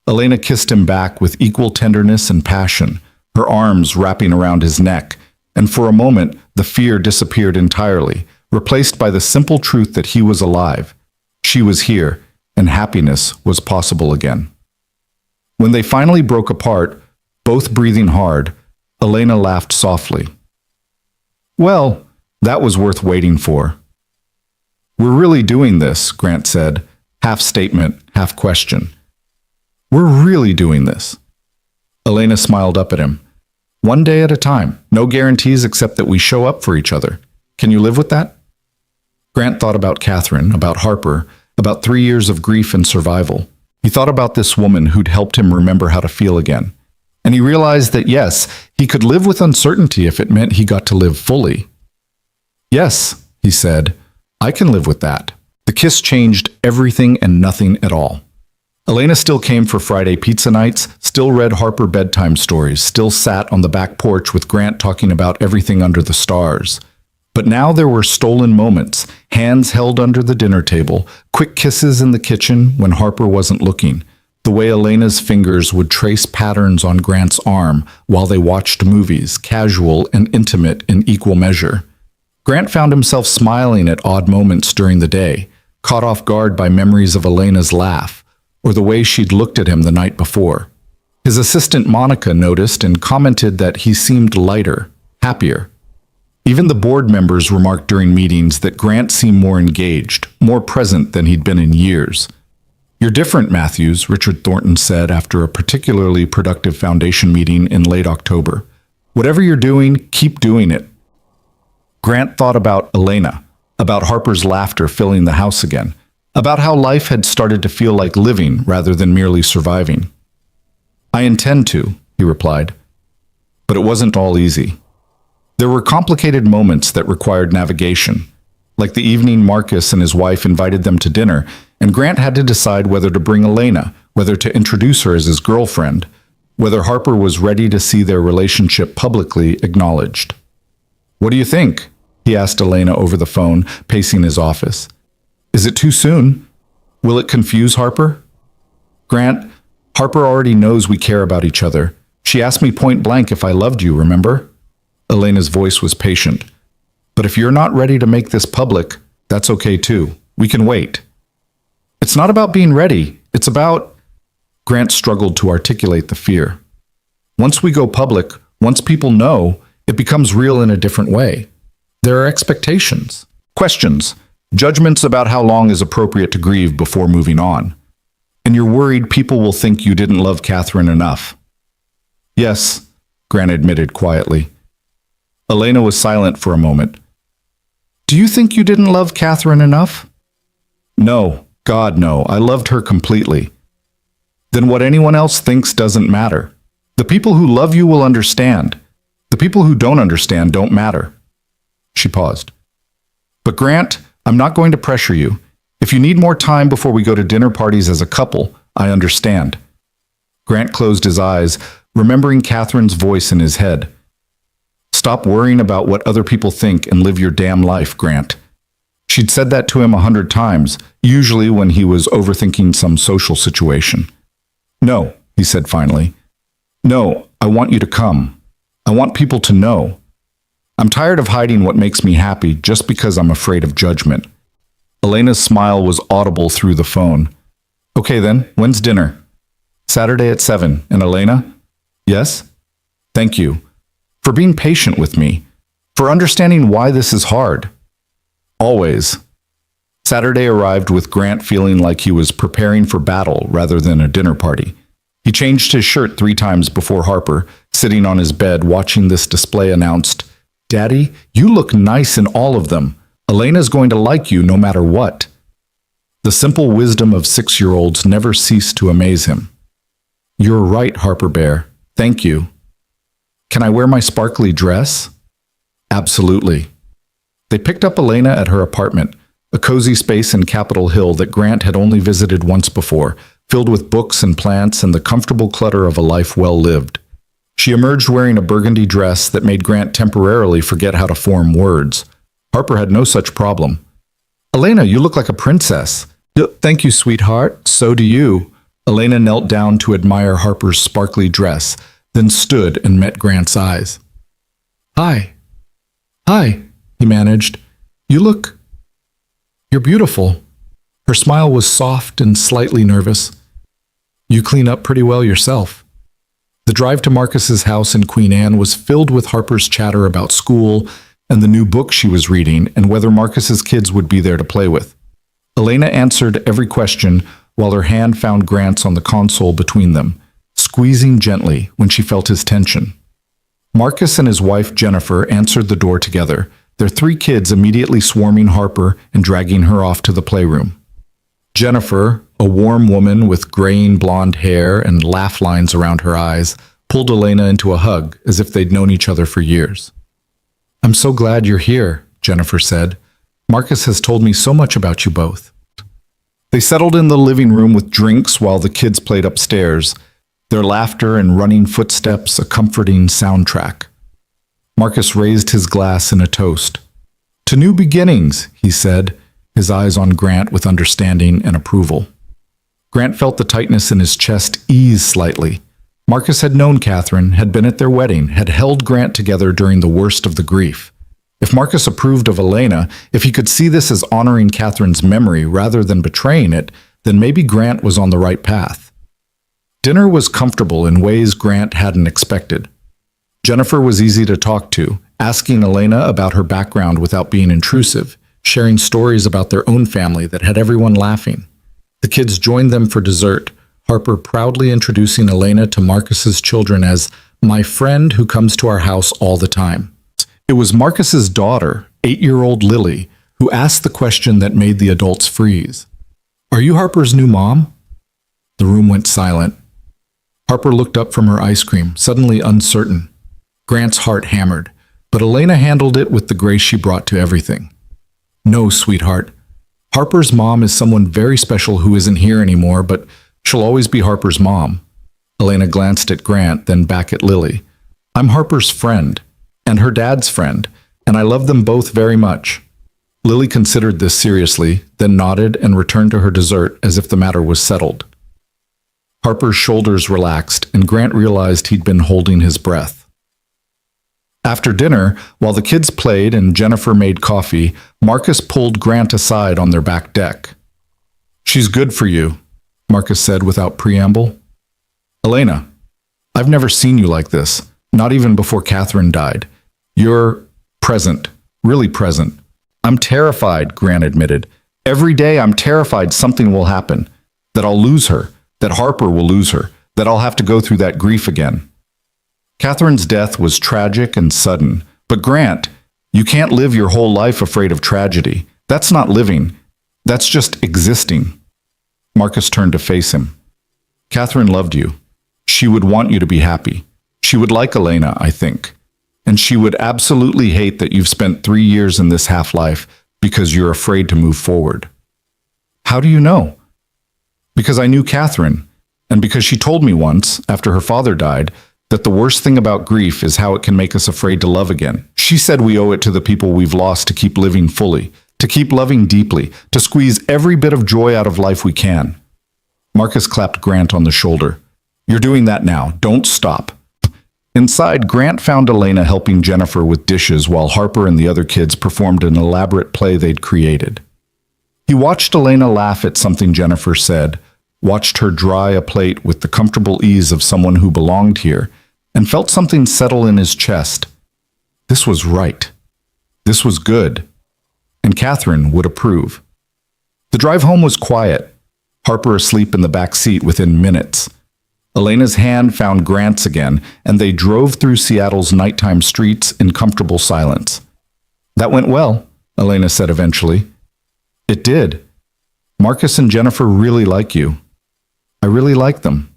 Elena kissed him back with equal tenderness and passion, her arms wrapping around his neck, and for a moment the fear disappeared entirely, replaced by the simple truth that he was alive. She was here, and happiness was possible again. When they finally broke apart, both breathing hard, Elena laughed softly. "Well, that was worth waiting for." "We're really doing this," Grant said, half statement, half question. We're really doing this. Elena smiled up at him. One day at a time. No guarantees except that we show up for each other. Can you live with that? Grant thought about Catherine, about Harper, about 3 years of grief and survival. He thought about this woman who'd helped him remember how to feel again. And he realized that yes, he could live with uncertainty if it meant he got to live fully. Yes, he said, I can live with that. The kiss changed everything and nothing at all. Elena still came for Friday pizza nights, still read Harper bedtime stories, still sat on the back porch with Grant talking about everything under the stars. But now there were stolen moments, hands held under the dinner table, quick kisses in the kitchen when Harper wasn't looking, the way Elena's fingers would trace patterns on Grant's arm while they watched movies, casual and intimate in equal measure. Grant found himself smiling at odd moments during the day, caught off guard by memories of Elena's laugh, or the way she'd looked at him the night before. His assistant Monica noticed and commented that he seemed lighter, happier. Even the board members remarked during meetings that Grant seemed more engaged, more present than he'd been in years. You're different, Matthews, Richard Thornton said after a particularly productive foundation meeting in late October. Whatever you're doing, keep doing it. Grant thought about Elena, about Harper's laughter filling the house again, about how life had started to feel like living rather than merely surviving. I intend to, he replied. But it wasn't all easy. There were complicated moments that required navigation, like the evening Marcus and his wife invited them to dinner, and Grant had to decide whether to bring Elena, whether to introduce her as his girlfriend, whether Harper was ready to see their relationship publicly acknowledged. What do you think? He asked Elena over the phone, pacing his office. Is it too soon? Will it confuse Harper? Grant, Harper already knows we care about each other. She asked me point blank if I loved you, remember? Elena's voice was patient. But if you're not ready to make this public, that's okay too. We can wait. It's not about being ready. It's about... Grant struggled to articulate the fear. Once we go public, once people know, it becomes real in a different way. There are expectations, questions, judgments about how long is appropriate to grieve before moving on. And you're worried people will think you didn't love Catherine enough. Yes, Grant admitted quietly. Elena was silent for a moment. Do you think you didn't love Catherine enough? No, God, no. I loved her completely. Then what anyone else thinks doesn't matter. The people who love you will understand. The people who don't understand don't matter. She paused. But Grant, I'm not going to pressure you. If you need more time before we go to dinner parties as a couple, I understand. Grant closed his eyes, remembering Catherine's voice in his head. Stop worrying about what other people think and live your damn life, Grant. She'd said that to him 100 times, usually when he was overthinking some social situation. No, he said finally. No, I want you to come. I want people to know. I'm tired of hiding what makes me happy just because I'm afraid of judgment. Elena's smile was audible through the phone. Okay then, when's dinner? Saturday at 7. And Elena? Yes? Thank you. For being patient with me. For understanding why this is hard. Always. Saturday arrived with Grant feeling like he was preparing for battle rather than a dinner party. He changed his shirt 3 times before Harper, sitting on his bed watching this display, announced, Daddy, you look nice in all of them. Elena's going to like you no matter what. The simple wisdom of 6-year-olds never ceased to amaze him. You're right, Harper Bear. Thank you. Can I wear my sparkly dress? Absolutely. They picked up Elena at her apartment, a cozy space in Capitol Hill that Grant had only visited once before, filled with books and plants and the comfortable clutter of a life well lived. She emerged wearing a burgundy dress that made Grant temporarily forget how to form words. Harper had no such problem. Elena, you look like a princess. Thank you, sweetheart. So do you. Elena knelt down to admire Harper's sparkly dress, then stood and met Grant's eyes. Hi. Hi, he managed. You're beautiful. Her smile was soft and slightly nervous. You clean up pretty well yourself. The drive to Marcus's house in Queen Anne was filled with Harper's chatter about school and the new book she was reading and whether Marcus's kids would be there to play with. Elena answered every question, while her hand found Grant's on the console between them, squeezing gently when she felt his tension. Marcus and his wife Jennifer answered the door together, their 3 kids immediately swarming Harper and dragging her off to the playroom. Jennifer, a warm woman with graying blonde hair and laugh lines around her eyes, pulled Elena into a hug as if they'd known each other for years. "I'm so glad you're here," Jennifer said. "Marcus has told me so much about you both." They settled in the living room with drinks while the kids played upstairs, their laughter and running footsteps a comforting soundtrack. Marcus raised his glass in a toast. "To new beginnings," he said, his eyes on Grant with understanding and approval. Grant felt the tightness in his chest ease slightly. Marcus had known Catherine, had been at their wedding, had held Grant together during the worst of the grief. If Marcus approved of Elena, if he could see this as honoring Catherine's memory rather than betraying it, then maybe Grant was on the right path. Dinner was comfortable in ways Grant hadn't expected. Jennifer was easy to talk to, asking Elena about her background without being intrusive, sharing stories about their own family that had everyone laughing. The kids joined them for dessert, Harper proudly introducing Elena to Marcus's children as "my friend who comes to our house all the time." It was Marcus's daughter, 8-year-old Lily, who asked the question that made the adults freeze. "Are you Harper's new mom?" The room went silent. Harper looked up from her ice cream, suddenly uncertain. Grant's heart hammered, but Elena handled it with the grace she brought to everything. "No, sweetheart. Harper's mom is someone very special who isn't here anymore, but she'll always be Harper's mom." Elena glanced at Grant, then back at Lily. "I'm Harper's friend, and her dad's friend, and I love them both very much." Lily considered this seriously, then nodded and returned to her dessert as if the matter was settled. Harper's shoulders relaxed, and Grant realized he'd been holding his breath. After dinner, while the kids played and Jennifer made coffee, Marcus pulled Grant aside on their back deck. "She's good for you," Marcus said without preamble. "Elena, I've never seen you like this, not even before Catherine died. You're present, really present." "I'm terrified," Grant admitted. "Every day I'm terrified something will happen, that I'll lose her, that Harper will lose her, that I'll have to go through that grief again." Catherine's death was tragic and sudden, but Grant, you can't live your whole life afraid of tragedy. That's not living. That's just existing. Marcus turned to face him. "Catherine loved you. She would want you to be happy. She would like Elena, I think. And she would absolutely hate that you've spent 3 years in this half-life because you're afraid to move forward." "How do you know?" "Because I knew Catherine, and because she told me once, after her father died, that the worst thing about grief is how it can make us afraid to love again. She said we owe it to the people we've lost to keep living fully, to keep loving deeply, to squeeze every bit of joy out of life we can." Marcus clapped Grant on the shoulder. "You're doing that now. Don't stop." Inside, Grant found Elena helping Jennifer with dishes while Harper and the other kids performed an elaborate play they'd created. He watched Elena laugh at something Jennifer said, watched her dry a plate with the comfortable ease of someone who belonged here, and felt something settle in his chest. This was right. This was good. And Catherine would approve. The drive home was quiet, Harper asleep in the back seat within minutes. Elena's hand found Grant's again, and they drove through Seattle's nighttime streets in comfortable silence. "That went well," Elena said eventually. "It did. Marcus and Jennifer really like you. I really like them.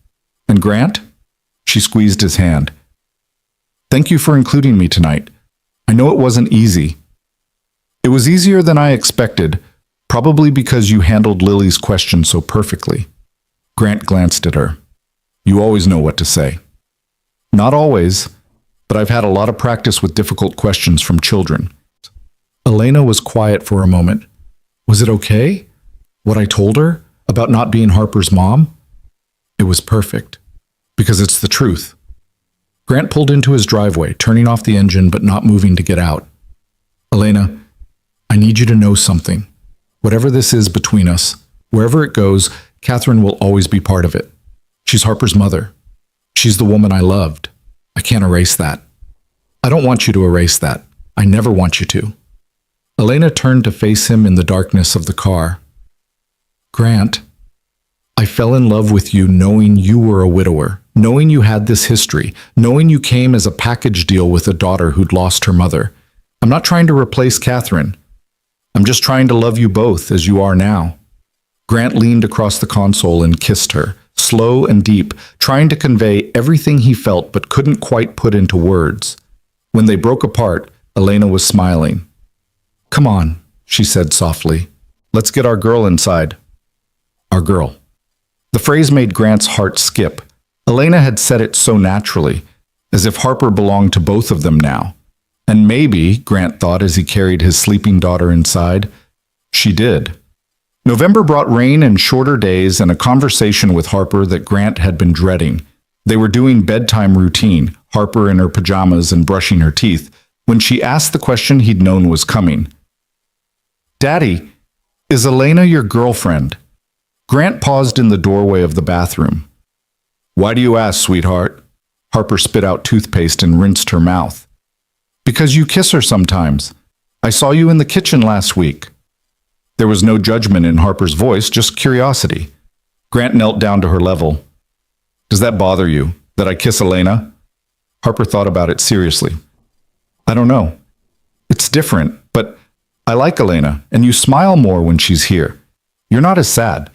And Grant?" She squeezed his hand. "Thank you for including me tonight. I know it wasn't easy. It was easier than I expected, probably because you handled Lily's question so perfectly." Grant glanced at her. "You always know what to say." "Not always, but I've had a lot of practice with difficult questions from children." Elena was quiet for a moment. "Was it okay? What I told her? About not being Harper's mom?" "It was perfect. Because it's the truth." Grant pulled into his driveway, turning off the engine but not moving to get out. "Elena, I need you to know something. Whatever this is between us, wherever it goes, Catherine will always be part of it. She's Harper's mother. She's the woman I loved. I can't erase that. I don't want you to erase that. I never want you to." Elena turned to face him in the darkness of the car. "Grant." I fell in love with you knowing you were a widower, knowing you had this history, knowing you came as a package deal with a daughter who'd lost her mother. I'm not trying to replace Catherine. I'm just trying to love you both as you are now." Grant leaned across the console and kissed her, slow and deep, trying to convey everything he felt but couldn't quite put into words. When they broke apart, Elena was smiling. "Come on," she said softly. "Let's get our girl inside." Our girl. The phrase made Grant's heart skip. Elena had said it so naturally, as if Harper belonged to both of them now. And maybe, Grant thought as he carried his sleeping daughter inside, she did. November brought rain and shorter days and a conversation with Harper that Grant had been dreading. They were doing bedtime routine, Harper in her pajamas and brushing her teeth, when she asked the question he'd known was coming. "Daddy, is Elena your girlfriend?" Grant paused in the doorway of the bathroom. "Why do you ask, sweetheart?" Harper spit out toothpaste and rinsed her mouth. "Because you kiss her sometimes. I saw you in the kitchen last week." There was no judgment in Harper's voice, just curiosity. Grant knelt down to her level. "Does that bother you, that I kiss Elena?" Harper thought about it seriously. "I don't know. It's different, but I like Elena, and you smile more when she's here. You're not as sad."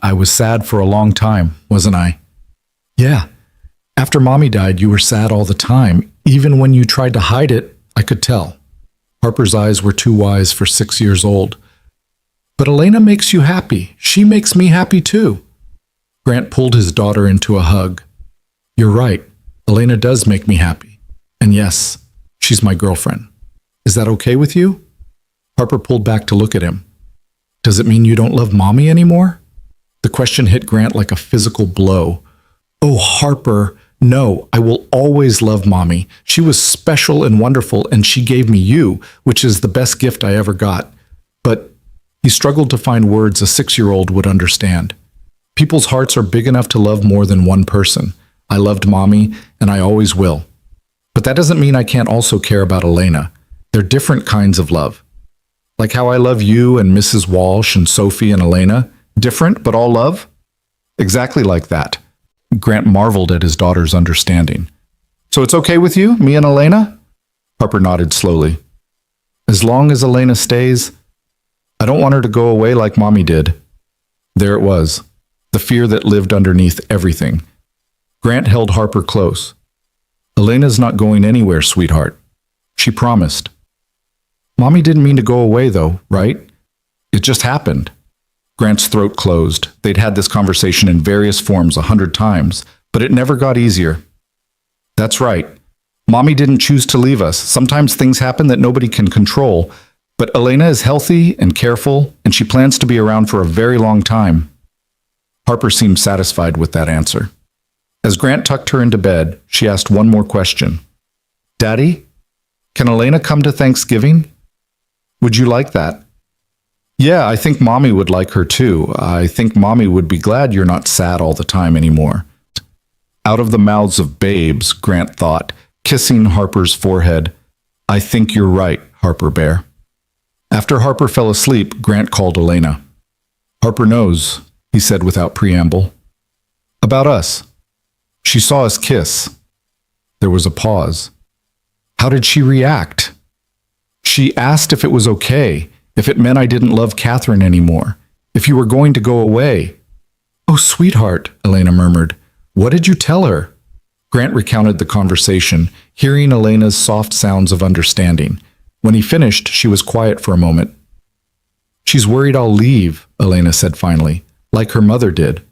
I was sad for a long time, wasn't I? "Yeah. After Mommy died, you were sad all the time. Even when you tried to hide it, I could tell." Harper's eyes were too wise for 6 years old. "But Elena makes you happy. She makes me happy too." Grant pulled his daughter into a hug. "You're right. Elena does make me happy. And yes, she's my girlfriend. Is that okay with you?" Harper pulled back to look at him. "Does it mean you don't love Mommy anymore?" The question hit Grant like a physical blow. "Oh, Harper, no, I will always love Mommy. She was special and wonderful, and she gave me you, which is the best gift I ever got." But he struggled to find words a 6-year-old would understand. People's hearts are big enough to love more than one person. I loved Mommy, and I always will. But that doesn't mean I can't also care about Elena. They're different kinds of love. Like how I love you and Mrs. Walsh and Sophie and Elena. Different, but all love? Exactly like that. Grant marveled at his daughter's understanding. "So it's okay with you, me and Elena?" Harper nodded slowly. "As long as Elena stays, I don't want her to go away like Mommy did." There it was, the fear that lived underneath everything. Grant held Harper close. "Elena's not going anywhere, sweetheart. She promised." "Mommy didn't mean to go away, though, right? It just happened." Grant's throat closed. They'd had this conversation in various forms 100 times, but it never got easier. "That's right. Mommy didn't choose to leave us. Sometimes things happen that nobody can control, but Elena is healthy and careful, and she plans to be around for a very long time." Harper seemed satisfied with that answer. As Grant tucked her into bed, she asked one more question. "Daddy, can Elena come to Thanksgiving? Would you like that?" "Yeah, I think Mommy would like her too. I think Mommy would be glad you're not sad all the time anymore." Out of the mouths of babes, Grant thought, kissing Harper's forehead. "I think you're right, Harper Bear." After Harper fell asleep, Grant called Elena. "Harper knows," he said without preamble. "About us. She saw us kiss." There was a pause. "How did she react?" "She asked if it was okay. If it meant I didn't love Catherine anymore. If you were going to go away." "Oh, sweetheart," Elena murmured. "What did you tell her?" Grant recounted the conversation, hearing Elena's soft sounds of understanding. When he finished, she was quiet for a moment. "She's worried I'll leave," Elena said finally, "like her mother did."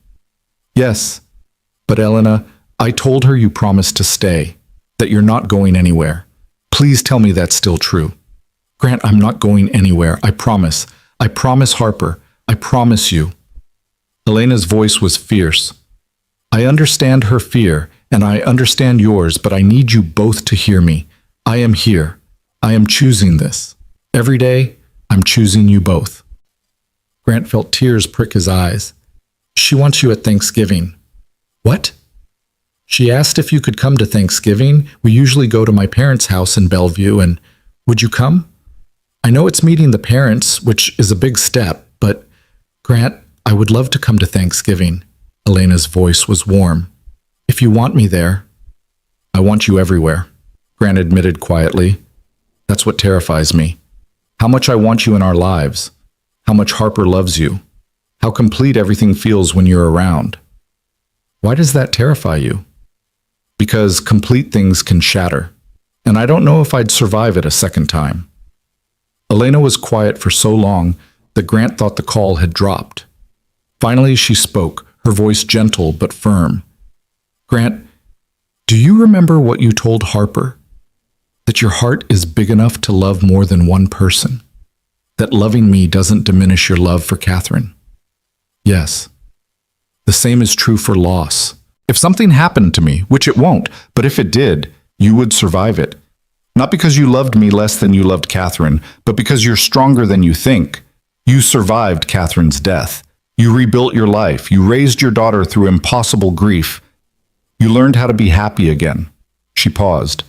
"Yes, but Elena, I told her you promised to stay, that you're not going anywhere. Please tell me that's still true." "Grant, I'm not going anywhere. I promise. I promise, Harper. I promise you." Elena's voice was fierce. "I understand her fear, and I understand yours, but I need you both to hear me. I am here. I am choosing this. Every day, I'm choosing you both." Grant felt tears prick his eyes. "She wants you at Thanksgiving." "What?" "She asked if you could come to Thanksgiving. We usually go to my parents' house in Bellevue, and would you come? I know it's meeting the parents, which is a big step, but Grant, I would love to come to Thanksgiving. Elena's voice was warm. If you want me there, I want you everywhere, Grant admitted quietly. That's what terrifies me. How much I want you in our lives. How much Harper loves you. How complete everything feels when you're around. Why does that terrify you? Because complete things can shatter, and I don't know if I'd survive it a second time. Elena was quiet for so long that Grant thought the call had dropped. Finally, she spoke, her voice gentle but firm. Grant, do you remember what you told Harper? That your heart is big enough to love more than one person? That loving me doesn't diminish your love for Catherine? Yes. The same is true for loss. If something happened to me, which it won't, but if it did, you would survive it. Not because you loved me less than you loved Catherine, but because you're stronger than you think. You survived Catherine's death. You rebuilt your life. You raised your daughter through impossible grief. You learned how to be happy again. She paused.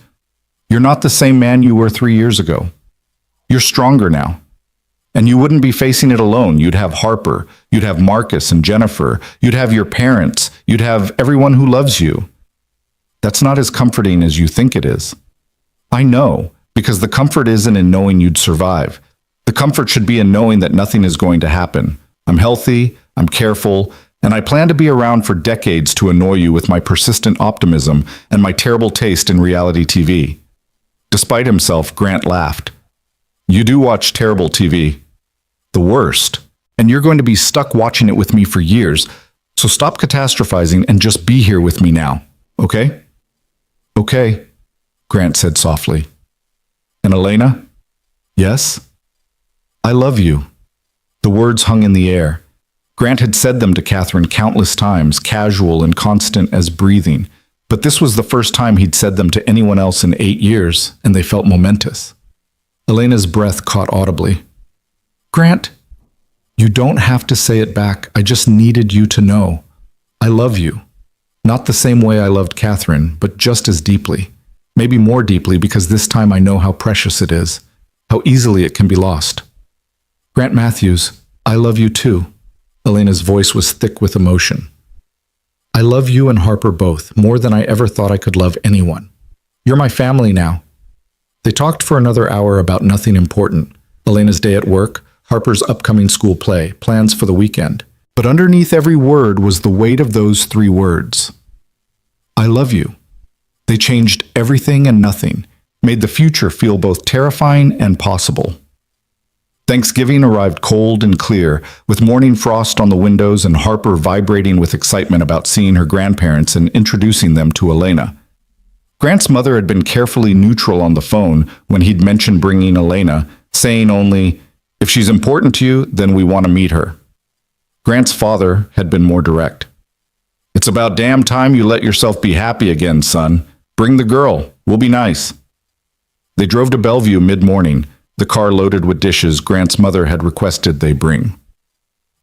You're not the same man you were 3 years ago. You're stronger now. And you wouldn't be facing it alone. You'd have Harper. You'd have Marcus and Jennifer. You'd have your parents. You'd have everyone who loves you. That's not as comforting as you think it is. I know, because the comfort isn't in knowing you'd survive. The comfort should be in knowing that nothing is going to happen. I'm healthy, I'm careful, and I plan to be around for decades to annoy you with my persistent optimism and my terrible taste in reality TV. Despite himself, Grant laughed. You do watch terrible TV. The worst. And you're going to be stuck watching it with me for years. So stop catastrophizing and just be here with me now. Okay? Okay, Grant said softly. And Elena? Yes? I love you. The words hung in the air. Grant had said them to Catherine countless times, casual and constant as breathing. But this was the first time he'd said them to anyone else in 8 years, and they felt momentous. Elena's breath caught audibly. Grant, you don't have to say it back. I just needed you to know. I love you. Not the same way I loved Catherine, but just as deeply. Maybe more deeply because this time I know how precious it is, how easily it can be lost. Grant Matthews, I love you too. Elena's voice was thick with emotion. I love you and Harper both, more than I ever thought I could love anyone. You're my family now. They talked for another hour about nothing important. Elena's day at work, Harper's upcoming school play, plans for the weekend. But underneath every word was the weight of those 3 words. I love you. They changed everything and nothing, made the future feel both terrifying and possible. Thanksgiving arrived cold and clear, with morning frost on the windows and Harper vibrating with excitement about seeing her grandparents and introducing them to Elena. Grant's mother had been carefully neutral on the phone when he'd mentioned bringing Elena, saying only, if she's important to you, then we want to meet her. Grant's father had been more direct. It's about damn time you let yourself be happy again, son. Bring the girl. We'll be nice. They drove to Bellevue mid-morning, the car loaded with dishes Grant's mother had requested they bring.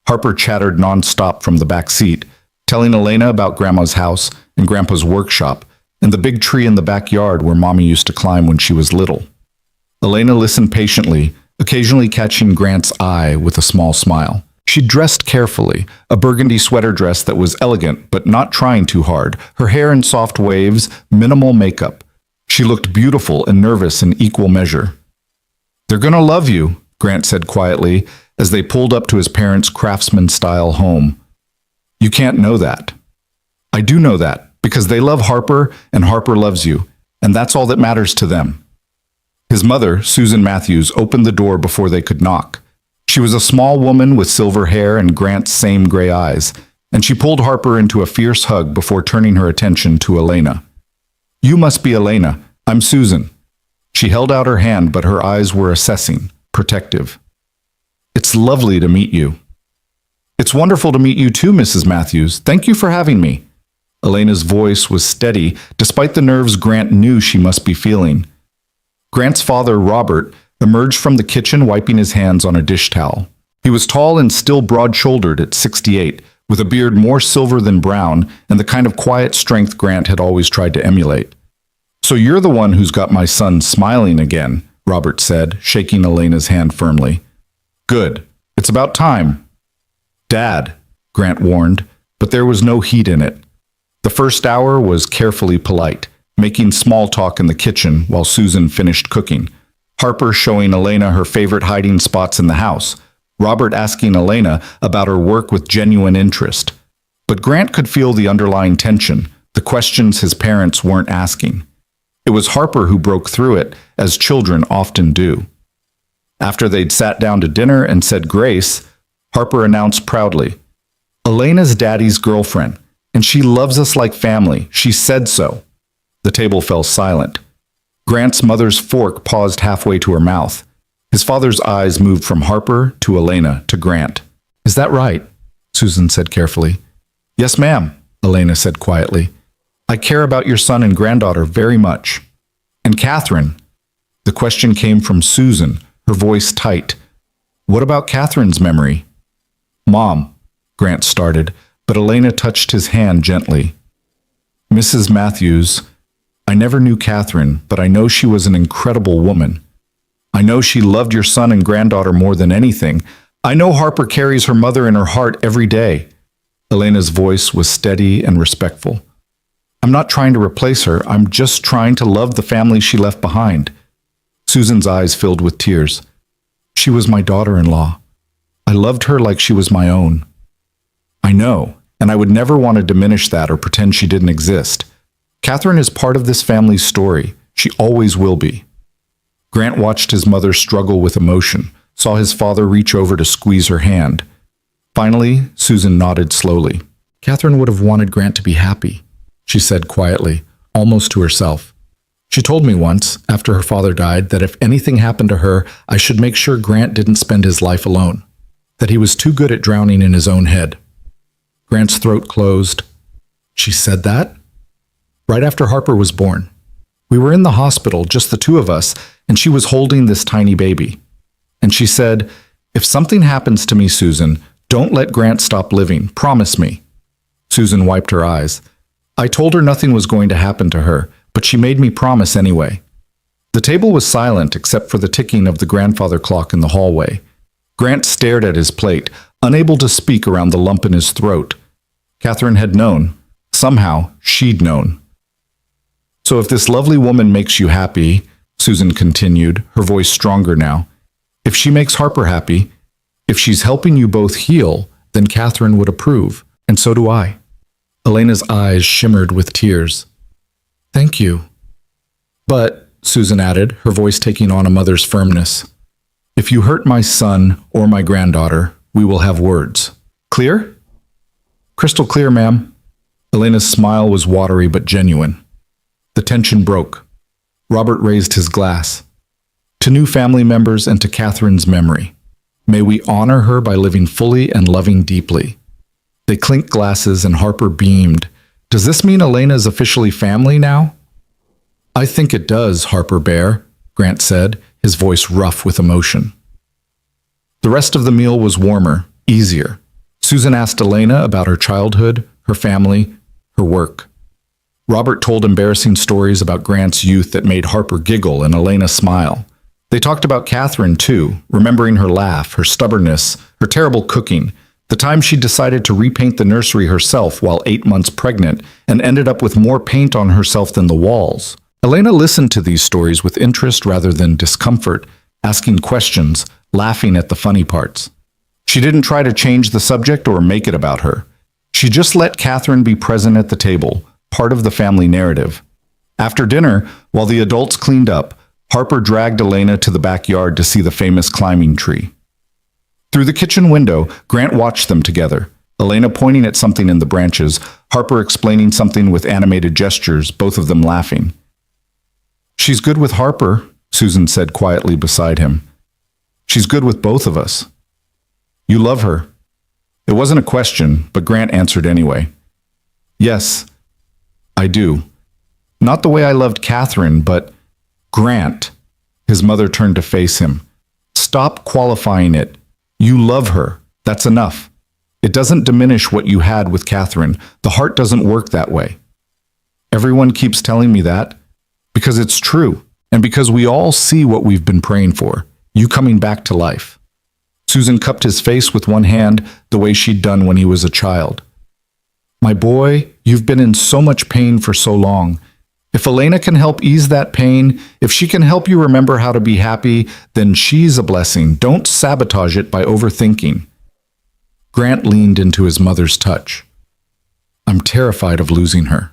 Harper chattered nonstop from the back seat, telling Elena about Grandma's house and Grandpa's workshop and the big tree in the backyard where Mommy used to climb when she was little. Elena listened patiently, occasionally catching Grant's eye with a small smile. She dressed carefully, a burgundy sweater dress that was elegant but not trying too hard, her hair in soft waves, minimal makeup. She looked beautiful and nervous in equal measure. They're gonna love you, Grant said quietly as they pulled up to his parents' craftsman-style home. You can't know that. I do know that, because they love Harper and Harper loves you, and that's all that matters to them. His mother, Susan Matthews, opened the door before they could knock. She was a small woman with silver hair and Grant's same gray eyes, and she pulled Harper into a fierce hug before turning her attention to Elena. You must be Elena. I'm Susan. She held out her hand, but her eyes were assessing, protective. It's lovely to meet you. It's wonderful to meet you too, Mrs. Matthews. Thank you for having me. Elena's voice was steady, despite the nerves Grant knew she must be feeling. Grant's father, Robert, emerged from the kitchen wiping his hands on a dish towel. He was tall and still broad-shouldered at 68, with a beard more silver than brown and the kind of quiet strength Grant had always tried to emulate. So you're the one who's got my son smiling again, Robert said, shaking Elena's hand firmly. Good. It's about time. Dad, Grant warned, but there was no heat in it. The first hour was carefully polite, making small talk in the kitchen while Susan finished cooking. Harper showing Elena her favorite hiding spots in the house. Robert asking Elena about her work with genuine interest. But Grant could feel the underlying tension, the questions his parents weren't asking. It was Harper who broke through it, as children often do. After they'd sat down to dinner and said grace, Harper announced proudly, "Elena's daddy's girlfriend, and she loves us like family. She said so." The table fell silent. Grant's mother's fork paused halfway to her mouth. His father's eyes moved from Harper to Elena to Grant. "Is that right?" Susan said carefully. "Yes, ma'am," Elena said quietly. "I care about your son and granddaughter very much." "And Catherine?" The question came from Susan, her voice tight. "What about Catherine's memory?" "Mom," Grant started, but Elena touched his hand gently. "Mrs. Matthews, I never knew Catherine, but I know she was an incredible woman. I know she loved your son and granddaughter more than anything. I know Harper carries her mother in her heart every day." Elena's voice was steady and respectful. "I'm not trying to replace her. I'm just trying to love the family she left behind." Susan's eyes filled with tears. "She was my daughter-in-law. I loved her like she was my own." "I know, and I would never want to diminish that or pretend she didn't exist. Catherine is part of this family's story. She always will be." Grant watched his mother struggle with emotion, saw his father reach over to squeeze her hand. Finally, Susan nodded slowly. "Catherine would have wanted Grant to be happy," she said quietly, almost to herself. "She told me once, after her father died, that if anything happened to her, I should make sure Grant didn't spend his life alone, that he was too good at drowning in his own head." Grant's throat closed. "She said that?" "Right after Harper was born. We were in the hospital, just the two of us, and she was holding this tiny baby. And she said, 'If something happens to me, Susan, don't let Grant stop living. Promise me.'" Susan wiped her eyes. "I told her nothing was going to happen to her, but she made me promise anyway." The table was silent except for the ticking of the grandfather clock in the hallway. Grant stared at his plate, unable to speak around the lump in his throat. Catherine had known. Somehow, she'd known. "So if this lovely woman makes you happy," Susan continued, her voice stronger now, "if she makes Harper happy, if she's helping you both heal, then Catherine would approve, and so do I." Elena's eyes shimmered with tears. "Thank you." "But," Susan added, her voice taking on a mother's firmness, "if you hurt my son or my granddaughter, we will have words. Clear?" "Crystal clear, ma'am." Elena's smile was watery but genuine. The tension broke. Robert raised his glass. "To new family members and to Catherine's memory. May we honor her by living fully and loving deeply." They clinked glasses and Harper beamed. "Does this mean Elena's officially family now?" "I think it does, Harper Bear," Grant said, his voice rough with emotion. The rest of the meal was warmer, easier. Susan asked Elena about her childhood, her family, her work. Robert told embarrassing stories about Grant's youth that made Harper giggle and Elena smile. They talked about Catherine, too, remembering her laugh, her stubbornness, her terrible cooking, the time she decided to repaint the nursery herself while 8 months pregnant and ended up with more paint on herself than the walls. Elena listened to these stories with interest rather than discomfort, asking questions, laughing at the funny parts. She didn't try to change the subject or make it about her. She just let Catherine be present at the table, part of the family narrative. After dinner, while the adults cleaned up, Harper dragged Elena to the backyard to see the famous climbing tree. Through the kitchen window, Grant watched them together, Elena pointing at something in the branches, Harper explaining something with animated gestures, both of them laughing. "She's good with Harper," Susan said quietly beside him. "She's good with both of us." "You love her." It wasn't a question, but Grant answered anyway. "Yes, I do. Not the way I loved Catherine, but Grant." His mother turned to face him. "Stop qualifying it. You love her. That's enough. It doesn't diminish what you had with Catherine. The heart doesn't work that way." "Everyone keeps telling me that. Because it's true, and because we all see what we've been praying for, you coming back to life." Susan cupped his face with one hand, the way she'd done when he was a child. My boy, you've been in so much pain for so long. If Elena can help ease that pain, if she can help you remember how to be happy, then she's a blessing. Don't sabotage it by overthinking. Grant leaned into his mother's touch. I'm terrified of losing her.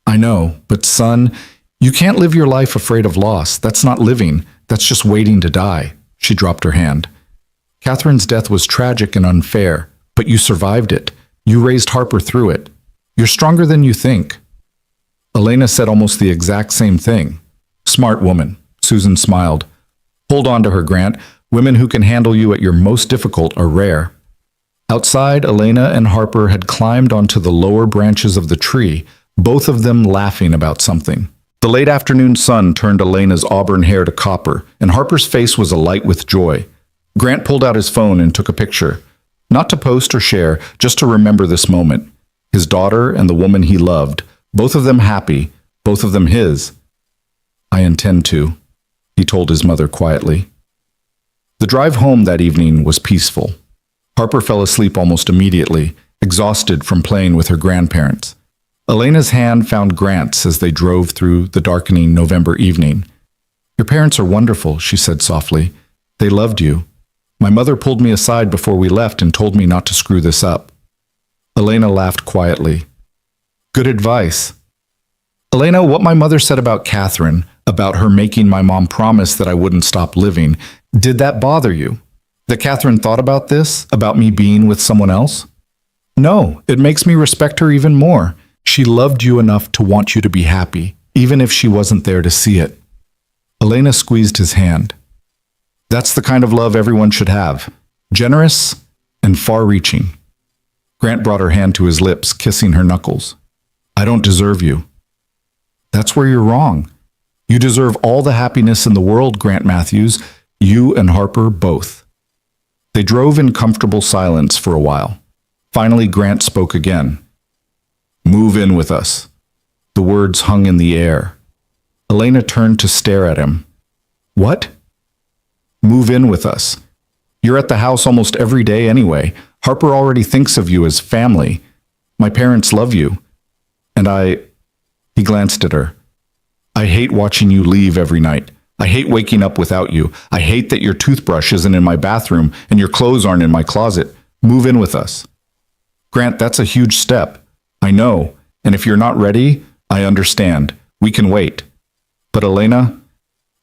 I know, but son, you can't live your life afraid of loss. That's not living. That's just waiting to die. She dropped her hand. Catherine's death was tragic and unfair, but you survived it. You raised Harper through it. You're stronger than you think. Elena said almost the exact same thing. Smart woman. Susan smiled. Hold on to her, Grant. Women who can handle you at your most difficult are rare. Outside, Elena and Harper had climbed onto the lower branches of the tree, both of them laughing about something. The late afternoon sun turned Elena's auburn hair to copper, and Harper's face was alight with joy. Grant pulled out his phone and took a picture. Not to post or share, just to remember this moment. His daughter and the woman he loved, both of them happy, both of them his. I intend to, he told his mother quietly. The drive home that evening was peaceful. Harper fell asleep almost immediately, exhausted from playing with her grandparents. Elena's hand found Grant's as they drove through the darkening November evening. Your parents are wonderful, she said softly. They loved you. My mother pulled me aside before we left and told me not to screw this up. Elena laughed quietly. Good advice. Elena, what my mother said about Catherine, about her making my mom promise that I wouldn't stop living, did that bother you? That Catherine thought about this, about me being with someone else? No, it makes me respect her even more. She loved you enough to want you to be happy, even if she wasn't there to see it. Elena squeezed his hand. That's the kind of love everyone should have. Generous and far-reaching. Grant brought her hand to his lips, kissing her knuckles. I don't deserve you. That's where you're wrong. You deserve all the happiness in the world, Grant Matthews. You and Harper both. They drove in comfortable silence for a while. Finally, Grant spoke again. Move in with us. The words hung in the air. Elena turned to stare at him. What? Move in with us. You're at the house almost every day anyway. Harper already thinks of you as family. My parents love you. And he glanced at her. I hate watching you leave every night. I hate waking up without you. I hate that your toothbrush isn't in my bathroom and your clothes aren't in my closet. Move in with us. Grant, that's a huge step. I know, and if you're not ready, I understand. We can wait. But Elena,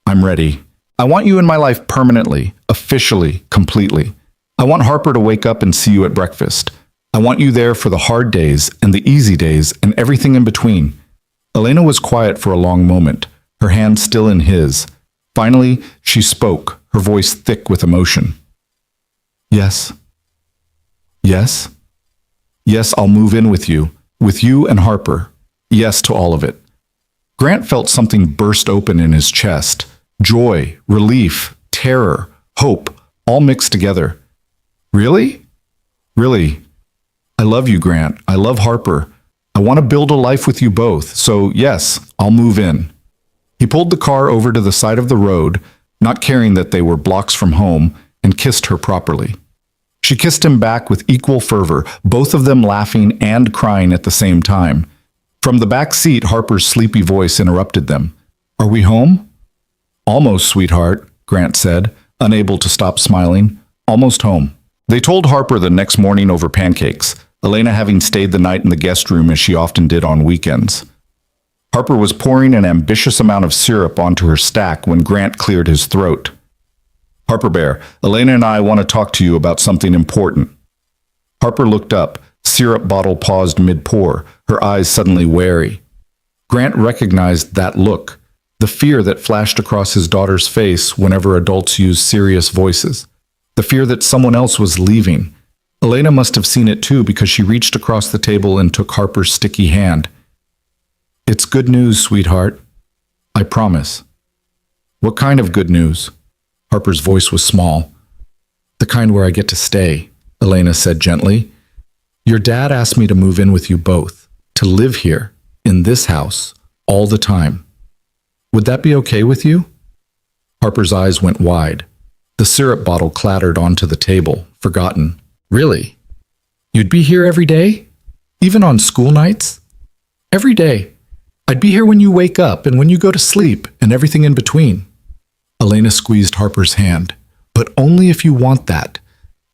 I'm ready. I want you in my life permanently, officially, completely. I want Harper to wake up and see you at breakfast. I want you there for the hard days and the easy days and everything in between. Elena was quiet for a long moment, her hand still in his. Finally, she spoke, her voice thick with emotion. Yes. Yes? Yes, I'll move in with you and Harper. Yes to all of it. Grant felt something burst open in his chest. Joy, relief, terror, hope, all mixed together. Really? Really? I love you, Grant. I love Harper. I want to build a life with you both, so yes, I'll move in. He pulled the car over to the side of the road, not caring that they were blocks from home, and kissed her properly. She kissed him back with equal fervor, both of them laughing and crying at the same time. From the back seat, Harper's sleepy voice interrupted them. Are we home? Almost, sweetheart, Grant said, unable to stop smiling. Almost home. They told Harper the next morning over pancakes, Elena having stayed the night in the guest room as she often did on weekends. Harper was pouring an ambitious amount of syrup onto her stack when Grant cleared his throat. Harper Bear, Elena and I want to talk to you about something important. Harper looked up, syrup bottle paused mid-pour, her eyes suddenly wary. Grant recognized that look, the fear that flashed across his daughter's face whenever adults used serious voices, the fear that someone else was leaving. Elena must have seen it too because she reached across the table and took Harper's sticky hand. It's good news, sweetheart. I promise. What kind of good news? Harper's voice was small. The kind where I get to stay, Elena said gently. Your dad asked me to move in with you both, to live here, in this house, all the time. Would that be okay with you? Harper's eyes went wide. The syrup bottle clattered onto the table, forgotten. Really? You'd be here every day? Even on school nights? Every day. I'd be here when you wake up and when you go to sleep and everything in between. Elena squeezed Harper's hand. But only if you want that.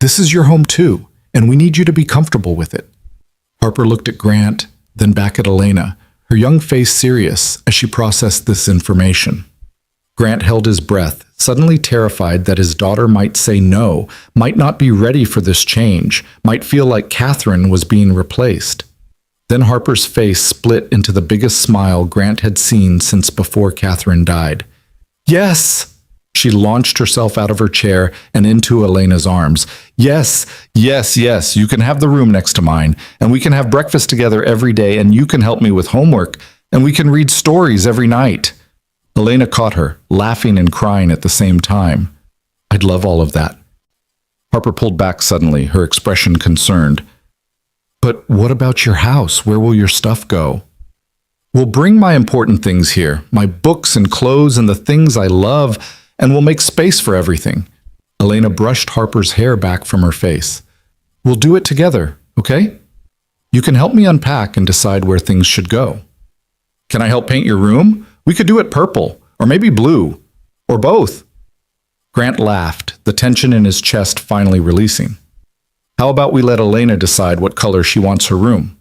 This is your home too, and we need you to be comfortable with it. Harper looked at Grant, then back at Elena, her young face serious as she processed this information. Grant held his breath, suddenly terrified that his daughter might say no, might not be ready for this change, might feel like Catherine was being replaced. Then Harper's face split into the biggest smile Grant had seen since before Catherine died. Yes! She launched herself out of her chair and into Elena's arms. Yes, yes, yes, you can have the room next to mine, and we can have breakfast together every day, and you can help me with homework, and we can read stories every night. Elena caught her, laughing and crying at the same time. I'd love all of that. Harper pulled back suddenly, her expression concerned. But what about your house? Where will your stuff go? We'll bring my important things here, my books and clothes and the things I love, and we'll make space for everything. Elena brushed Harper's hair back from her face. We'll do it together, okay? You can help me unpack and decide where things should go. Can I help paint your room? We could do it purple, or maybe blue, or both. Grant laughed, the tension in his chest finally releasing. How about we let Elena decide what color she wants her room?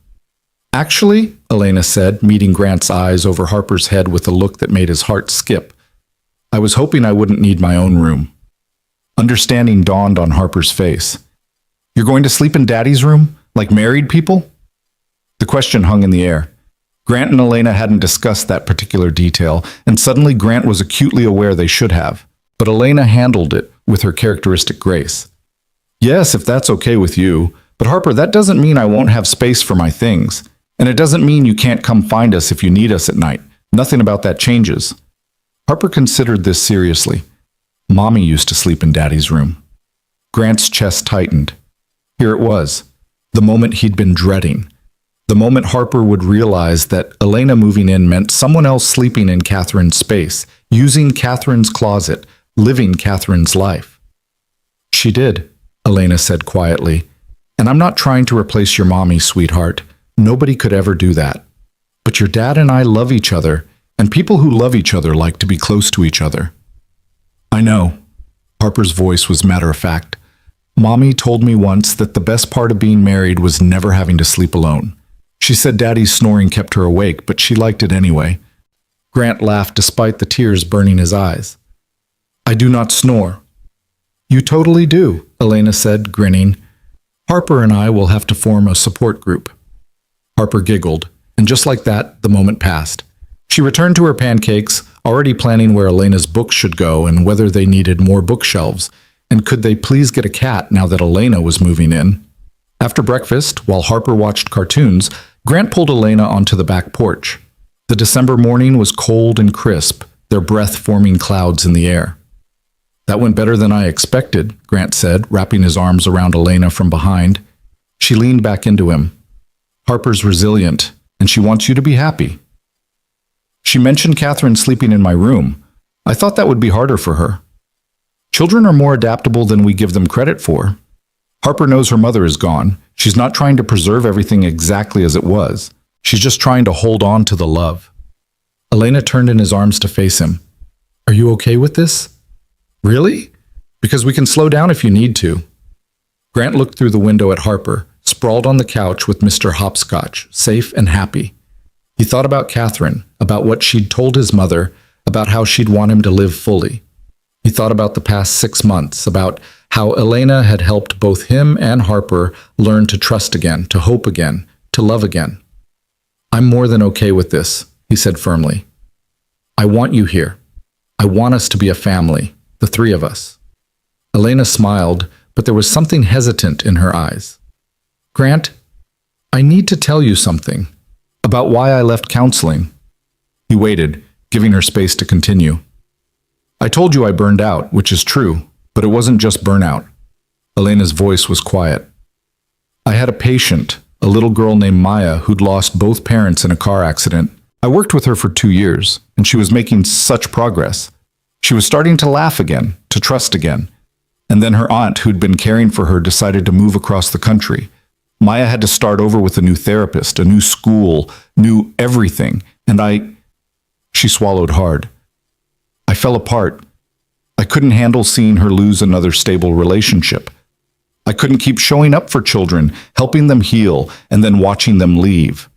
Actually, Elena said, meeting Grant's eyes over Harper's head with a look that made his heart skip. I was hoping I wouldn't need my own room. Understanding dawned on Harper's face. You're going to sleep in Daddy's room, like married people? The question hung in the air. Grant and Elena hadn't discussed that particular detail, and suddenly Grant was acutely aware they should have. But Elena handled it with her characteristic grace. Yes, if that's okay with you, but Harper, that doesn't mean I won't have space for my things. And it doesn't mean you can't come find us if you need us at night. Nothing about that changes. Harper considered this seriously. Mommy used to sleep in Daddy's room. Grant's chest tightened. Here it was, the moment he'd been dreading. The moment Harper would realize that Elena moving in meant someone else sleeping in Catherine's space, using Catherine's closet, living Catherine's life. She did, Elena said quietly. And I'm not trying to replace your mommy, sweetheart. Nobody could ever do that. But your dad and I love each other, and people who love each other like to be close to each other. I know. Harper's voice was matter-of-fact. Mommy told me once that the best part of being married was never having to sleep alone. She said Daddy's snoring kept her awake, but she liked it anyway. Grant laughed despite the tears burning his eyes. I do not snore. You totally do, Elena said, grinning. Harper and I will have to form a support group. Harper giggled, and just like that, the moment passed. She returned to her pancakes, already planning where Elena's books should go and whether they needed more bookshelves, and could they please get a cat now that Elena was moving in. After breakfast, while Harper watched cartoons, Grant pulled Elena onto the back porch. The December morning was cold and crisp, their breath forming clouds in the air. That went better than I expected, Grant said, wrapping his arms around Elena from behind. She leaned back into him. Harper's resilient, and she wants you to be happy. She mentioned Catherine sleeping in my room. I thought that would be harder for her. Children are more adaptable than we give them credit for. Harper knows her mother is gone. She's not trying to preserve everything exactly as it was. She's just trying to hold on to the love. Elena turned in his arms to face him. Are you okay with this? Really? Because we can slow down if you need to. Grant looked through the window at Harper, sprawled on the couch with Mr. Hopscotch, safe and happy. He thought about Catherine, about what she'd told his mother, about how she'd want him to live fully. He thought about the past 6 months, about how Elena had helped both him and Harper learn to trust again, to hope again, to love again. I'm more than okay with this, he said firmly. I want you here. I want us to be a family, the three of us. Elena smiled, but there was something hesitant in her eyes. Grant, I need to tell you something about why I left counseling. He waited, giving her space to continue. I told you I burned out, which is true, but it wasn't just burnout. Elena's voice was quiet. I had a patient, a little girl named Maya, who'd lost both parents in a car accident. I worked with her for 2 years, and she was making such progress. She was starting to laugh again, to trust again. And then her aunt, who'd been caring for her, decided to move across the country. Maya had to start over with a new therapist, a new school, new everything. She swallowed hard. I fell apart. I couldn't handle seeing her lose another stable relationship. I couldn't keep showing up for children, helping them heal, and then watching them leave.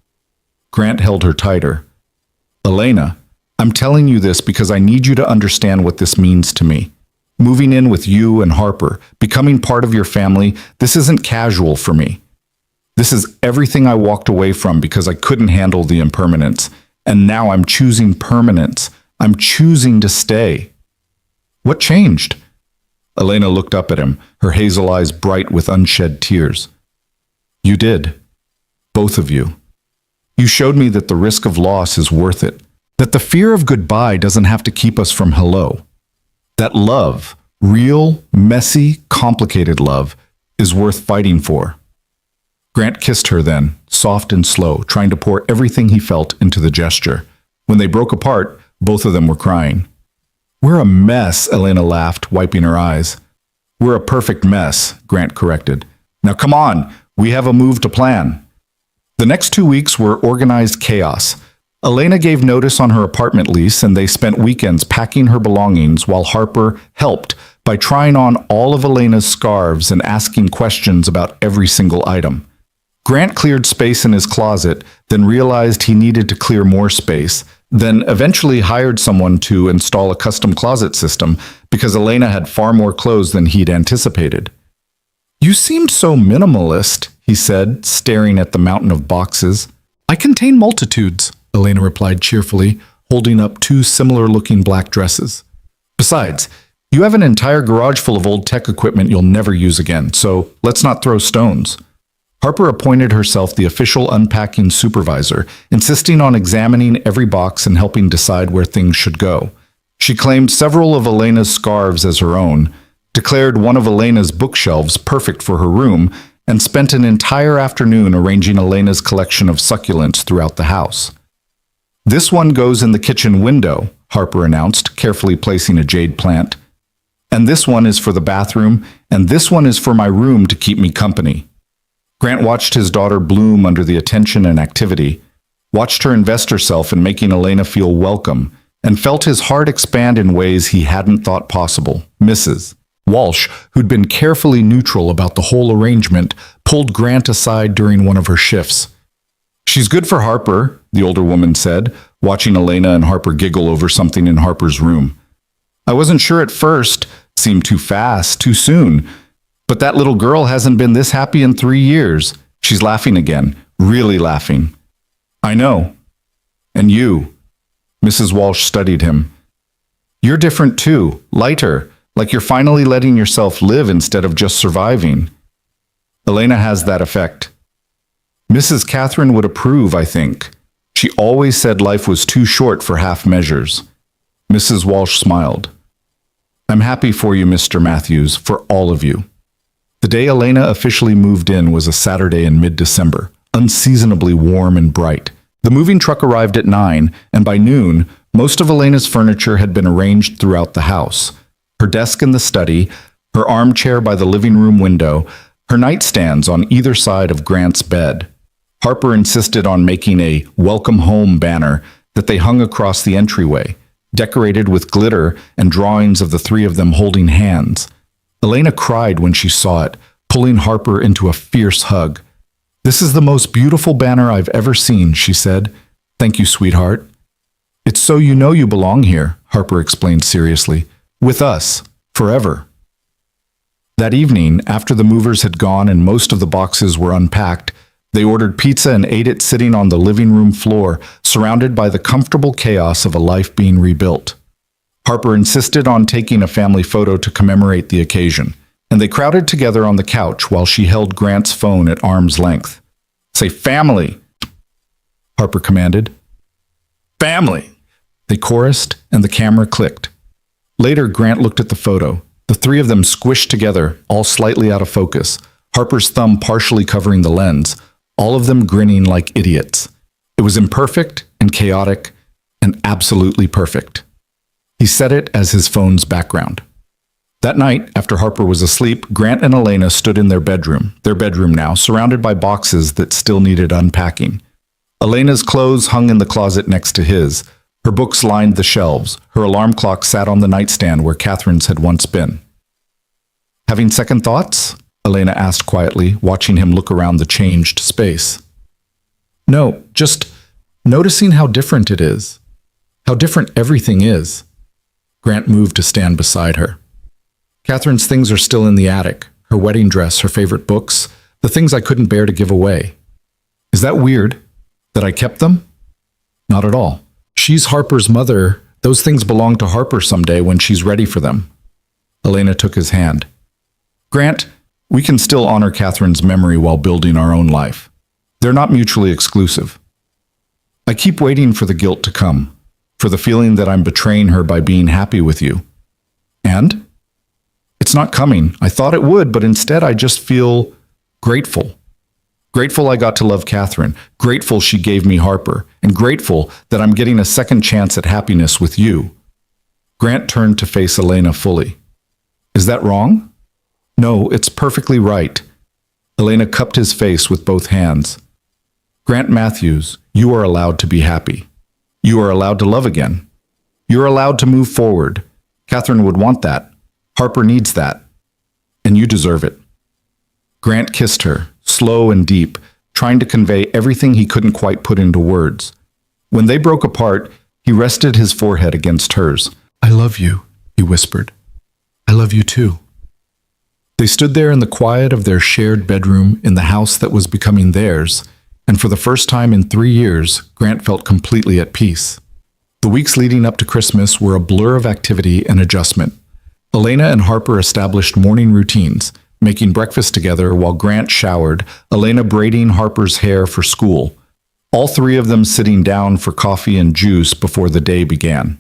Grant held her tighter. Elena, I'm telling you this because I need you to understand what this means to me. Moving in with you and Harper, becoming part of your family, this isn't casual for me. This is everything I walked away from because I couldn't handle the impermanence. And now I'm choosing permanence. I'm choosing to stay. What changed? Elena looked up at him, her hazel eyes bright with unshed tears. You did. Both of you. You showed me that the risk of loss is worth it. That the fear of goodbye doesn't have to keep us from hello. That love, real, messy, complicated love, is worth fighting for. Grant kissed her then, soft and slow, trying to pour everything he felt into the gesture. When they broke apart, both of them were crying. We're a mess, Elena laughed, wiping her eyes. We're a perfect mess, Grant corrected. Now come on, we have a move to plan. The next 2 weeks were organized chaos. Elena gave notice on her apartment lease, and they spent weekends packing her belongings while Harper helped by trying on all of Elena's scarves and asking questions about every single item. Grant cleared space in his closet, then realized he needed to clear more space, then eventually hired someone to install a custom closet system because Elena had far more clothes than he'd anticipated. You seemed so minimalist, he said, staring at the mountain of boxes. I contain multitudes, Elena replied cheerfully, holding up 2 similar-looking black dresses. Besides, you have an entire garage full of old tech equipment you'll never use again, so let's not throw stones. Harper appointed herself the official unpacking supervisor, insisting on examining every box and helping decide where things should go. She claimed several of Elena's scarves as her own, declared one of Elena's bookshelves perfect for her room, and spent an entire afternoon arranging Elena's collection of succulents throughout the house. This one goes in the kitchen window, Harper announced, carefully placing a jade plant. And this one is for the bathroom, and this one is for my room to keep me company. Grant watched his daughter bloom under the attention and activity, watched her invest herself in making Elena feel welcome, and felt his heart expand in ways he hadn't thought possible. Mrs. Walsh, who'd been carefully neutral about the whole arrangement, pulled Grant aside during one of her shifts. She's good for Harper, the older woman said, watching Elena and Harper giggle over something in Harper's room. I wasn't sure at first, seemed too fast, too soon. But that little girl hasn't been this happy in 3 years. She's laughing again, really laughing. I know. And you. Mrs. Walsh studied him. You're different too, lighter, like you're finally letting yourself live instead of just surviving. Elena has that effect. Mrs. Catherine would approve, I think. She always said life was too short for half measures. Mrs. Walsh smiled. I'm happy for you, Mr. Matthews, for all of you. The day Elena officially moved in was a Saturday in mid-December, unseasonably warm and bright. The moving truck arrived at 9, and by noon, most of Elena's furniture had been arranged throughout the house. Her desk in the study, her armchair by the living room window, her nightstands on either side of Grant's bed. Harper insisted on making a welcome home banner that they hung across the entryway, decorated with glitter and drawings of the 3 of them holding hands. Elena cried when she saw it, pulling Harper into a fierce hug. This is the most beautiful banner I've ever seen, she said. Thank you, sweetheart. It's so you know you belong here, Harper explained seriously. With us, forever. That evening, after the movers had gone and most of the boxes were unpacked, they ordered pizza and ate it sitting on the living room floor, surrounded by the comfortable chaos of a life being rebuilt. Harper insisted on taking a family photo to commemorate the occasion, and they crowded together on the couch while she held Grant's phone at arm's length. Say family, Harper commanded. Family, they chorused, and the camera clicked. Later, Grant looked at the photo, the 3 of them squished together, all slightly out of focus, Harper's thumb partially covering the lens, all of them grinning like idiots. It was imperfect and chaotic and absolutely perfect. He set it as his phone's background. That night, after Harper was asleep, Grant and Elena stood in their bedroom now, surrounded by boxes that still needed unpacking. Elena's clothes hung in the closet next to his. Her books lined the shelves. Her alarm clock sat on the nightstand where Catherine's had once been. "Having second thoughts?" Elena asked quietly, watching him look around the changed space. "No, just noticing how different it is. How different everything is." Grant moved to stand beside her. "Catherine's things are still in the attic. Her wedding dress, her favorite books, the things I couldn't bear to give away. Is that weird? That I kept them?" "Not at all. She's Harper's mother. Those things belong to Harper someday when she's ready for them." Elena took his hand. "Grant, we can still honor Catherine's memory while building our own life. They're not mutually exclusive. I keep waiting for the guilt to come, for the feeling that I'm betraying her by being happy with you. And it's not coming. I thought it would, but instead I just feel grateful. Grateful I got to love Catherine, grateful she gave me Harper, and grateful that I'm getting a second chance at happiness with you." Grant turned to face Elena fully. "Is that wrong?" "No, it's perfectly right." Elena cupped his face with both hands. "Grant Matthews, you are allowed to be happy. You are allowed to love again. You're allowed to move forward. Catherine would want that. Harper needs that. And you deserve it." Grant kissed her, slow and deep, trying to convey everything he couldn't quite put into words. When they broke apart, he rested his forehead against hers. "I love you," he whispered. "I love you too." They stood there in the quiet of their shared bedroom in the house that was becoming theirs, and for the first time in 3 years, Grant felt completely at peace. The weeks leading up to Christmas were a blur of activity and adjustment. Elena and Harper established morning routines, making breakfast together while Grant showered, Elena braiding Harper's hair for school, all three of them sitting down for coffee and juice before the day began.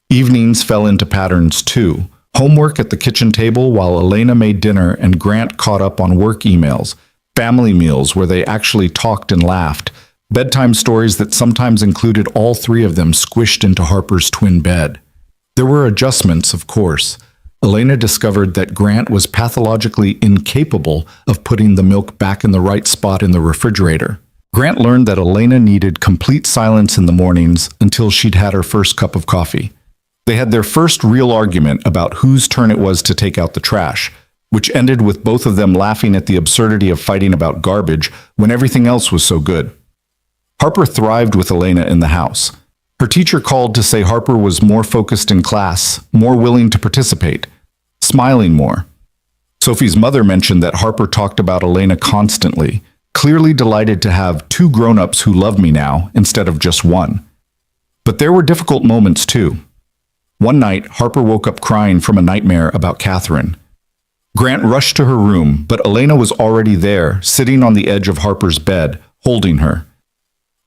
Evenings fell into patterns too. Homework at the kitchen table while Elena made dinner and Grant caught up on work emails, family meals where they actually talked and laughed, bedtime stories that sometimes included all three of them squished into Harper's twin bed. There were adjustments, of course. Elena discovered that Grant was pathologically incapable of putting the milk back in the right spot in the refrigerator. Grant learned that Elena needed complete silence in the mornings until she'd had her first cup of coffee. They had their first real argument about whose turn it was to take out the trash, which ended with both of them laughing at the absurdity of fighting about garbage when everything else was so good. Harper thrived with Elena in the house. Her teacher called to say Harper was more focused in class, more willing to participate, smiling more. Sophie's mother mentioned that Harper talked about Elena constantly, clearly delighted to have 2 grown-ups who love me now instead of just one. But there were difficult moments too. One night, Harper woke up crying from a nightmare about Catherine. Grant rushed to her room, but Elena was already there, sitting on the edge of Harper's bed, holding her.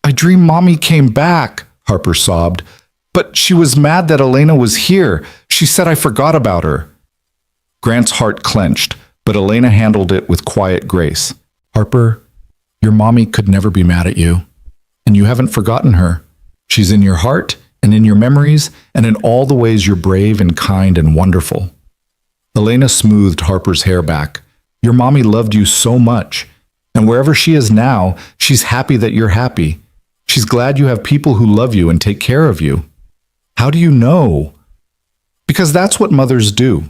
"I dreamed Mommy came back," Harper sobbed. "But she was mad that Elena was here. She said I forgot about her." Grant's heart clenched, but Elena handled it with quiet grace. "Harper, your mommy could never be mad at you, and you haven't forgotten her. She's in your heart, and in your memories, and in all the ways you're brave and kind and wonderful." Elena smoothed Harper's hair back. "Your mommy loved you so much, and wherever she is now, she's happy that you're happy. She's glad you have people who love you and take care of you." "How do you know?" "Because that's what mothers do.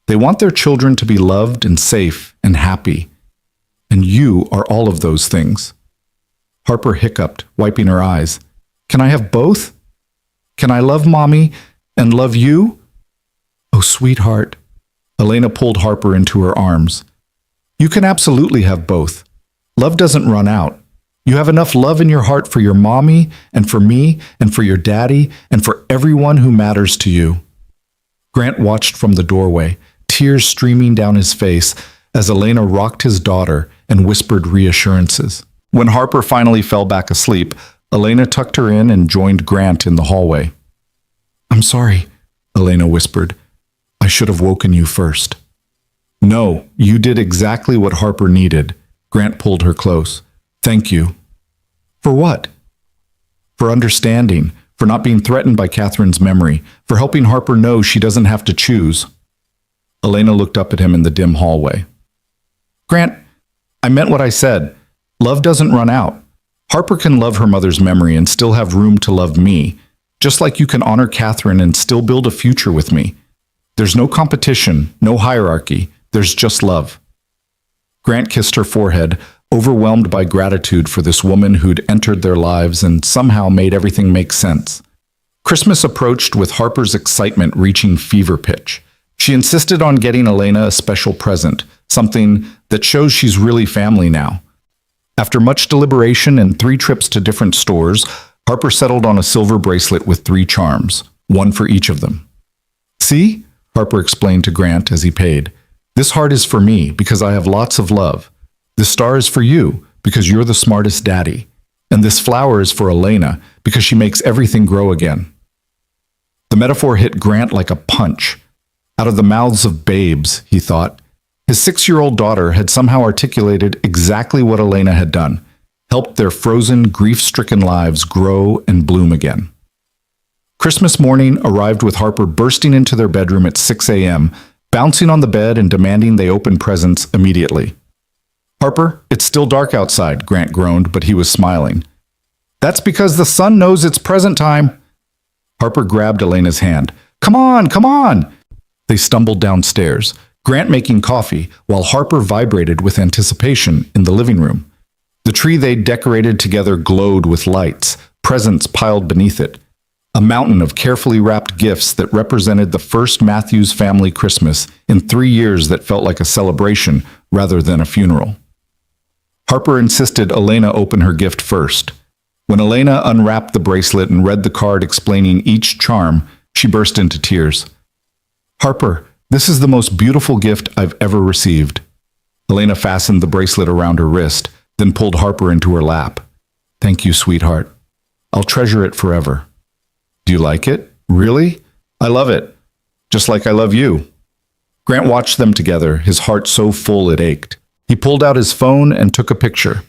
They want their children to be loved and safe and happy. And you are all of those things." Harper hiccuped, wiping her eyes. "Can I have both? Can I love Mommy and love you?" "Oh, sweetheart." Elena pulled Harper into her arms. "You can absolutely have both. Love doesn't run out. You have enough love in your heart for your mommy and for me and for your daddy and for everyone who matters to you." Grant watched from the doorway, tears streaming down his face as Elena rocked his daughter and whispered reassurances. When Harper finally fell back asleep, Elena tucked her in and joined Grant in the hallway. "I'm sorry," Elena whispered. "I should have woken you first." "No, you did exactly what Harper needed." Grant pulled her close. "Thank you." "For what?" "For understanding, for not being threatened by Catherine's memory, for helping Harper know she doesn't have to choose." Elena looked up at him in the dim hallway. Grant, I meant what I said. Love doesn't run out. Harper can love her mother's memory and still have room to love me, just like you can honor Catherine and still build a future with me. There's no competition, no hierarchy. There's just love. Grant kissed her forehead, overwhelmed by gratitude for this woman who'd entered their lives and somehow made everything make sense. Christmas approached with Harper's excitement reaching fever pitch. She insisted on getting Elena a special present, something that shows she's really family now. After much deliberation and 3 trips to different stores, Harper settled on a silver bracelet with 3 charms, one for each of them. See? Harper explained to Grant as he paid. This heart is for me because I have lots of love. This star is for you because you're the smartest daddy. And this flower is for Elena because she makes everything grow again. The metaphor hit Grant like a punch. Out of the mouths of babes, he thought. His 6-year-old daughter had somehow articulated exactly what Elena had done, helped their frozen, grief-stricken lives grow and bloom again. Christmas morning arrived with Harper bursting into their bedroom at 6 a.m., bouncing on the bed and demanding they open presents immediately. Harper, it's still dark outside, Grant groaned, but he was smiling. That's because the sun knows it's present time. Harper grabbed Elena's hand. Come on, come on! They stumbled downstairs, Grant making coffee while Harper vibrated with anticipation in the living room. The tree they'd decorated together glowed with lights, presents piled beneath it. A mountain of carefully wrapped gifts that represented the first Matthews family Christmas in 3 years that felt like a celebration rather than a funeral. Harper insisted Elena open her gift first. When Elena unwrapped the bracelet and read the card explaining each charm, she burst into tears. Harper, this is the most beautiful gift I've ever received. Elena fastened the bracelet around her wrist, then pulled Harper into her lap. Thank you, sweetheart. I'll treasure it forever. Do you like it? Really? I love it. Just like I love you. Grant watched them together, his heart so full it ached. He pulled out his phone and took a picture.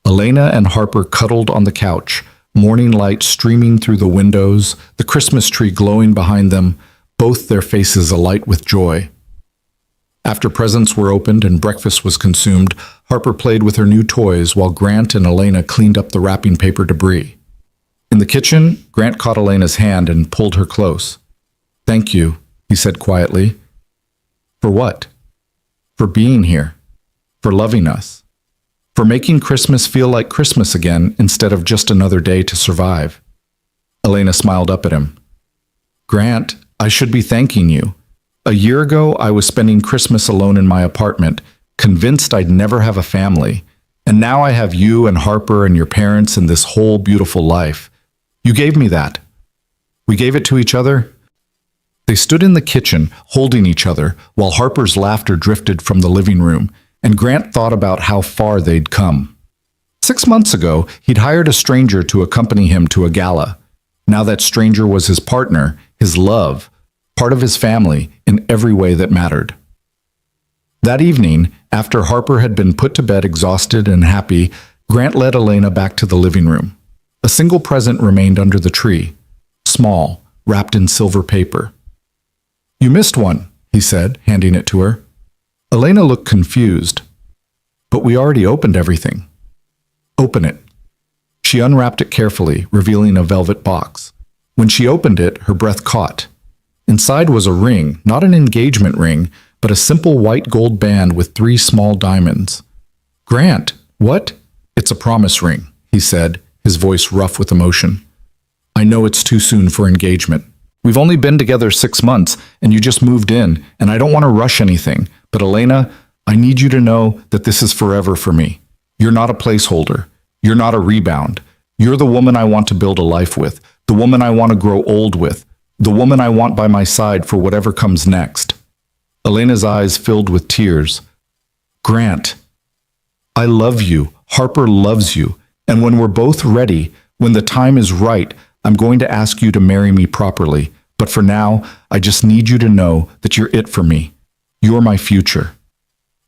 Elena and Harper cuddled on the couch, morning light streaming through the windows, the Christmas tree glowing behind them, both their faces alight with joy. After presents were opened and breakfast was consumed, Harper played with her new toys while Grant and Elena cleaned up the wrapping paper debris. In the kitchen, Grant caught Elena's hand and pulled her close. Thank you, he said quietly. For what? For being here. For loving us. For making Christmas feel like Christmas again instead of just another day to survive. Elena smiled up at him. Grant, I should be thanking you. A year ago, I was spending Christmas alone in my apartment, convinced I'd never have a family. And now I have you and Harper and your parents and this whole beautiful life. You gave me that. We gave it to each other. They stood in the kitchen, holding each other, while Harper's laughter drifted from the living room, and Grant thought about how far they'd come. 6 months ago, he'd hired a stranger to accompany him to a gala. Now that stranger was his partner, his love, part of his family in every way that mattered. That evening, after Harper had been put to bed exhausted and happy, Grant led Elena back to the living room. A single present remained under the tree, small, wrapped in silver paper. You missed one, he said, handing it to her. Elena looked confused. But we already opened everything. Open it. She unwrapped it carefully, revealing a velvet box. When she opened it, her breath caught. Inside was a ring, not an engagement ring, but a simple white gold band with 3 small diamonds. Grant, what? It's a promise ring, he said, his voice rough with emotion. I know it's too soon for engagement. We've only been together 6 months, and you just moved in, and I don't want to rush anything. But Elena, I need you to know that this is forever for me. You're not a placeholder. You're not a rebound. You're the woman I want to build a life with, the woman I want to grow old with, the woman I want by my side for whatever comes next. Elena's eyes filled with tears. Grant, I love you. Harper loves you. And when we're both ready, when the time is right, I'm going to ask you to marry me properly. But for now, I just need you to know that you're it for me. You're my future.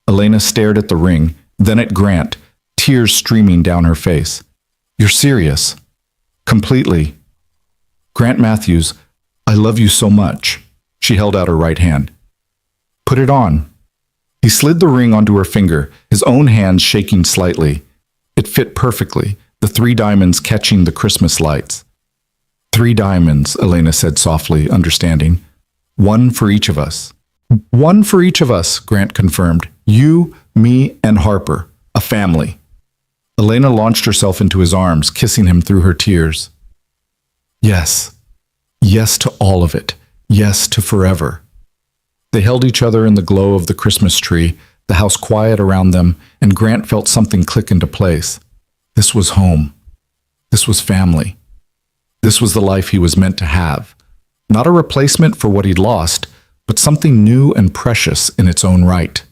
Elena stared at the ring, then at Grant, tears streaming down her face. You're serious. Completely. Grant Matthews, I love you so much. She held out her right hand. Put put it on. He slid the ring onto her finger, his own hands shaking slightly. It fit perfectly, the 3 diamonds catching the Christmas lights. 3 diamonds, Elena said softly, understanding. 1 for each of us. 1 for each of us, Grant confirmed. You, me, and Harper. A family. Elena launched herself into his arms, kissing him through her tears. Yes. Yes to all of it. Yes to forever. They held each other in the glow of the Christmas tree, the house quiet around them, and Grant felt something click into place. This was home. This was family. This was the life he was meant to have. Not a replacement for what he'd lost, but something new and precious in its own right.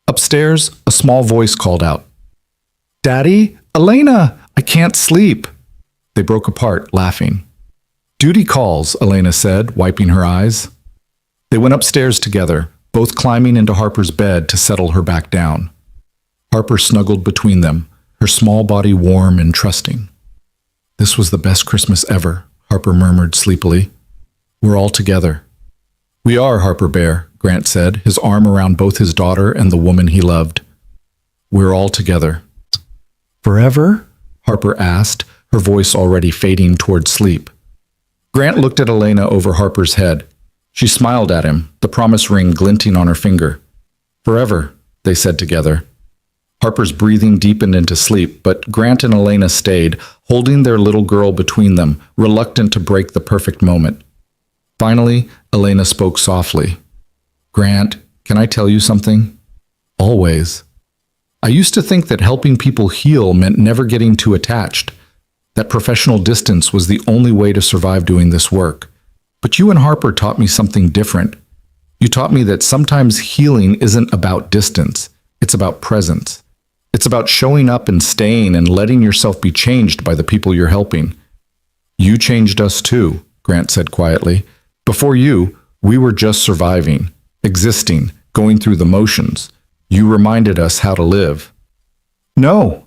Upstairs, a small voice called out, "Daddy? Elena! I can't sleep!" They broke apart, laughing. "Duty calls," Elena said, wiping her eyes. They went upstairs together, both climbing into Harper's bed to settle her back down. Harper snuggled between them, her small body warm and trusting. "This was the best Christmas ever," Harper murmured sleepily. "We're all together." "We are, Harper Bear," Grant said, his arm around both his daughter and the woman he loved. "We're all together." "Forever?" Harper asked, her voice already fading toward sleep. Grant looked at Elena over Harper's head. She smiled at him, the promise ring glinting on her finger. "Forever," they said together. Harper's breathing deepened into sleep, but Grant and Elena stayed, holding their little girl between them, reluctant to break the perfect moment. Finally, Elena spoke softly. "Grant, can I tell you something?" "Always." "I used to think that helping people heal meant never getting too attached, that professional distance was the only way to survive doing this work. But you and Harper taught me something different. You taught me that sometimes healing isn't about distance, it's about presence. It's about showing up and staying and letting yourself be changed by the people you're helping. You changed us too," Grant said quietly. "Before you, we were just surviving, existing, going through the motions. You reminded us how to live." "No."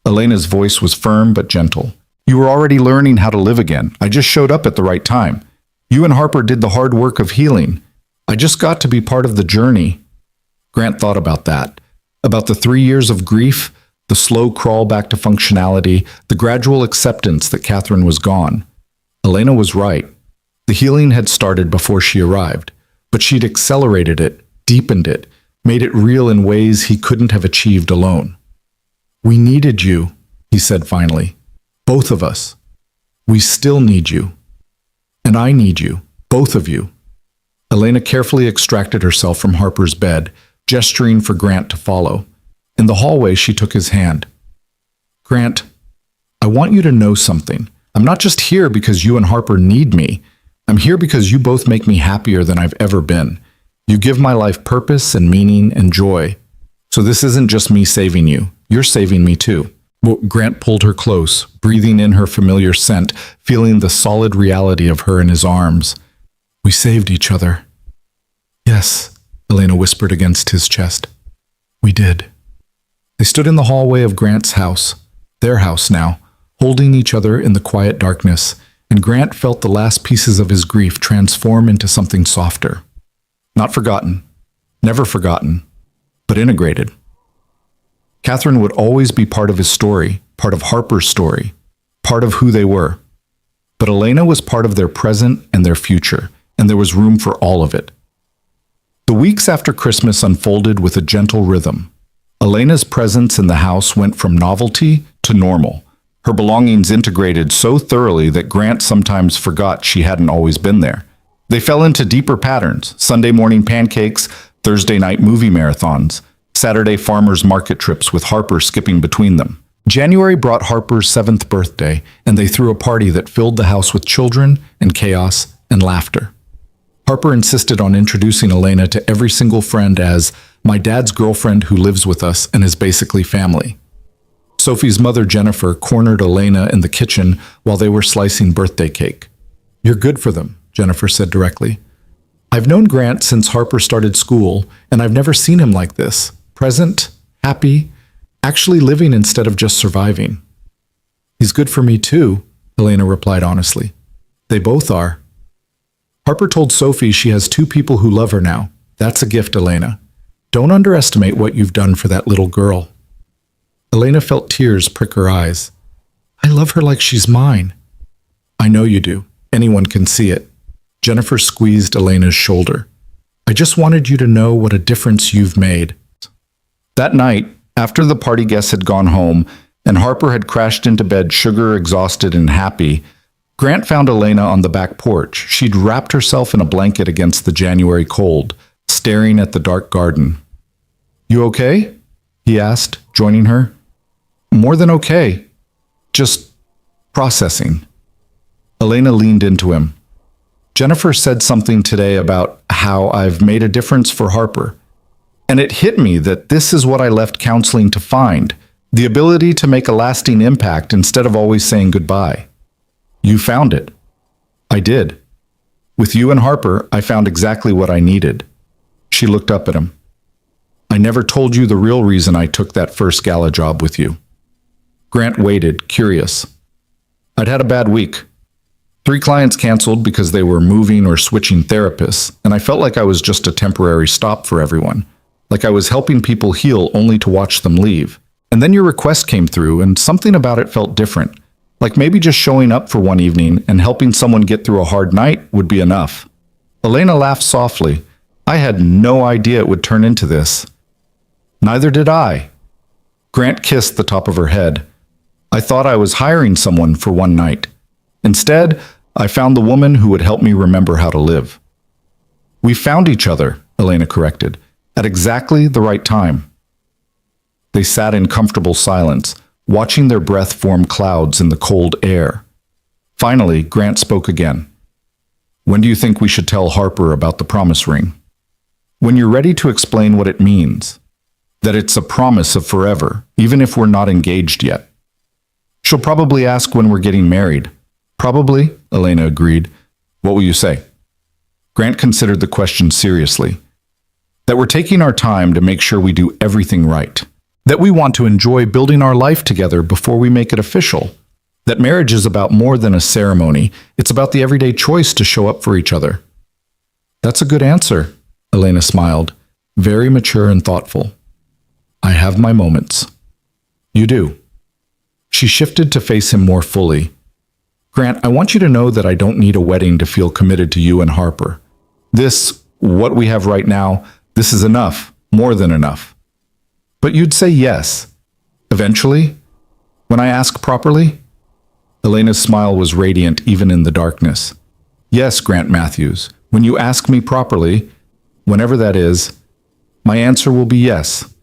Elena's voice was firm but gentle. "You were already learning how to live again. I just showed up at the right time. You and Harper did the hard work of healing. I just got to be part of the journey." Grant thought about that, about the 3 years of grief, the slow crawl back to functionality, the gradual acceptance that Catherine was gone. Elena was right. The healing had started before she arrived, but she'd accelerated it, deepened it, made it real in ways he couldn't have achieved alone. "We needed you," he said finally. "Both of us. We still need you. And I need you, both of you." Elena carefully extracted herself from Harper's bed, gesturing for Grant to follow. In the hallway, she took his hand. "Grant, I want you to know something. I'm not just here because you and Harper need me. I'm here because you both make me happier than I've ever been. You give my life purpose and meaning and joy. So this isn't just me saving you. You're saving me too." Grant pulled her close, breathing in her familiar scent, feeling the solid reality of her in his arms. "We saved each other." "Yes," Elena whispered against his chest. "We did." They stood in the hallway of Grant's house, their house now, holding each other in the quiet darkness, and Grant felt the last pieces of his grief transform into something softer. Not forgotten, never forgotten, but integrated. Catherine would always be part of his story, part of Harper's story, part of who they were. But Elena was part of their present and their future, and there was room for all of it. The weeks after Christmas unfolded with a gentle rhythm. Elena's presence in the house went from novelty to normal, her belongings integrated so thoroughly that Grant sometimes forgot she hadn't always been there. They fell into deeper patterns: Sunday morning pancakes, Thursday night movie marathons, Saturday farmers market trips with Harper skipping between them. January brought Harper's 7th birthday, and they threw a party that filled the house with children and chaos and laughter. Harper insisted on introducing Elena to every single friend as "my dad's girlfriend who lives with us and is basically family." Sophie's mother, Jennifer, cornered Elena in the kitchen while they were slicing birthday cake. "You're good for them," Jennifer said directly. "I've known Grant since Harper started school, and I've never seen him like this. Present, happy, actually living instead of just surviving." "He's good for me too," Elena replied honestly. "They both are." Harper told Sophie she has 2 people who love her now, That's a gift, Elena. Don't underestimate what you've done for that little girl. Elena felt tears prick her eyes. I love her like she's mine. I know you do. Anyone can see it. Jennifer squeezed Elena's shoulder. I just wanted you to know what a difference you've made. That night, after the party guests had gone home and Harper had crashed into bed sugar, exhausted, and happy, Grant found Elena on the back porch. She'd wrapped herself in a blanket against the January cold, staring at the dark garden. You okay? He asked, joining her. More than okay. Just processing. Elena leaned into him. Jennifer said something today about how I've made a difference for Harper. And it hit me that this is what I left counseling to find, the ability to make a lasting impact instead of always saying goodbye. You found it. I did. With you and Harper, I found exactly what I needed. She looked up at him. I never told you the real reason I took that first gala job with you. Grant waited, curious. I'd had a bad week. 3 clients canceled because they were moving or switching therapists, and I felt like I was just a temporary stop for everyone, like I was helping people heal only to watch them leave. And then your request came through, and something about it felt different, like maybe just showing up for one evening and helping someone get through a hard night would be enough. Elena laughed softly. I had no idea it would turn into this. Neither did I. Grant kissed the top of her head. I thought I was hiring someone for one night. Instead, I found the woman who would help me remember how to live. We found each other, Elena corrected, at exactly the right time. They sat in comfortable silence, watching their breath form clouds in the cold air. Finally, Grant spoke again. When do you think we should tell Harper about the promise ring? When you're ready to explain what it means. That it's a promise of forever, even if we're not engaged yet. She'll probably ask when we're getting married. Probably, Elena agreed. What will you say? Grant considered the question seriously. That we're taking our time to make sure we do everything right. That we want to enjoy building our life together before we make it official. That marriage is about more than a ceremony. It's about the everyday choice to show up for each other. That's a good answer, Elena smiled, very mature and thoughtful. I have my moments. You do. She shifted to face him more fully. Grant, I want you to know that I don't need a wedding to feel committed to you and Harper. This, what we have right now, this is enough, more than enough. But you'd say yes. Eventually? When I ask properly? Elena's smile was radiant even in the darkness. Yes, Grant Matthews, when you ask me properly, whenever that is, my answer will be yes.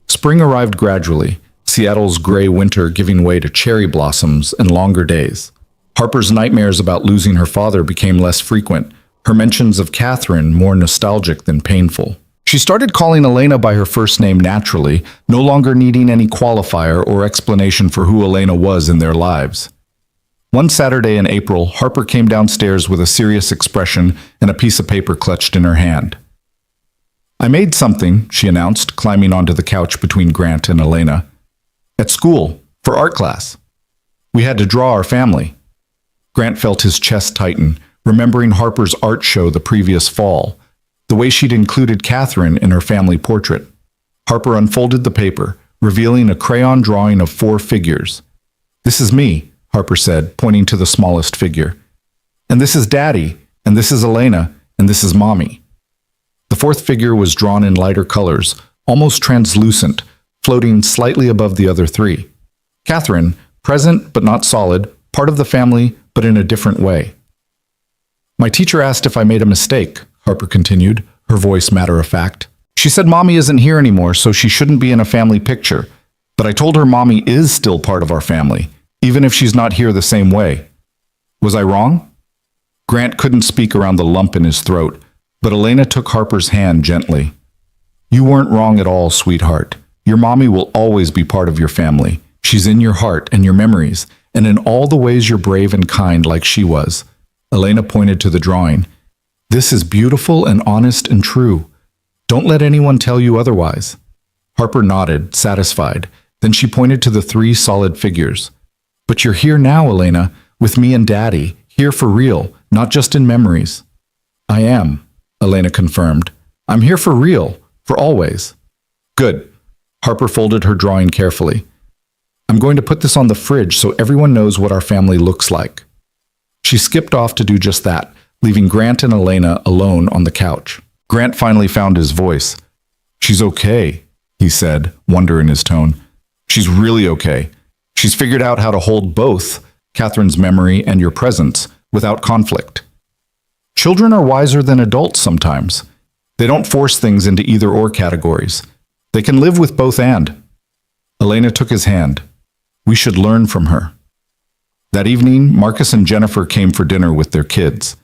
Spring arrived gradually, Seattle's gray winter giving way to cherry blossoms and longer days. Harper's nightmares about losing her father became less frequent, her mentions of Catherine more nostalgic than painful. She started calling Elena by her first name naturally, no longer needing any qualifier or explanation for who Elena was in their lives. One Saturday in April, Harper came downstairs with a serious expression and a piece of paper clutched in her hand. I made something, she announced, climbing onto the couch between Grant and Elena. At school, for art class. We had to draw our family. Grant felt his chest tighten, remembering Harper's art show the previous fall, the way she'd included Catherine in her family portrait. Harper unfolded the paper, revealing a crayon drawing of 4 figures. This is me, Harper said, pointing to the smallest figure. And this is Daddy, and this is Elena, and this is Mommy. The 4th figure was drawn in lighter colors, almost translucent, floating slightly above the other 3. Catherine, present but not solid, part of the family, but in a different way. My teacher asked if I made a mistake, Harper continued, her voice matter-of-fact. She said Mommy isn't here anymore, so she shouldn't be in a family picture. But I told her Mommy is still part of our family, even if she's not here the same way. Was I wrong? Grant couldn't speak around the lump in his throat, but Elena took Harper's hand gently. You weren't wrong at all, sweetheart. Your Mommy will always be part of your family. She's in your heart and your memories, and in all the ways you're brave and kind like she was. Elena pointed to the drawing. This is beautiful and honest and true. Don't let anyone tell you otherwise. Harper nodded, satisfied. Then she pointed to the 3 solid figures. But you're here now, Elena, with me and Daddy, here for real, not just in memories. I am, Elena confirmed. I'm here for real, for always. Good. Harper folded her drawing carefully. I'm going to put this on the fridge so everyone knows what our family looks like. She skipped off to do just that, leaving Grant and Elena alone on the couch. Grant finally found his voice. She's okay, he said, wonder in his tone. She's really okay. She's figured out how to hold both, Catherine's memory and your presence, without conflict. Children are wiser than adults sometimes. They don't force things into either or categories. They can live with both and. Elena took his hand. We should learn from her. That evening, Marcus and Jennifer came for dinner with their kids.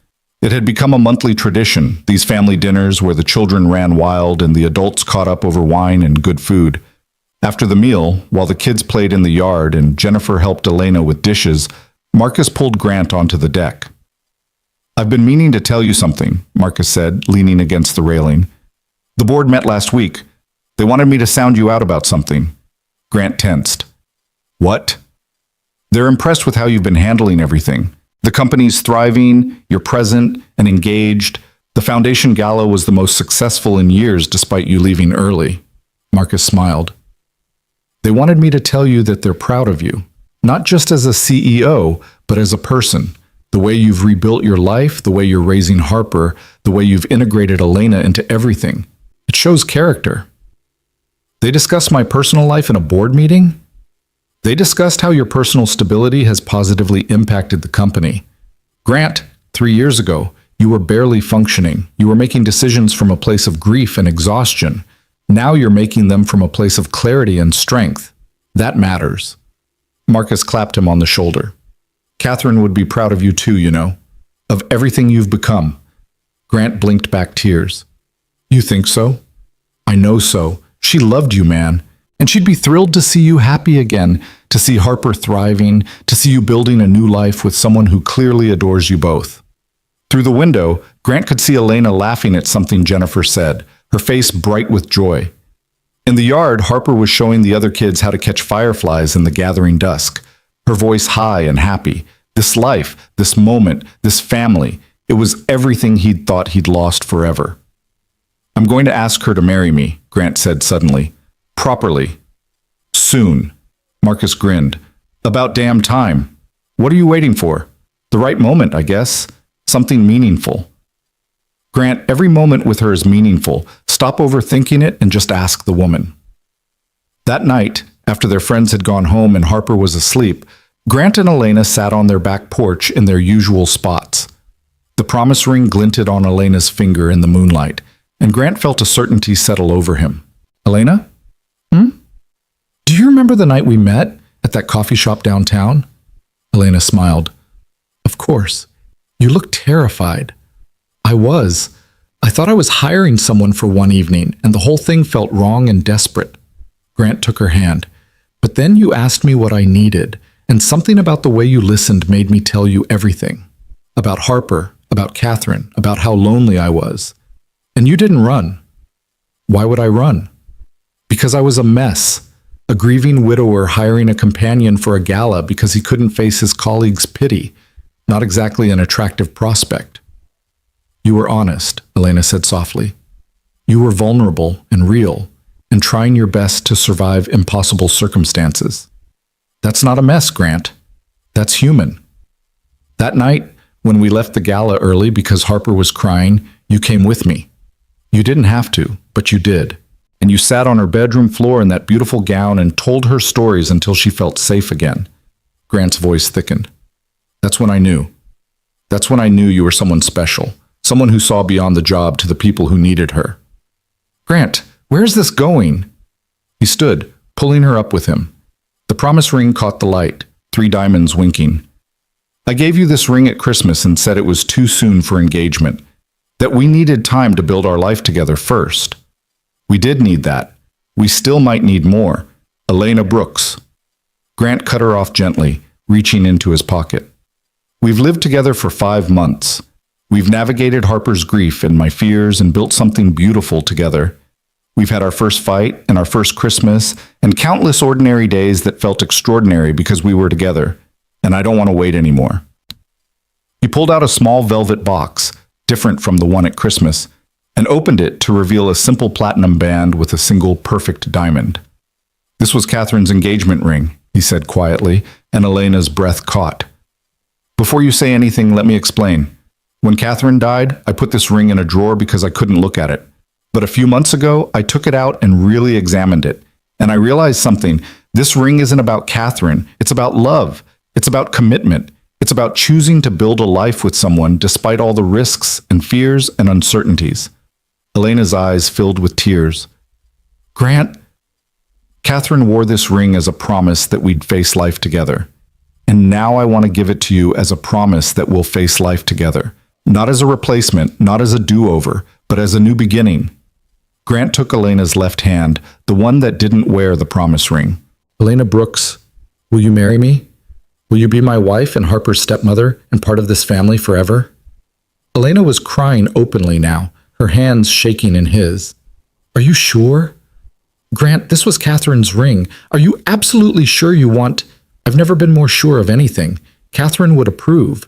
It had become a monthly tradition, these family dinners where the children ran wild and the adults caught up over wine and good food. After the meal, while the kids played in the yard and Jennifer helped Elena with dishes, Marcus pulled Grant onto the deck. I've been meaning to tell you something, Marcus said, leaning against the railing. The board met last week. They wanted me to sound you out about something. Grant tensed. What? They're impressed with how you've been handling everything. The company's thriving, you're present and engaged. The Foundation Gala was the most successful in years despite you leaving early. Marcus smiled. They wanted me to tell you that they're proud of you, not just as a CEO, but as a person. The way you've rebuilt your life, the way you're raising Harper, the way you've integrated Elena into everything. It shows character. They discussed my personal life in a board meeting? They discussed how your personal stability has positively impacted the company. Grant, 3 years ago, you were barely functioning. You were making decisions from a place of grief and exhaustion. Now you're making them from a place of clarity and strength. That matters. Marcus clapped him on the shoulder. Catherine would be proud of you too, you know, of everything you've become. Grant blinked back tears. You think so? I know so. She loved you, man. And she'd be thrilled to see you happy again, to see Harper thriving, to see you building a new life with someone who clearly adores you both. Through the window, Grant could see Elena laughing at something Jennifer said, her face bright with joy. In the yard, Harper was showing the other kids how to catch fireflies in the gathering dusk, her voice high and happy. This life, this moment, this family, it was everything he'd thought he'd lost forever. I'm going to ask her to marry me, Grant said suddenly. Properly. Soon. Marcus grinned. About damn time. What are you waiting for? The right moment, I guess. Something meaningful. Grant, every moment with her is meaningful. Stop overthinking it and just ask the woman. That night, after their friends had gone home and Harper was asleep, Grant and Elena sat on their back porch in their usual spots. The promise ring glinted on Elena's finger in the moonlight, and Grant felt a certainty settle over him. Elena? Do you remember the night we met at that coffee shop downtown? Elena smiled. Of course. You looked terrified. I was. I thought I was hiring someone for one evening, and the whole thing felt wrong and desperate. Grant took her hand. But then you asked me what I needed, and something about the way you listened made me tell you everything. About Harper, about Catherine, about how lonely I was. And you didn't run. Why would I run? Because I was a mess. A grieving widower hiring a companion for a gala because he couldn't face his colleagues' pity. Not exactly an attractive prospect. You were honest, Elena said softly. You were vulnerable and real, and trying your best to survive impossible circumstances. That's not a mess, Grant. That's human. That night, when we left the gala early because Harper was crying, you came with me. You didn't have to, but you did. And you sat on her bedroom floor in that beautiful gown and told her stories until she felt safe again. Grant's voice thickened. That's when I knew. That's when I knew you were someone special, someone who saw beyond the job to the people who needed her. Grant, where's this going? He stood, pulling her up with him. The promise ring caught the light, 3 diamonds winking. I gave you this ring at Christmas and said it was too soon for engagement, that we needed time to build our life together first. We did need that. We still might need more. Elena Brooks. Grant cut her off gently, reaching into his pocket. We've lived together for 5 months. We've navigated Harper's grief and my fears and built something beautiful together. We've had our first fight and our first Christmas and countless ordinary days that felt extraordinary because we were together, and I don't want to wait anymore. He pulled out a small velvet box, different from the one at Christmas, and opened it to reveal a simple platinum band with a single perfect diamond. This was Catherine's engagement ring, he said quietly, and Elena's breath caught. Before you say anything, let me explain. When Catherine died, I put this ring in a drawer because I couldn't look at it. But a few months ago, I took it out and really examined it. And I realized something. This ring isn't about Catherine. It's about love. It's about commitment. It's about choosing to build a life with someone despite all the risks and fears and uncertainties. Elena's eyes filled with tears. Grant, Catherine wore this ring as a promise that we'd face life together. And now I want to give it to you as a promise that we'll face life together. Not as a replacement, not as a do-over, but as a new beginning. Grant took Elena's left hand, the one that didn't wear the promise ring. Elena Brooks, will you marry me? Will you be my wife and Harper's stepmother and part of this family forever? Elena was crying openly now, her hands shaking in his. Are you sure? Grant, this was Catherine's ring. Are you absolutely sure you want... I've never been more sure of anything. Catherine would approve.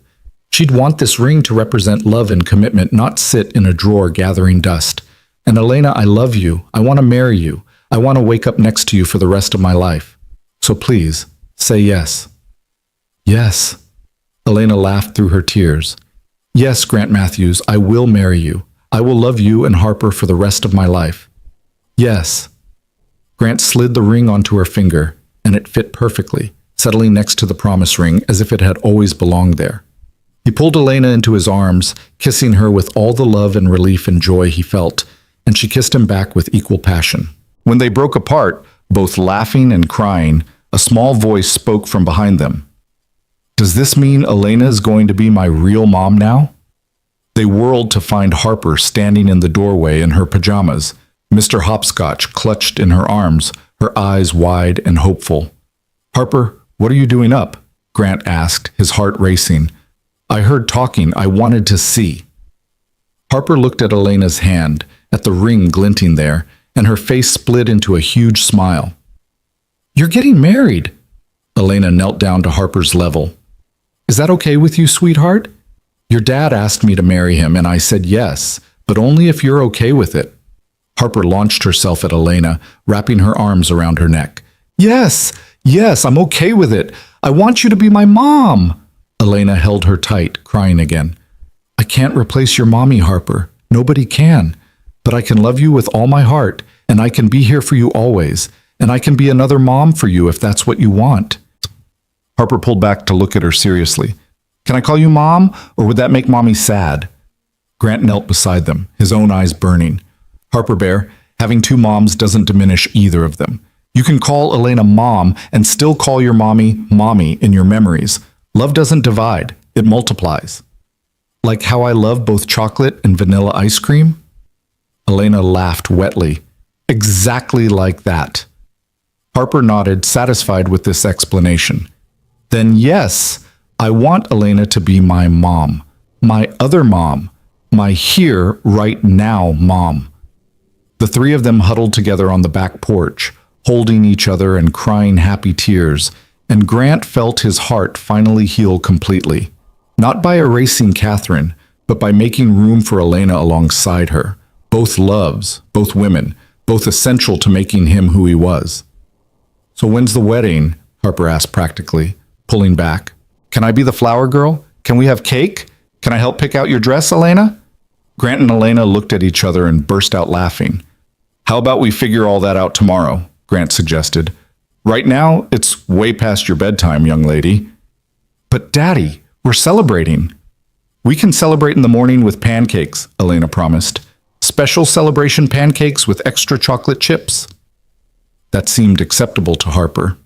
She'd want this ring to represent love and commitment, not sit in a drawer gathering dust. And Elena, I love you. I want to marry you. I want to wake up next to you for the rest of my life. So please, say yes. Yes. Elena laughed through her tears. Yes, Grant Matthews, I will marry you. I will love you and Harper for the rest of my life. Yes. Grant slid the ring onto her finger, and it fit perfectly, settling next to the promise ring as if it had always belonged there. He pulled Elena into his arms, kissing her with all the love and relief and joy he felt, and she kissed him back with equal passion. When they broke apart, both laughing and crying, a small voice spoke from behind them. Does this mean Elena is going to be my real mom now? They whirled to find Harper standing in the doorway in her pajamas, Mr. Hopscotch clutched in her arms, her eyes wide and hopeful. Harper, what are you doing up? Grant asked, his heart racing. I heard talking. I wanted to see. Harper looked at Elena's hand, at the ring glinting there, and her face split into a huge smile. You're getting married. Elena knelt down to Harper's level. Is that okay with you, sweetheart? Your dad asked me to marry him, and I said yes, but only if you're okay with it. Harper launched herself at Elena, wrapping her arms around her neck. Yes, I'm okay with it. I want you to be my mom. Elena held her tight, crying again. I can't replace your mommy, Harper. Nobody can. But I can love you with all my heart, and I can be here for you always, and I can be another mom for you if that's what you want. Harper pulled back to look at her seriously. Can I call you Mom, or would that make Mommy sad? Grant knelt beside them, his own eyes burning. Harper Bear, having two moms doesn't diminish either of them. You can call Elena Mom and still call your mommy Mommy in your memories. Love doesn't divide, it multiplies. Like how I love both chocolate and vanilla ice cream? Elena laughed wetly. Exactly like that. Harper nodded, satisfied with this explanation. Then yes, I want Elena to be my mom, my other mom, my here, right now mom. The three of them huddled together on the back porch, holding each other and crying happy tears, and Grant felt his heart finally heal completely. Not by erasing Catherine, but by making room for Elena alongside her. Both loves, both women, both essential to making him who he was. So when's the wedding? Harper asked practically, pulling back. Can I be the flower girl? Can we have cake? Can I help pick out your dress, Elena? Grant and Elena looked at each other and burst out laughing. How about we figure all that out tomorrow? Grant suggested. Right now, it's way past your bedtime, young lady. But Daddy, we're celebrating. We can celebrate in the morning with pancakes, Elena promised. Special celebration pancakes with extra chocolate chips. That seemed acceptable to Harper.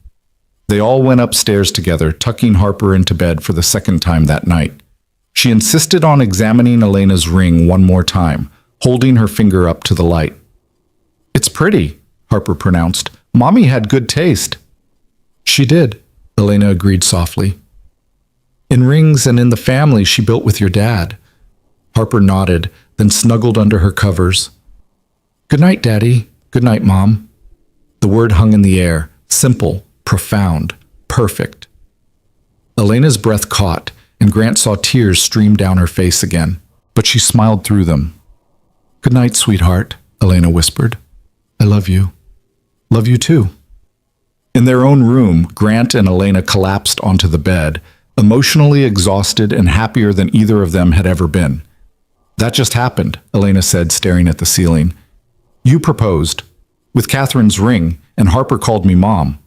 They all went upstairs together, tucking Harper into bed for the second time that night. She insisted on examining Elena's ring one more time, holding her finger up to the light. It's pretty, Harper pronounced. Mommy had good taste. She did, Elena agreed softly. In rings and in the family she built with your dad. Harper nodded, then snuggled under her covers. Good night, Daddy. Good night, Mom. The word hung in the air, simple, profound, perfect. Elena's breath caught, and Grant saw tears stream down her face again, but she smiled through them. Good night, sweetheart, Elena whispered. I love you. Love you too. In their own room, Grant and Elena collapsed onto the bed, emotionally exhausted and happier than either of them had ever been. That just happened, Elena said, staring at the ceiling. You proposed, with Catherine's ring, and Harper called me Mom.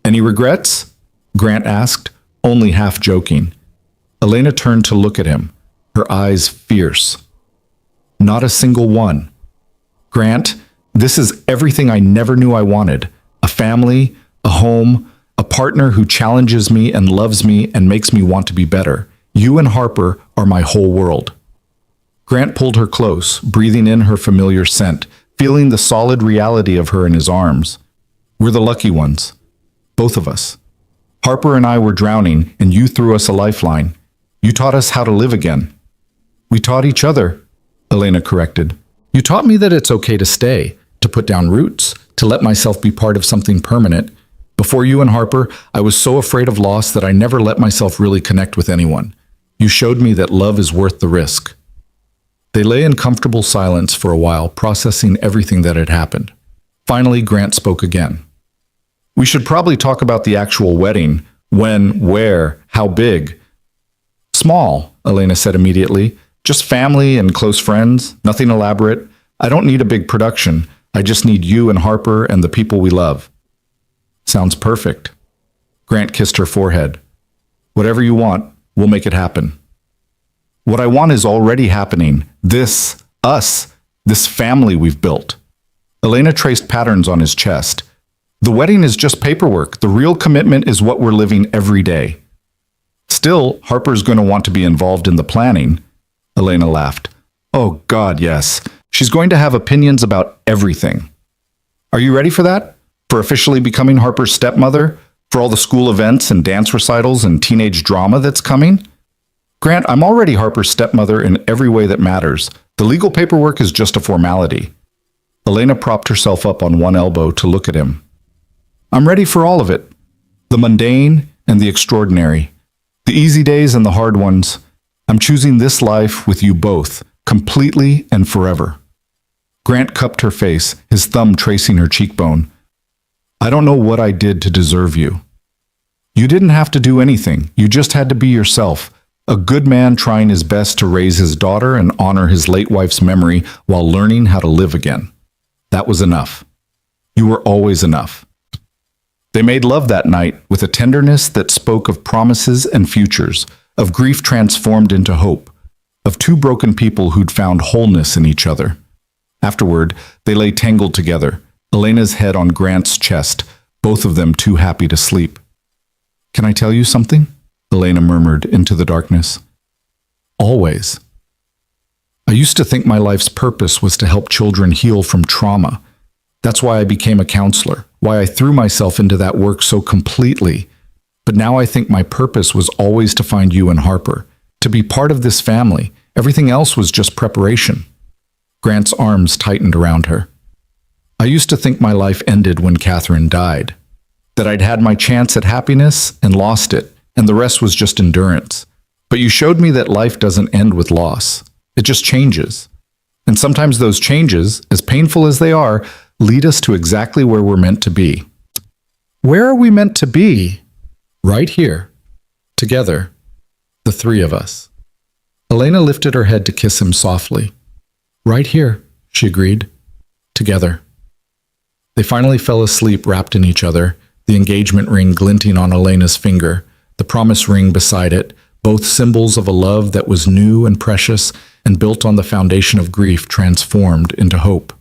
Any regrets? Grant asked, only half joking. Elena turned to look at him, her eyes fierce. Not a single one. Grant, this is everything I never knew I wanted. A family, a home, a partner who challenges me and loves me and makes me want to be better. You and Harper are my whole world. Grant pulled her close, breathing in her familiar scent, feeling the solid reality of her in his arms. We're the lucky ones. Both of us. Harper and I were drowning, and you threw us a lifeline. You taught us how to live again. We taught each other, Elena corrected. You taught me that it's okay to stay, to put down roots, to let myself be part of something permanent. Before you and Harper, I was so afraid of loss that I never let myself really connect with anyone. You showed me that love is worth the risk. They lay in comfortable silence for a while, processing everything that had happened. Finally, Grant spoke again. We should probably talk about the actual wedding. When, where, how big? Small, Elena said immediately. Just family and close friends, nothing elaborate. I don't need a big production. I just need you and Harper and the people we love. Sounds perfect. Grant kissed her forehead. Whatever you want, we'll make it happen. What I want is already happening. This, us, this family we've built. Elena traced patterns on his chest. The wedding is just paperwork. The real commitment is what we're living every day. Still, Harper's going to want to be involved in the planning. Elena laughed. Oh, God, yes. She's going to have opinions about everything. Are you ready for that? For officially becoming Harper's stepmother? For all the school events and dance recitals and teenage drama that's coming? Grant, I'm already Harper's stepmother in every way that matters. The legal paperwork is just a formality. Elena propped herself up on one elbow to look at him. I'm ready for all of it. The mundane and the extraordinary. The easy days and the hard ones. I'm choosing this life with you both, completely and forever. Grant cupped her face, his thumb tracing her cheekbone. I don't know what I did to deserve you. You didn't have to do anything. You just had to be yourself. A good man trying his best to raise his daughter and honor his late wife's memory while learning how to live again. That was enough. You were always enough. They made love that night with a tenderness that spoke of promises and futures, of grief transformed into hope, of two broken people who'd found wholeness in each other. Afterward, they lay tangled together, Elena's head on Grant's chest, both of them too happy to sleep. Can I tell you something? Elena murmured into the darkness. Always. I used to think my life's purpose was to help children heal from trauma. That's why I became a counselor, why I threw myself into that work so completely. But now I think my purpose was always to find you and Harper, to be part of this family. Everything else was just preparation. Grant's arms tightened around her. I used to think my life ended when Catherine died, that I'd had my chance at happiness and lost it, and the rest was just endurance. But you showed me that life doesn't end with loss. It just changes. And sometimes those changes, as painful as they are, lead us to exactly where we're meant to be. Where are we meant to be? Right here. Together. The three of us. Elena lifted her head to kiss him softly. Right here, she agreed. Together. They finally fell asleep wrapped in each other, the engagement ring glinting on Elena's finger, the promise ring beside it, both symbols of a love that was new and precious and built on the foundation of grief transformed into hope.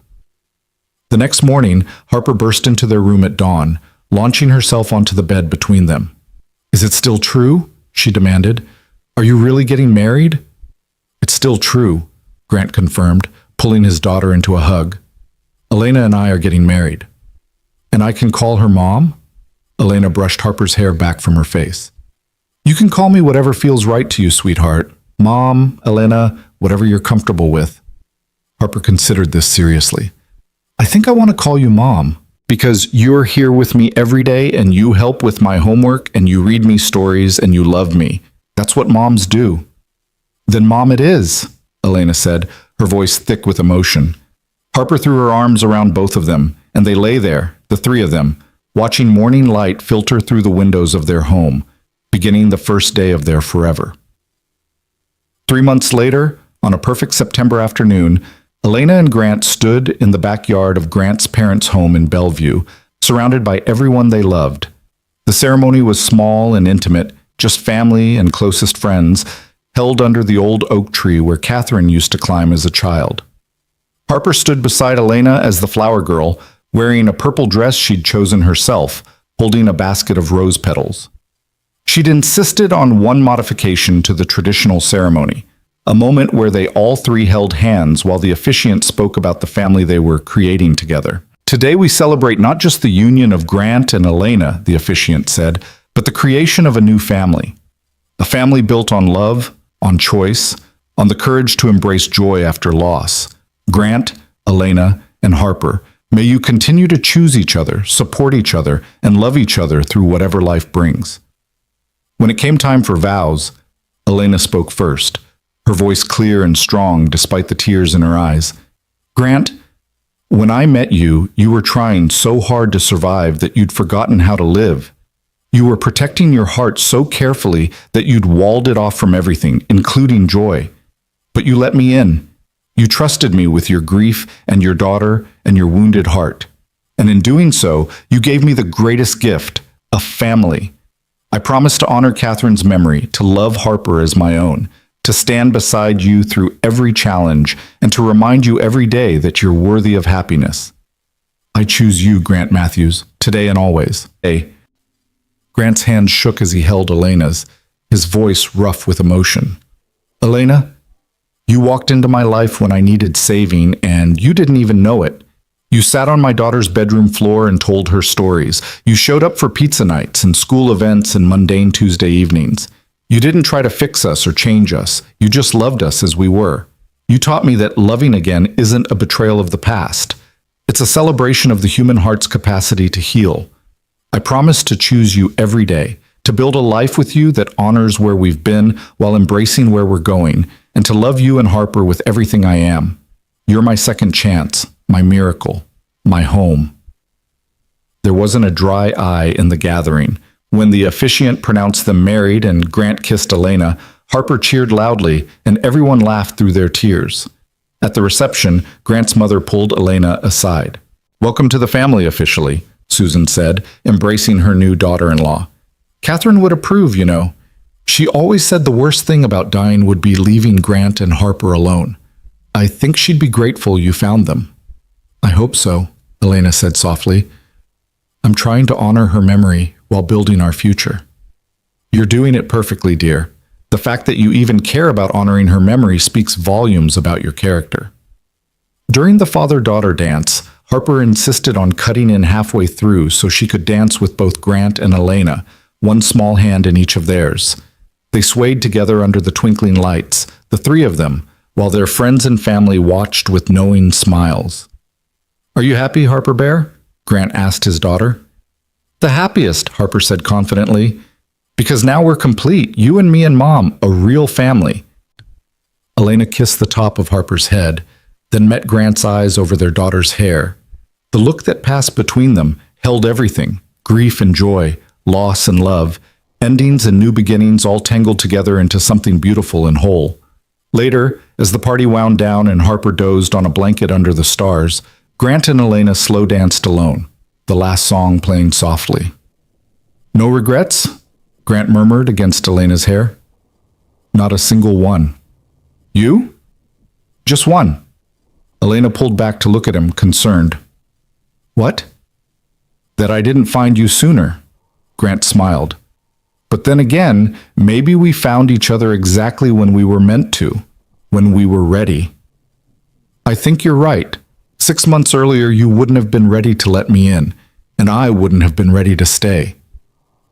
The next morning, Harper burst into their room at dawn, launching herself onto the bed between them. Is it still true? She demanded. Are you really getting married? It's still true, Grant confirmed, pulling his daughter into a hug. Elena and I are getting married. And I can call her Mom? Elena brushed Harper's hair back from her face. You can call me whatever feels right to you, sweetheart. Mom, Elena, whatever you're comfortable with. Harper considered this seriously. I think I want to call you Mom, because you're here with me every day and you help with my homework and you read me stories and you love me. That's what moms do. Then Mom it is, Elena said, her voice thick with emotion. Harper threw her arms around both of them, and they lay there, the three of them, watching morning light filter through the windows of their home, beginning the first day of their forever. 3 months later, on a perfect September afternoon, Elena and Grant stood in the backyard of Grant's parents' home in Bellevue, surrounded by everyone they loved. The ceremony was small and intimate, just family and closest friends, held under the old oak tree where Catherine used to climb as a child. Harper stood beside Elena as the flower girl, wearing a purple dress she'd chosen herself, holding a basket of rose petals. She'd insisted on one modification to the traditional ceremony, a moment where they all three held hands while the officiant spoke about the family they were creating together. Today we celebrate not just the union of Grant and Elena, the officiant said, but the creation of a new family. A family built on love, on choice, on the courage to embrace joy after loss. Grant, Elena, and Harper, may you continue to choose each other, support each other, and love each other through whatever life brings. When it came time for vows, Elena spoke first, her voice clear and strong despite the tears in her eyes. Grant, when I met you, you were trying so hard to survive that you'd forgotten how to live. You were protecting your heart so carefully that you'd walled it off from everything, including joy. But you let me in. You trusted me with your grief and your daughter and your wounded heart. And in doing so, you gave me the greatest gift, a family. I promise to honor Catherine's memory, to love Harper as my own, to stand beside you through every challenge, and to remind you every day that you're worthy of happiness. I choose you, Grant Matthews, today and always. Grant's hand shook as he held Elena's, his voice rough with emotion. Elena, you walked into my life when I needed saving, and you didn't even know it. You sat on my daughter's bedroom floor and told her stories. You showed up for pizza nights and school events and mundane Tuesday evenings. You didn't try to fix us or change us. You just loved us as we were. You taught me that loving again isn't a betrayal of the past. It's a celebration of the human heart's capacity to heal. I promise to choose you every day, to build a life with you that honors where we've been while embracing where we're going, and to love you and Harper with everything I am. You're my second chance, my miracle, my home. There wasn't a dry eye in the gathering. When the officiant pronounced them married and Grant kissed Elena, Harper cheered loudly, and everyone laughed through their tears. At the reception, Grant's mother pulled Elena aside. Welcome to the family officially, Susan said, embracing her new daughter-in-law. Catherine would approve, you know. She always said the worst thing about dying would be leaving Grant and Harper alone. I think she'd be grateful you found them. I hope so, Elena said softly. I'm trying to honor her memory while building our future. You're doing it perfectly, dear. The fact that you even care about honoring her memory speaks volumes about your character. During the father-daughter dance, Harper insisted on cutting in halfway through so she could dance with both Grant and Elena, one small hand in each of theirs. They swayed together under the twinkling lights, the three of them, while their friends and family watched with knowing smiles. Are you happy, Harper Bear? Grant asked his daughter. The happiest, Harper said confidently, because now we're complete, you and me and Mom, a real family. Elena kissed the top of Harper's head, then met Grant's eyes over their daughter's hair. The look that passed between them held everything, grief and joy, loss and love, endings and new beginnings all tangled together into something beautiful and whole. Later, as the party wound down and Harper dozed on a blanket under the stars, Grant and Elena slow danced alone, the last song playing softly. No regrets? Grant murmured against Elena's hair. Not a single one. You? Just one. Elena pulled back to look at him, concerned. What? That I didn't find you sooner. Grant smiled. But then again, maybe we found each other exactly when we were meant to, when we were ready. I think you're right. 6 months earlier, you wouldn't have been ready to let me in, and I wouldn't have been ready to stay.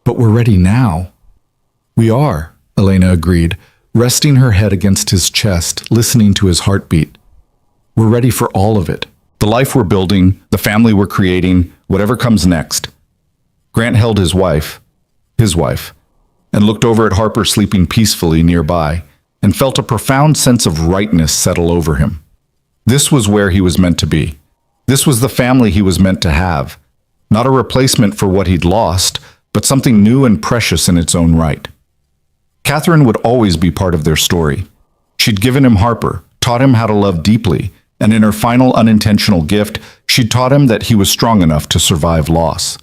But we're ready now. We are, Elena agreed, resting her head against his chest, listening to his heartbeat. We're ready for all of it. The life we're building, the family we're creating, whatever comes next. Grant held his wife, and looked over at Harper sleeping peacefully nearby, and felt a profound sense of rightness settle over him. This was where he was meant to be. This was the family he was meant to have. Not a replacement for what he'd lost, but something new and precious in its own right. Catherine would always be part of their story. She'd given him Harper, taught him how to love deeply, and in her final unintentional gift, she'd taught him that he was strong enough to survive loss.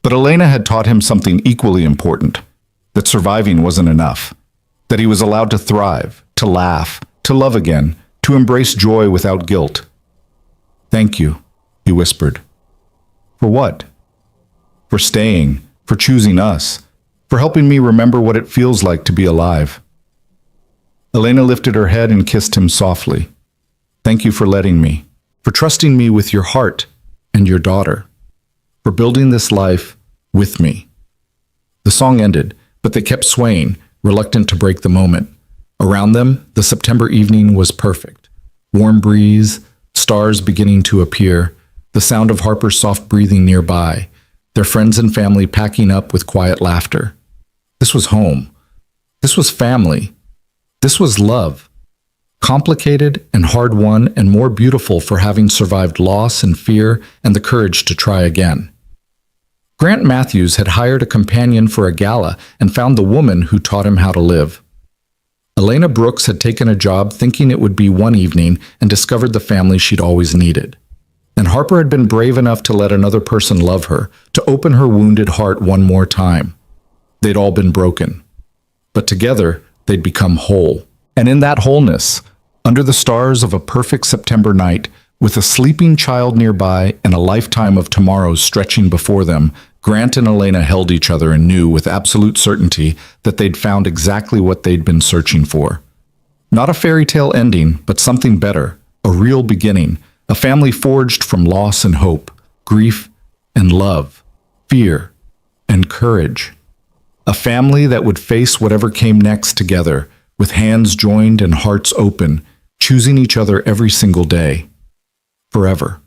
But Elena had taught him something equally important, that surviving wasn't enough, that he was allowed to thrive, to laugh, to love again, to embrace joy without guilt. "Thank you," he whispered. "For what?" "For staying, for choosing us, for helping me remember what it feels like to be alive." Elena lifted her head and kissed him softly. "Thank you for letting me, for trusting me with your heart and your daughter, for building this life with me." The song ended, but they kept swaying, reluctant to break the moment. Around them, the September evening was perfect. Warm breeze, stars beginning to appear, the sound of Harper's soft breathing nearby, their friends and family packing up with quiet laughter. This was home. This was family. This was love. Complicated and hard-won and more beautiful for having survived loss and fear and the courage to try again. Grant Matthews had hired a companion for a gala and found the woman who taught him how to live. Elena Brooks had taken a job thinking it would be one evening and discovered the family she'd always needed. And Harper had been brave enough to let another person love her, to open her wounded heart one more time. They'd all been broken. But together, they'd become whole. And in that wholeness, under the stars of a perfect September night, with a sleeping child nearby and a lifetime of tomorrows stretching before them, Grant and Elena held each other and knew with absolute certainty that they'd found exactly what they'd been searching for. Not a fairy tale ending, but something better, a real beginning, a family forged from loss and hope, grief and love, fear and courage. A family that would face whatever came next together, with hands joined and hearts open, choosing each other every single day, forever.